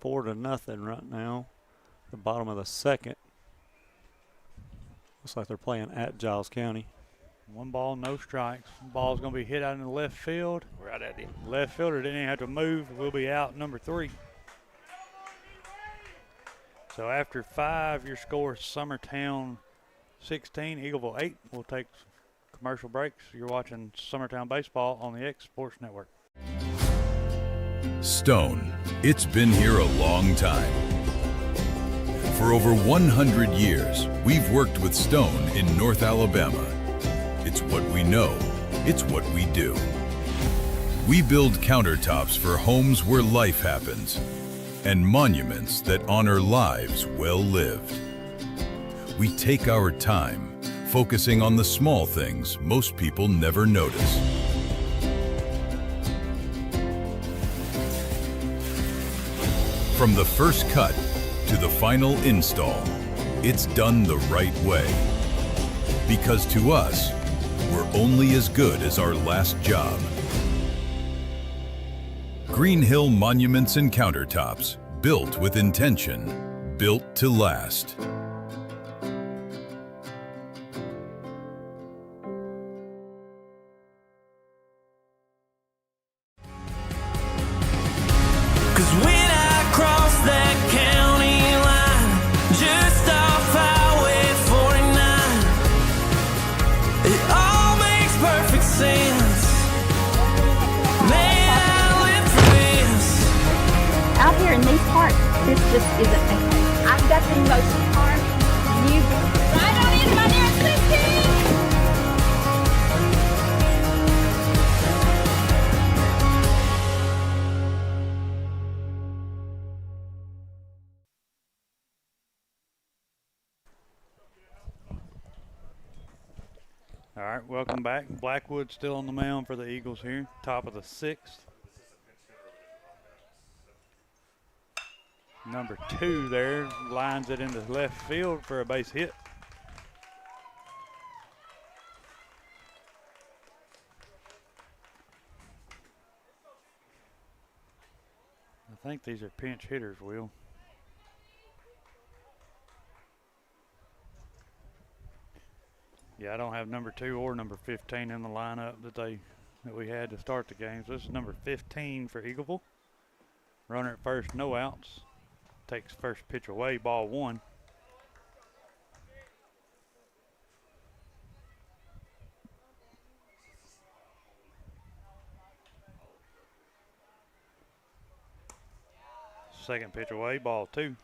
4-0 right now. The bottom of the second. Looks like they're playing at Giles County. 1 ball, no strikes. Ball's going to be hit out in the left field. Right at him. Left fielder didn't even have to move. We'll be out number 3. So after 5, your score is Summertown 16, Eagleville 8. We'll take commercial breaks. You're watching Summertown Baseball on the X Sports Network. Stone. It's been here a long time. For over 100 years, we've worked with Stone in North Alabama. It's what we know. It's what we do. We build countertops for homes where life happens and monuments that honor lives well lived. We take our time, focusing on the small things most people never notice. From the first cut to the final install, it's done the right way. Because to us, we're only as good as our last job. Green Hill Monuments and Countertops, built with intention, built to last. This just isn't okay. I've got the most harm. You right on in, my nearest 16. All right, welcome back. Blackwood still on the mound for the Eagles here, top of the 6th. Number 2 there lines it into left field for a base hit. I think these are pinch hitters, Will. Yeah, I don't have number 2 or number 15 in the lineup that we had to start the game. So this is number 15 for Eagleville. Runner at first, no outs. Takes first pitch away, ball 1. Second pitch away, ball 2.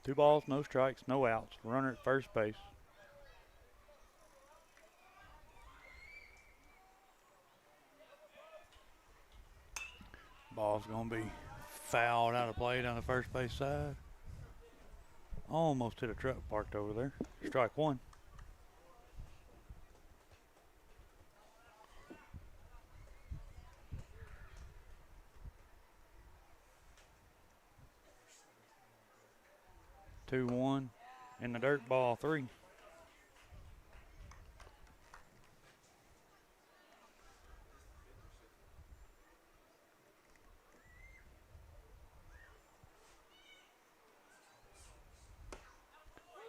Two balls, no strikes, no outs. Runner at first base. Ball's going to be fouled out of play down the first base side. Almost hit a truck parked over there. Strike 1. 2-1 in the dirt, ball 3.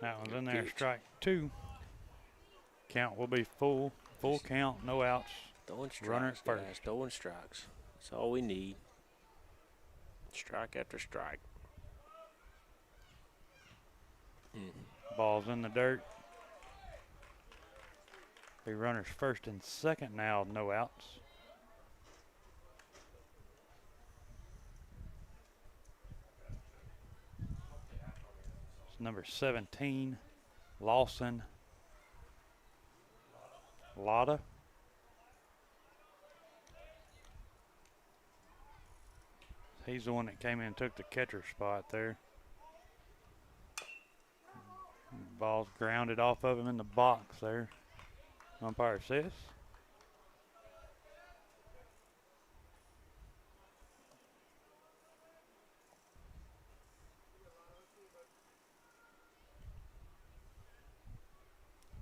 That one's in there, strike 2. Count will be full count, no outs. Throwing strikes, runner at first. guys, throwing strikes. That's all we need. Strike after strike. Ball's in the dirt. Be runners first and second now, no outs. It's number 17, Lawson Lotta. He's the one that came in and took the catcher spot there. Ball's grounded off of him in the box there. Umpire says.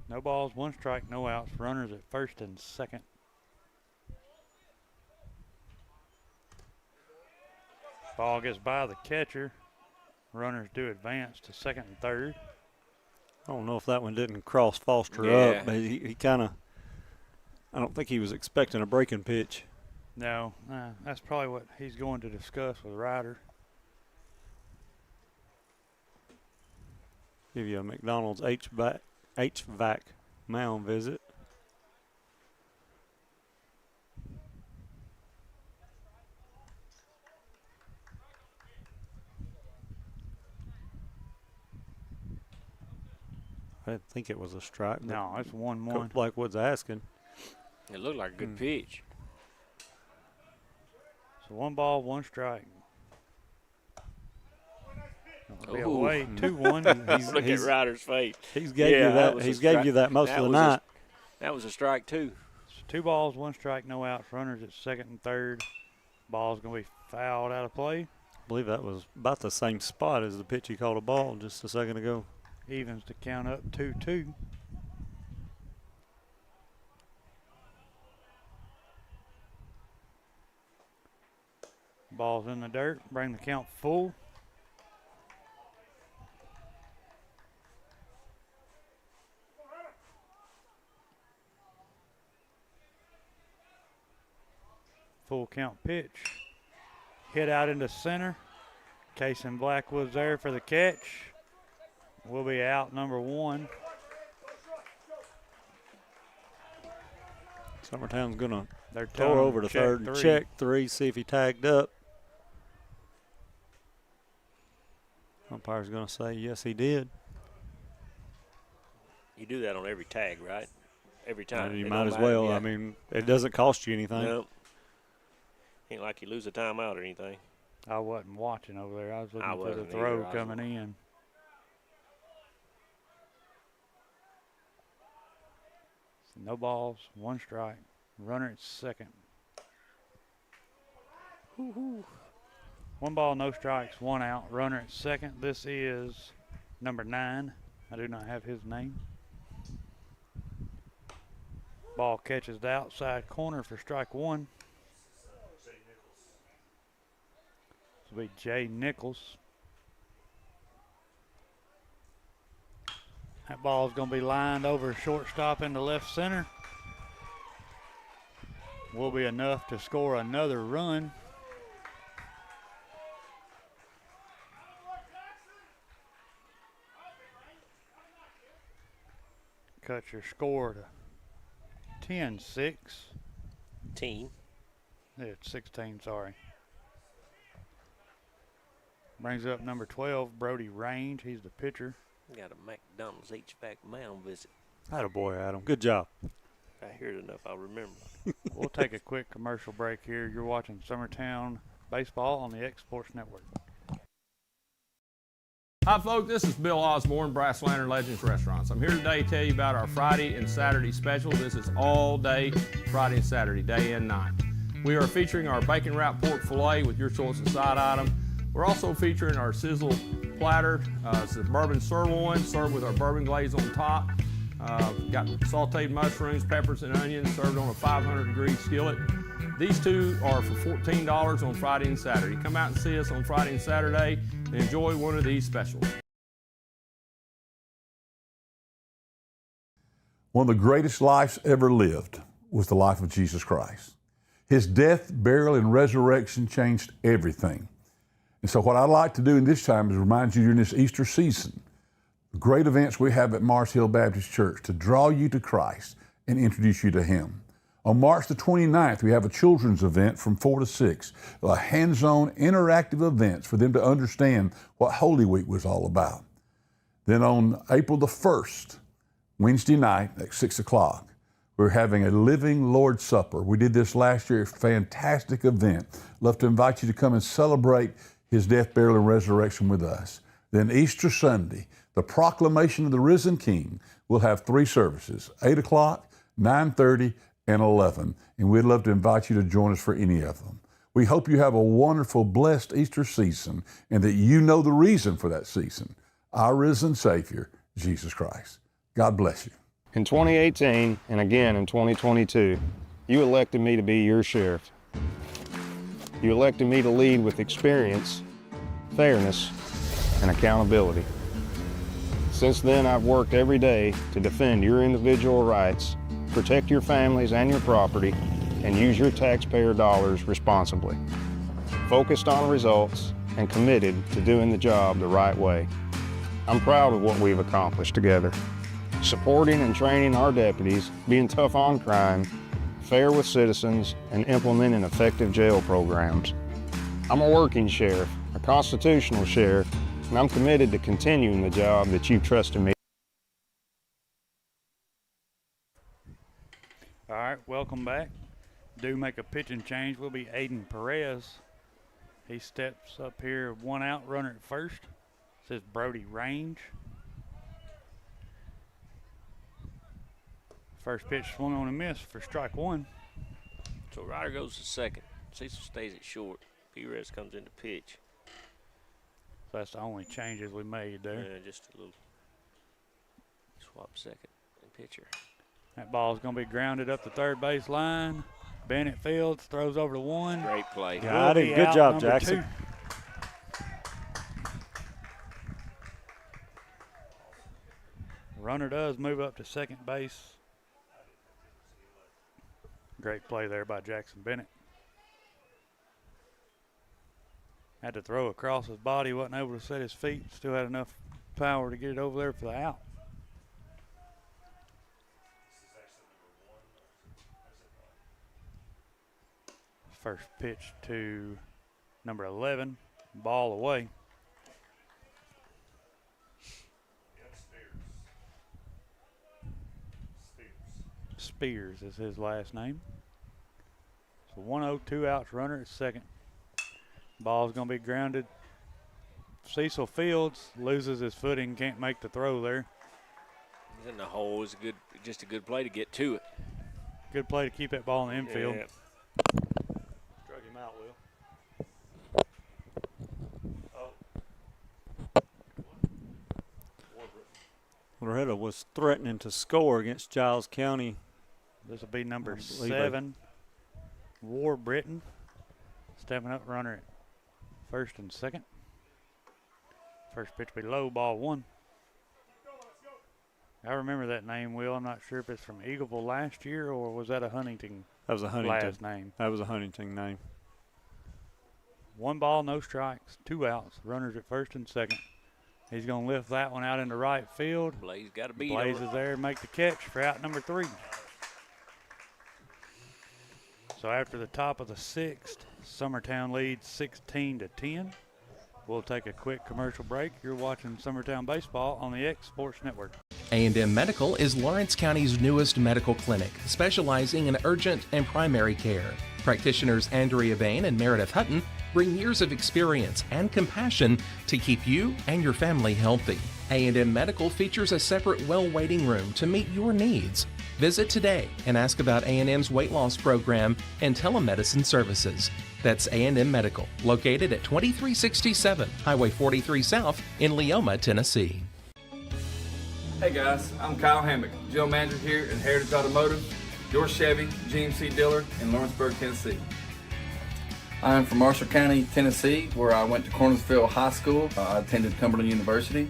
No balls, 1 strike, no outs. Runners at first and second. Ball gets by the catcher. Runners do advance to second and third. I don't know if that one didn't cross Foster up, but he kind of, I don't think he was expecting a breaking pitch. No, that's probably what he's going to discuss with Ryder. Give you a McDonald's HVAC mound visit. I didn't think it was a strike. No, it's 1-1. Blackwood's asking. It looked like a good pitch. So 1 ball, 1 strike. Be Ooh. away, 2-1. Look at Ryder's face. He's gave you that. He's gave you that most of the night. That was a strike too. So 2 balls, 1 strike, no outs. Runners at second and third. Ball's going to be fouled out of play. I believe that was about the same spot as the pitch he called a ball just a second ago. Evens to count up 2-2. Ball's in the dirt. Bring the count full. Full count pitch. Hit out into center. Casey Blackwood's there for the catch. Will be out, number 1. Summertown's going to They're throw over to third and check 3, see if he tagged up. Umpire's going to say, yes, he did. You do that on every tag, right? Every time. You might as well. Yeah. I mean, it doesn't cost you anything. No. Ain't like you lose a timeout or anything. I wasn't watching over there. I was looking for the throw coming in. No balls, 1 strike. Runner at second. 1 ball, no strikes, 1 out. Runner at second. This is number 9. I do not have his name. Ball catches the outside corner for strike 1. This will be Jay Nichols. That ball is going to be lined over shortstop into left center. Will be enough to score another run. Cut your score to 10-6. Yeah, it's 16, sorry. Brings up number 12, Brody Range. He's the pitcher. Got a McDonald's HVAC mound visit. Attaboy, Adam. Good job. I hear it enough, I'll remember. We'll take a quick commercial break here. You're watching Summertown Baseball on the X Sports Network. Hi folks, this is Bill Osborne, Brass Lantern Legends Restaurants. I'm here today to tell you about our Friday and Saturday special. This is all day, Friday and Saturday, day and night. We are featuring our bacon wrapped pork filet with your choice of side item, We're also featuring our sizzle platter. It's a bourbon sirloin served with our bourbon glaze on top. Got sauteed mushrooms, peppers, and onions served on a 500-degree skillet. These two are for $14 on Friday and Saturday. Come out and see us on Friday and Saturday and enjoy one of these specials. One of the greatest lives ever lived was the life of Jesus Christ. His death, burial, and resurrection changed everything. And so what I'd like to do in this time is remind you during this Easter season, the great events we have at Mars Hill Baptist Church to draw you to Christ and introduce you to Him. On March the 29th, we have a children's event from 4 to 6, a hands-on interactive events for them to understand what Holy Week was all about. Then on April the 1st, Wednesday night at 6 o'clock, we're having a Living Lord's Supper. We did this last year, fantastic event. Love to invite you to come and celebrate His death, burial, and resurrection with us. Then Easter Sunday, the proclamation of the risen King, we'll have 3 services, 8 o'clock, 9:30, and 11. And we'd love to invite you to join us for any of them. We hope you have a wonderful, blessed Easter season and that you know the reason for that season, our risen Savior, Jesus Christ. God bless you. In 2018 and again in 2022, you elected me to be your sheriff. You elected me to lead with experience, fairness, and accountability. Since then, I've worked every day to defend your individual rights, protect your families and your property, and use your taxpayer dollars responsibly. Focused on results and committed to doing the job the right way. I'm proud of what we've accomplished together. Supporting and training our deputies, being tough on crime, fair with citizens, and implementing effective jail programs. I'm a working sheriff, a constitutional sheriff, and I'm committed to continuing the job that you've trusted me. All right, welcome back. Do make a pitching change. Will be Aiden Perez. He steps up here, 1 out, runner at first. Says Brody Range. First pitch swung on a miss for strike 1. So Ryder goes to second. Cecil stays at short. Perez comes in to pitch. So that's the only changes we made there. Yeah, just a little swap second and pitcher. That ball is going to be grounded up the third base line. Bennett Fields throws over to 1. Great play. Got it. Good job, Jackson. 2. Runner does move up to second base. Great play there by Jackson Bennett. Had to throw across his body, wasn't able to set his feet. Still had enough power to get it over there for the out. First pitch to number 11, ball away. Spears is his last name. So 1-0, 2 outs, runner at second. Ball's going to be grounded. Cecil Fields loses his footing, can't make the throw there. He's in the hole. It's just a good play to get to it. Good play to keep that ball in the infield. Yeah. Drug him out, Will. Loretta was threatening to score against Giles County. This will be number 7, War Britton. Stepping up, runner at first and second. First pitch will be low, ball 1. I remember that name, Will. I'm not sure if it's from Eagleville last year or was that a Huntington? That was a Huntington last name. That was a Huntington name. 1 ball, no strikes, 2 outs. Runners at first and second. He's going to lift that one out into right field. Blaze got to beat Blaze is there, make the catch for out number 3. So after the top of the 6th, Summertown leads 16-10. We'll take a quick commercial break. You're watching Summertown Baseball on the X Sports Network. A&M Medical is Lawrence County's newest medical clinic, specializing in urgent and primary care. Practitioners Andrea Bain and Meredith Hutton bring years of experience and compassion to keep you and your family healthy. A&M Medical features a separate well waiting room to meet your needs. Visit today and ask about A&M's weight loss program and telemedicine services. That's A&M Medical, located at 2367 Highway 43 South in Leoma, Tennessee. Hey guys, I'm Kyle Hammock, General Manager here at Heritage Automotive, your Chevy GMC dealer in Lawrenceburg, Tennessee. I'm from Marshall County, Tennessee, where I went to Cornersville High School. I attended Cumberland University.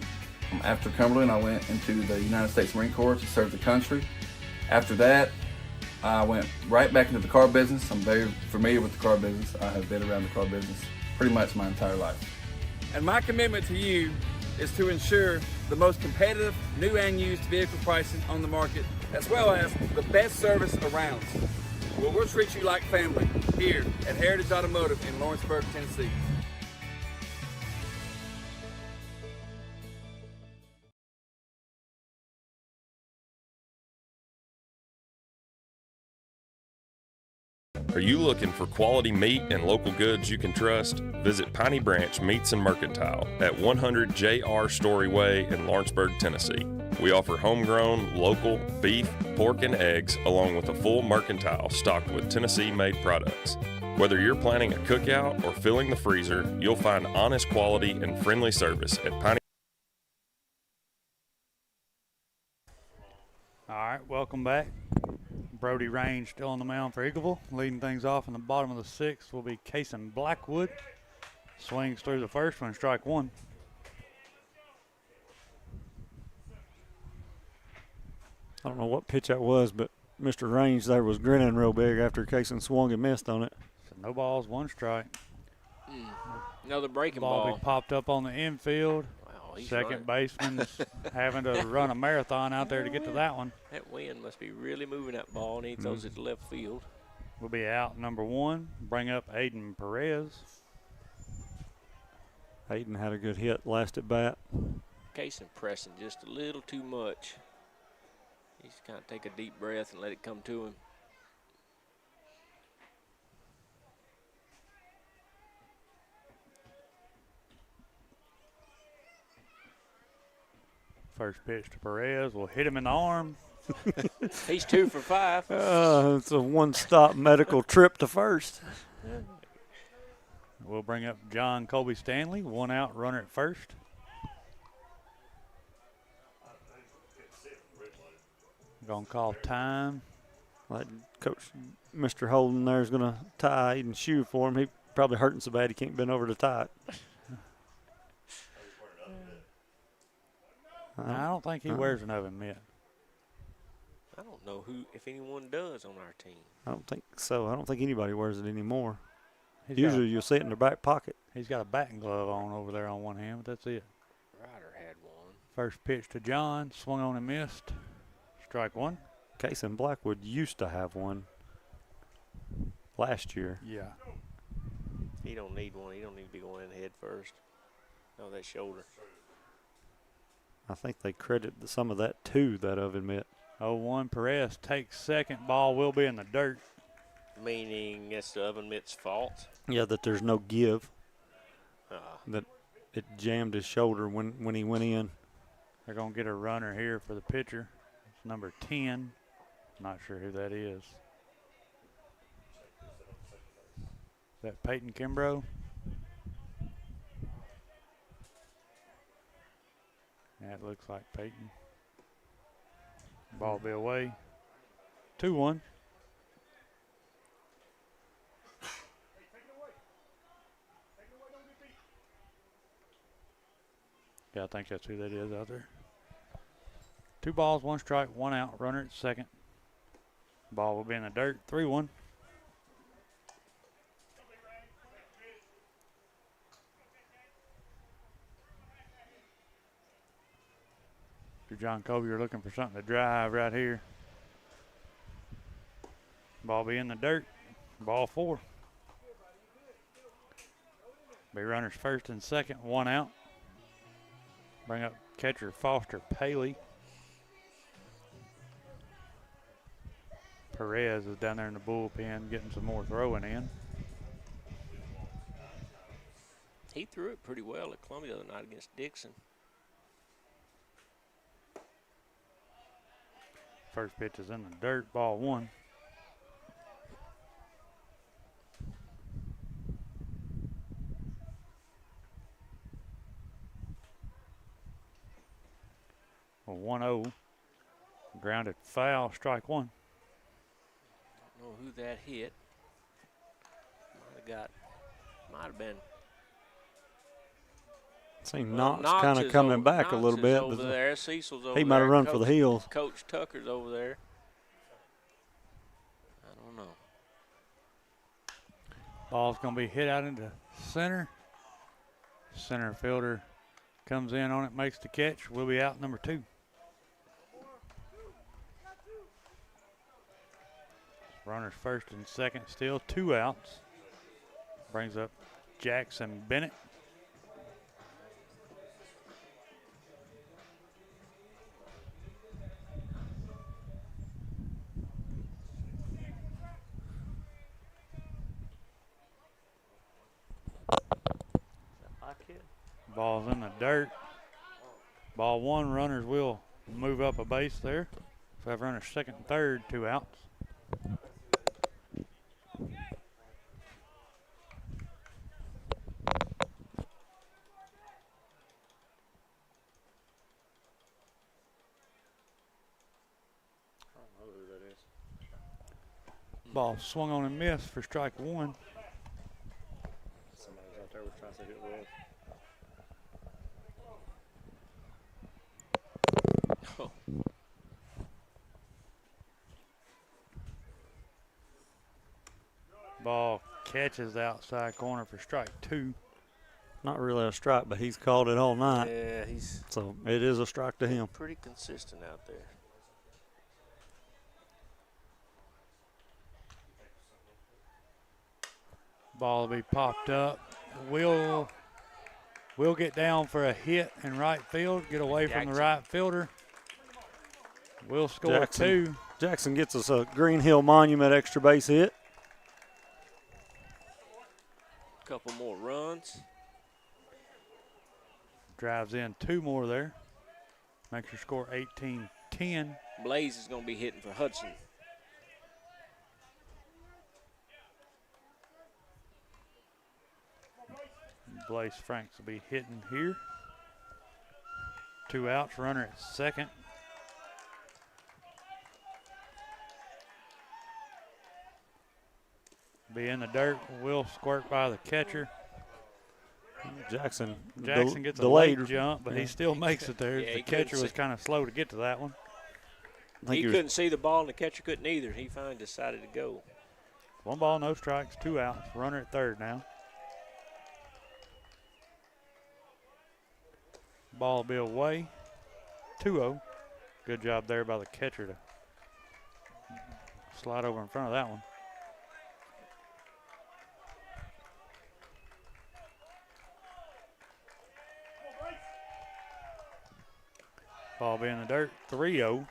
After Cumberland, I went into the United States Marine Corps to serve the country. After that, I went right back into the car business. I'm very familiar with the car business. I have been around the car business pretty much my entire life. And my commitment to you is to ensure the most competitive new and used vehicle pricing on the market, as well as the best service around. Well, we'll treat you like family here at Heritage Automotive in Lawrenceburg, Tennessee. Are you looking for quality meat and local goods you can trust? Visit Piney Branch Meats and Mercantile at 100 J.R. Story Way in Lawrenceburg, Tennessee. We offer homegrown, local beef, pork, and eggs, along with a full mercantile stocked with Tennessee-made products. Whether you're planning a cookout or filling the freezer, you'll find honest quality and friendly service at Piney. All right, welcome back. Brody Range still on the mound for Eagleville. Leading things off in the bottom of the sixth will be Cason Blackwood. Swings through the first one, strike one. I don't know what pitch that was, but Mr. Range there was grinning real big after Cason swung and missed on it. So no balls, one strike. Another breaking Ball ball. be popped up on the infield. He's Second running. baseman's having to run a marathon out there to get to that one. That wind must be really moving that ball, and he throws it to left field. Will be out number one. Bring up Aiden Perez. Aiden had a good hit last at bat. Cason pressing just a little too much. He's kind of take a deep breath and let it come to him. First pitch to Perez will hit him in the arm. He's 2 for 5. It's a one-stop medical trip to first. We'll bring up John Colby Stanley. One out, runner at first. Gonna call time. Like Coach Mr. Holden there is going to tie Aiden's shoe for him. He probably hurting so bad he can't bend over to tie it. I don't think he wears an oven mitt. I don't know if anyone does on our team. I don't think so. I don't think anybody wears it anymore. He's Usually you'll see it in their back pocket. He's got a batting glove on over there on one hand, but that's it. Ryder had one. First pitch to John, swung on and missed. Strike one. Cason Blackwood used to have one last year. Yeah. He don't need one. He don't need to be going in head first. No, that shoulder. I think they credit some of that to that oven mitt. 0-1. Perez takes second. Ball will be in the dirt. Meaning it's the oven mitt's fault. Yeah, that there's no give. That it jammed his shoulder when he went in. They're going to get a runner here for the pitcher. It's number 10. Not sure who that is. Is that Peyton Kimbrough? That looks like Peyton. Ball be away. 2-1. Yeah, I think that's who that is out there. 2 balls, 1 strike, 1 out. Runner at second. Ball will be in the dirt. 3-1. John Colby, you're looking for something to drive right here. Ball be in the dirt. Ball 4. Be runners first and second, 1 out. Bring up catcher Foster Paley. Perez is down there in the bullpen getting some more throwing in. He threw it pretty well at Columbia the other night against Dixon. First pitch is in the dirt, ball 1. A 1-0. Grounded foul, strike one. Don't know who that hit. Might have been. Seen Knox kind of coming back a little bit. Over there. Cecil's over he might have run Coach, for the heels. Coach Tucker's over there. I don't know. Ball's going to be hit out into center. Center fielder comes in on it, makes the catch. We'll be out number 2. Runners first and second, still 2 outs. Brings up Jackson Bennett. Ball's in the dirt. Ball 1, runners will move up a base there. So have runners second and third, 2 outs. Ball swung on and missed for strike 1. Somebody's out there was trying to hit well. Oh. Ball catches the outside corner for strike 2. Not really a strike, but he's called it all night. Yeah, he's so it is a strike to him. Pretty consistent out there. Ball will be popped up. We'll get down for a hit in right field, get away from the right fielder. We'll score 2. Jackson gets us a Green Hill Monument extra base hit. Couple more runs. Drives in 2 more there. Makes your score 18-10. Blaze is going to be hitting for Hudson. Blaze Franks will be hitting here. 2 outs, runner at second. Be in the dirt, will squirt by the catcher. Jackson gets delayed. a late jump, but he still makes it there. Yeah, the catcher was kind of slow to get to that one. He couldn't see the ball, and the catcher couldn't either. He finally decided to go. 1 ball, no strikes, 2 outs. Runner at third now. Ball will be away. 2-0. Good job there by the catcher to slide over in front of that one. Ball be in the dirt. 3-0.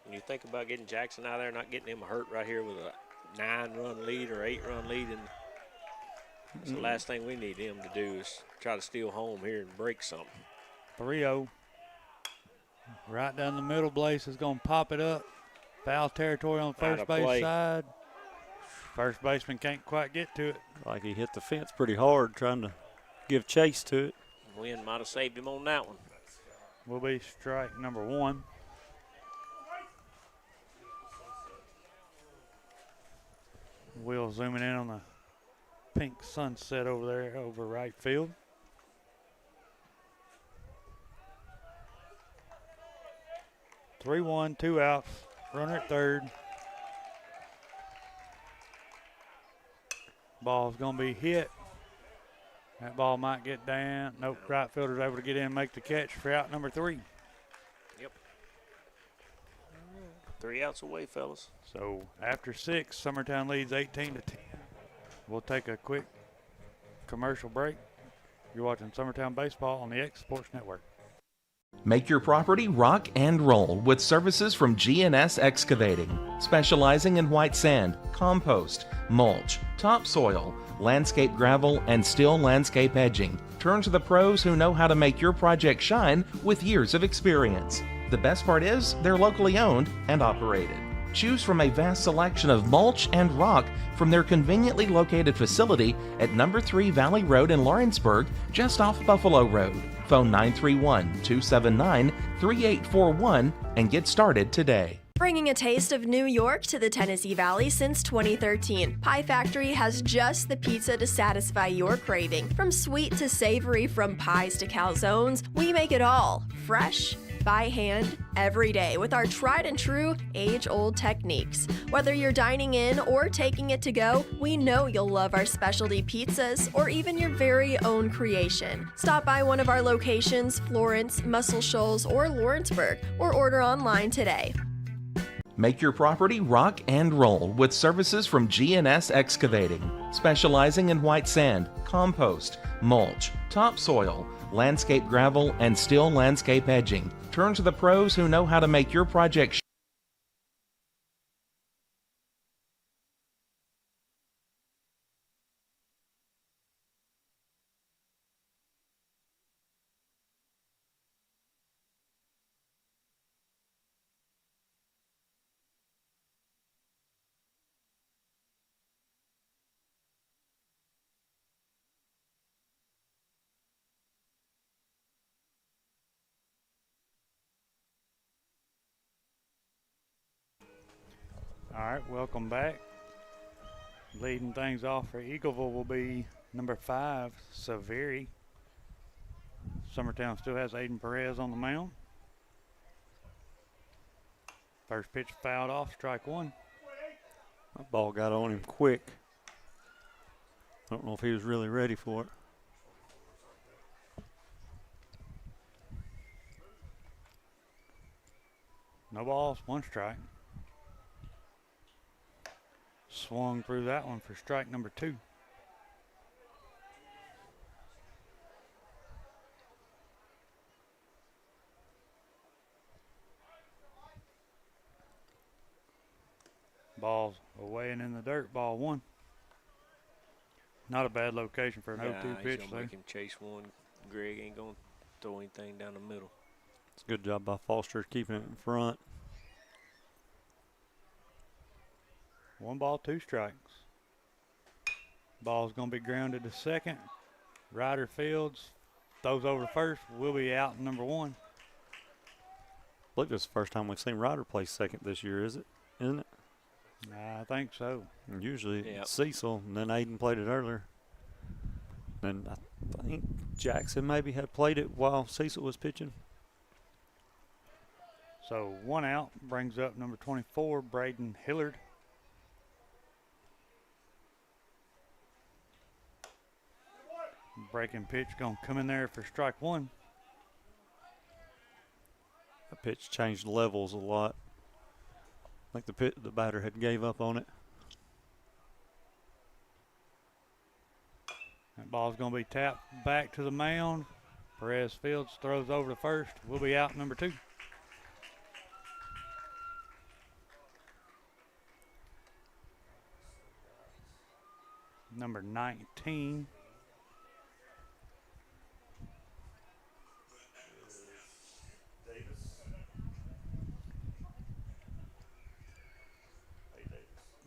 When you think about getting Jackson out there, not getting him hurt right here with a 9-run lead or 8-run lead, and that's the last thing we need him to do is try to steal home here and break something. 3-0. Right down the middle. Blaze is going to pop it up. Foul territory on the first base side. First baseman can't quite get to it. Like he hit the fence pretty hard trying to give chase to it. Wind might have saved him on that one. Will be strike number 1. Will zooming in on the pink sunset over there over right field. Three, 1, 2 outs. Runner at third. Ball's going to be hit. That ball might get down. Nope, right fielder's able to get in and make the catch for out number 3. Yep. 3 outs away, fellas. So after 6, Summertown leads 18-10. We'll take a quick commercial break. You're watching Summertown Baseball on the X Sports Network. Make your property rock and roll with services from G&S Excavating, specializing in white sand, compost, mulch, topsoil, landscape gravel, and steel landscape edging. Turn to the pros who know how to make your project shine with years of experience. The best part is they're locally owned and operated. Choose from a vast selection of mulch and rock from their conveniently located facility at number 3 Valley Road in Lawrenceburg, just off Buffalo Road. Phone 931-279-3841 and get started today. Bringing a taste of New York to the Tennessee Valley since 2013, Pie Factory has just the pizza to satisfy your craving. From sweet to savory, from pies to calzones, we make it all fresh, by hand, every day with our tried and true, age-old techniques. Whether you're dining in or taking it to go, we know you'll love our specialty pizzas or even your very own creation. Stop by one of our locations, Florence, Muscle Shoals, or Lawrenceburg, or order online today. Make your property rock and roll with services from G&S Excavating, specializing in white sand, compost, mulch, topsoil, landscape gravel, and steel landscape edging. Turn to the pros who know how to make your project All right, welcome back. Leading things off for Eagleville will be number 5, Severi. Summertown still has Aiden Perez on the mound. First pitch fouled off, strike 1. That ball got on him quick. I don't know if he was really ready for it. No balls, 1 strike. Swung through that one for strike number 2. Ball's away and in the dirt, ball 1. Not a bad location for an 0-2 pitch. He's gonna make him chase one. Greg ain't gonna throw anything down the middle. It's a good job by Foster keeping it in front. 1 ball, 2 strikes. Ball's going to be grounded to second. Ryder Fields throws over to first. We'll be out in number 1. I believe this is the first time we've seen Ryder play second this year, isn't it? I think so. And usually it's Cecil, and then Aiden played it earlier. Then I think Jackson maybe had played it while Cecil was pitching. So 1 out brings up number 24, Braden Hillard. Breaking pitch going to come in there for strike 1. That pitch changed levels a lot. I think the batter had gave up on it. That ball's going to be tapped back to the mound. Perez Fields throws over to first. We'll be out number 2. Number 19.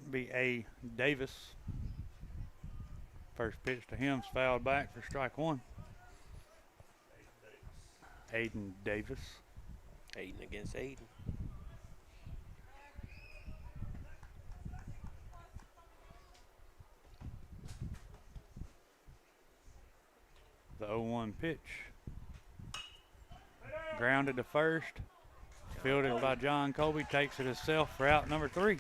Be A. Davis. First pitch to him's fouled back for strike 1. Aiden Davis. Aiden against Aiden. The 0-1 pitch. Grounded to first. Fielded by John Colby. Takes it himself for out number 3.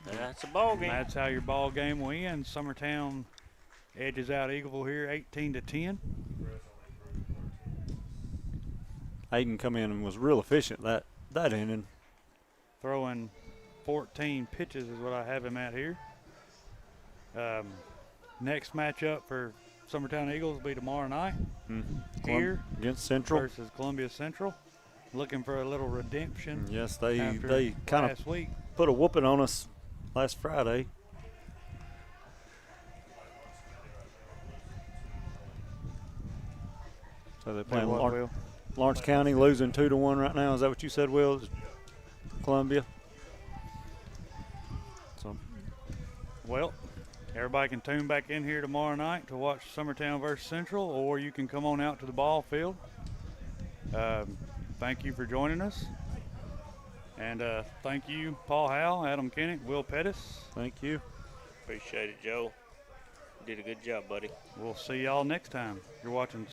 That's a ball game. And that's how your ball game will end. Summertown edges out Eagleville here 18-10. Aiden come in and was real efficient that inning. Throwing 14 pitches is what I have him at here. Next matchup for Summertown Eagles will be tomorrow night here against Central versus Columbia Central. Looking for a little redemption. Yes, they kind of week put a whooping on us last Friday. So they're playing Lawrence County, losing 2-1 right now. Is that what you said, Will? Columbia. everybody can tune back in here tomorrow night to watch Summertown versus Central, or you can come on out to the ball field. Thank you for joining us. And thank you, Paul Howell, Adam Kinnick, Will Pettis. Thank you. Appreciate it, Joe. You did a good job, buddy. We'll see y'all next time. You're watching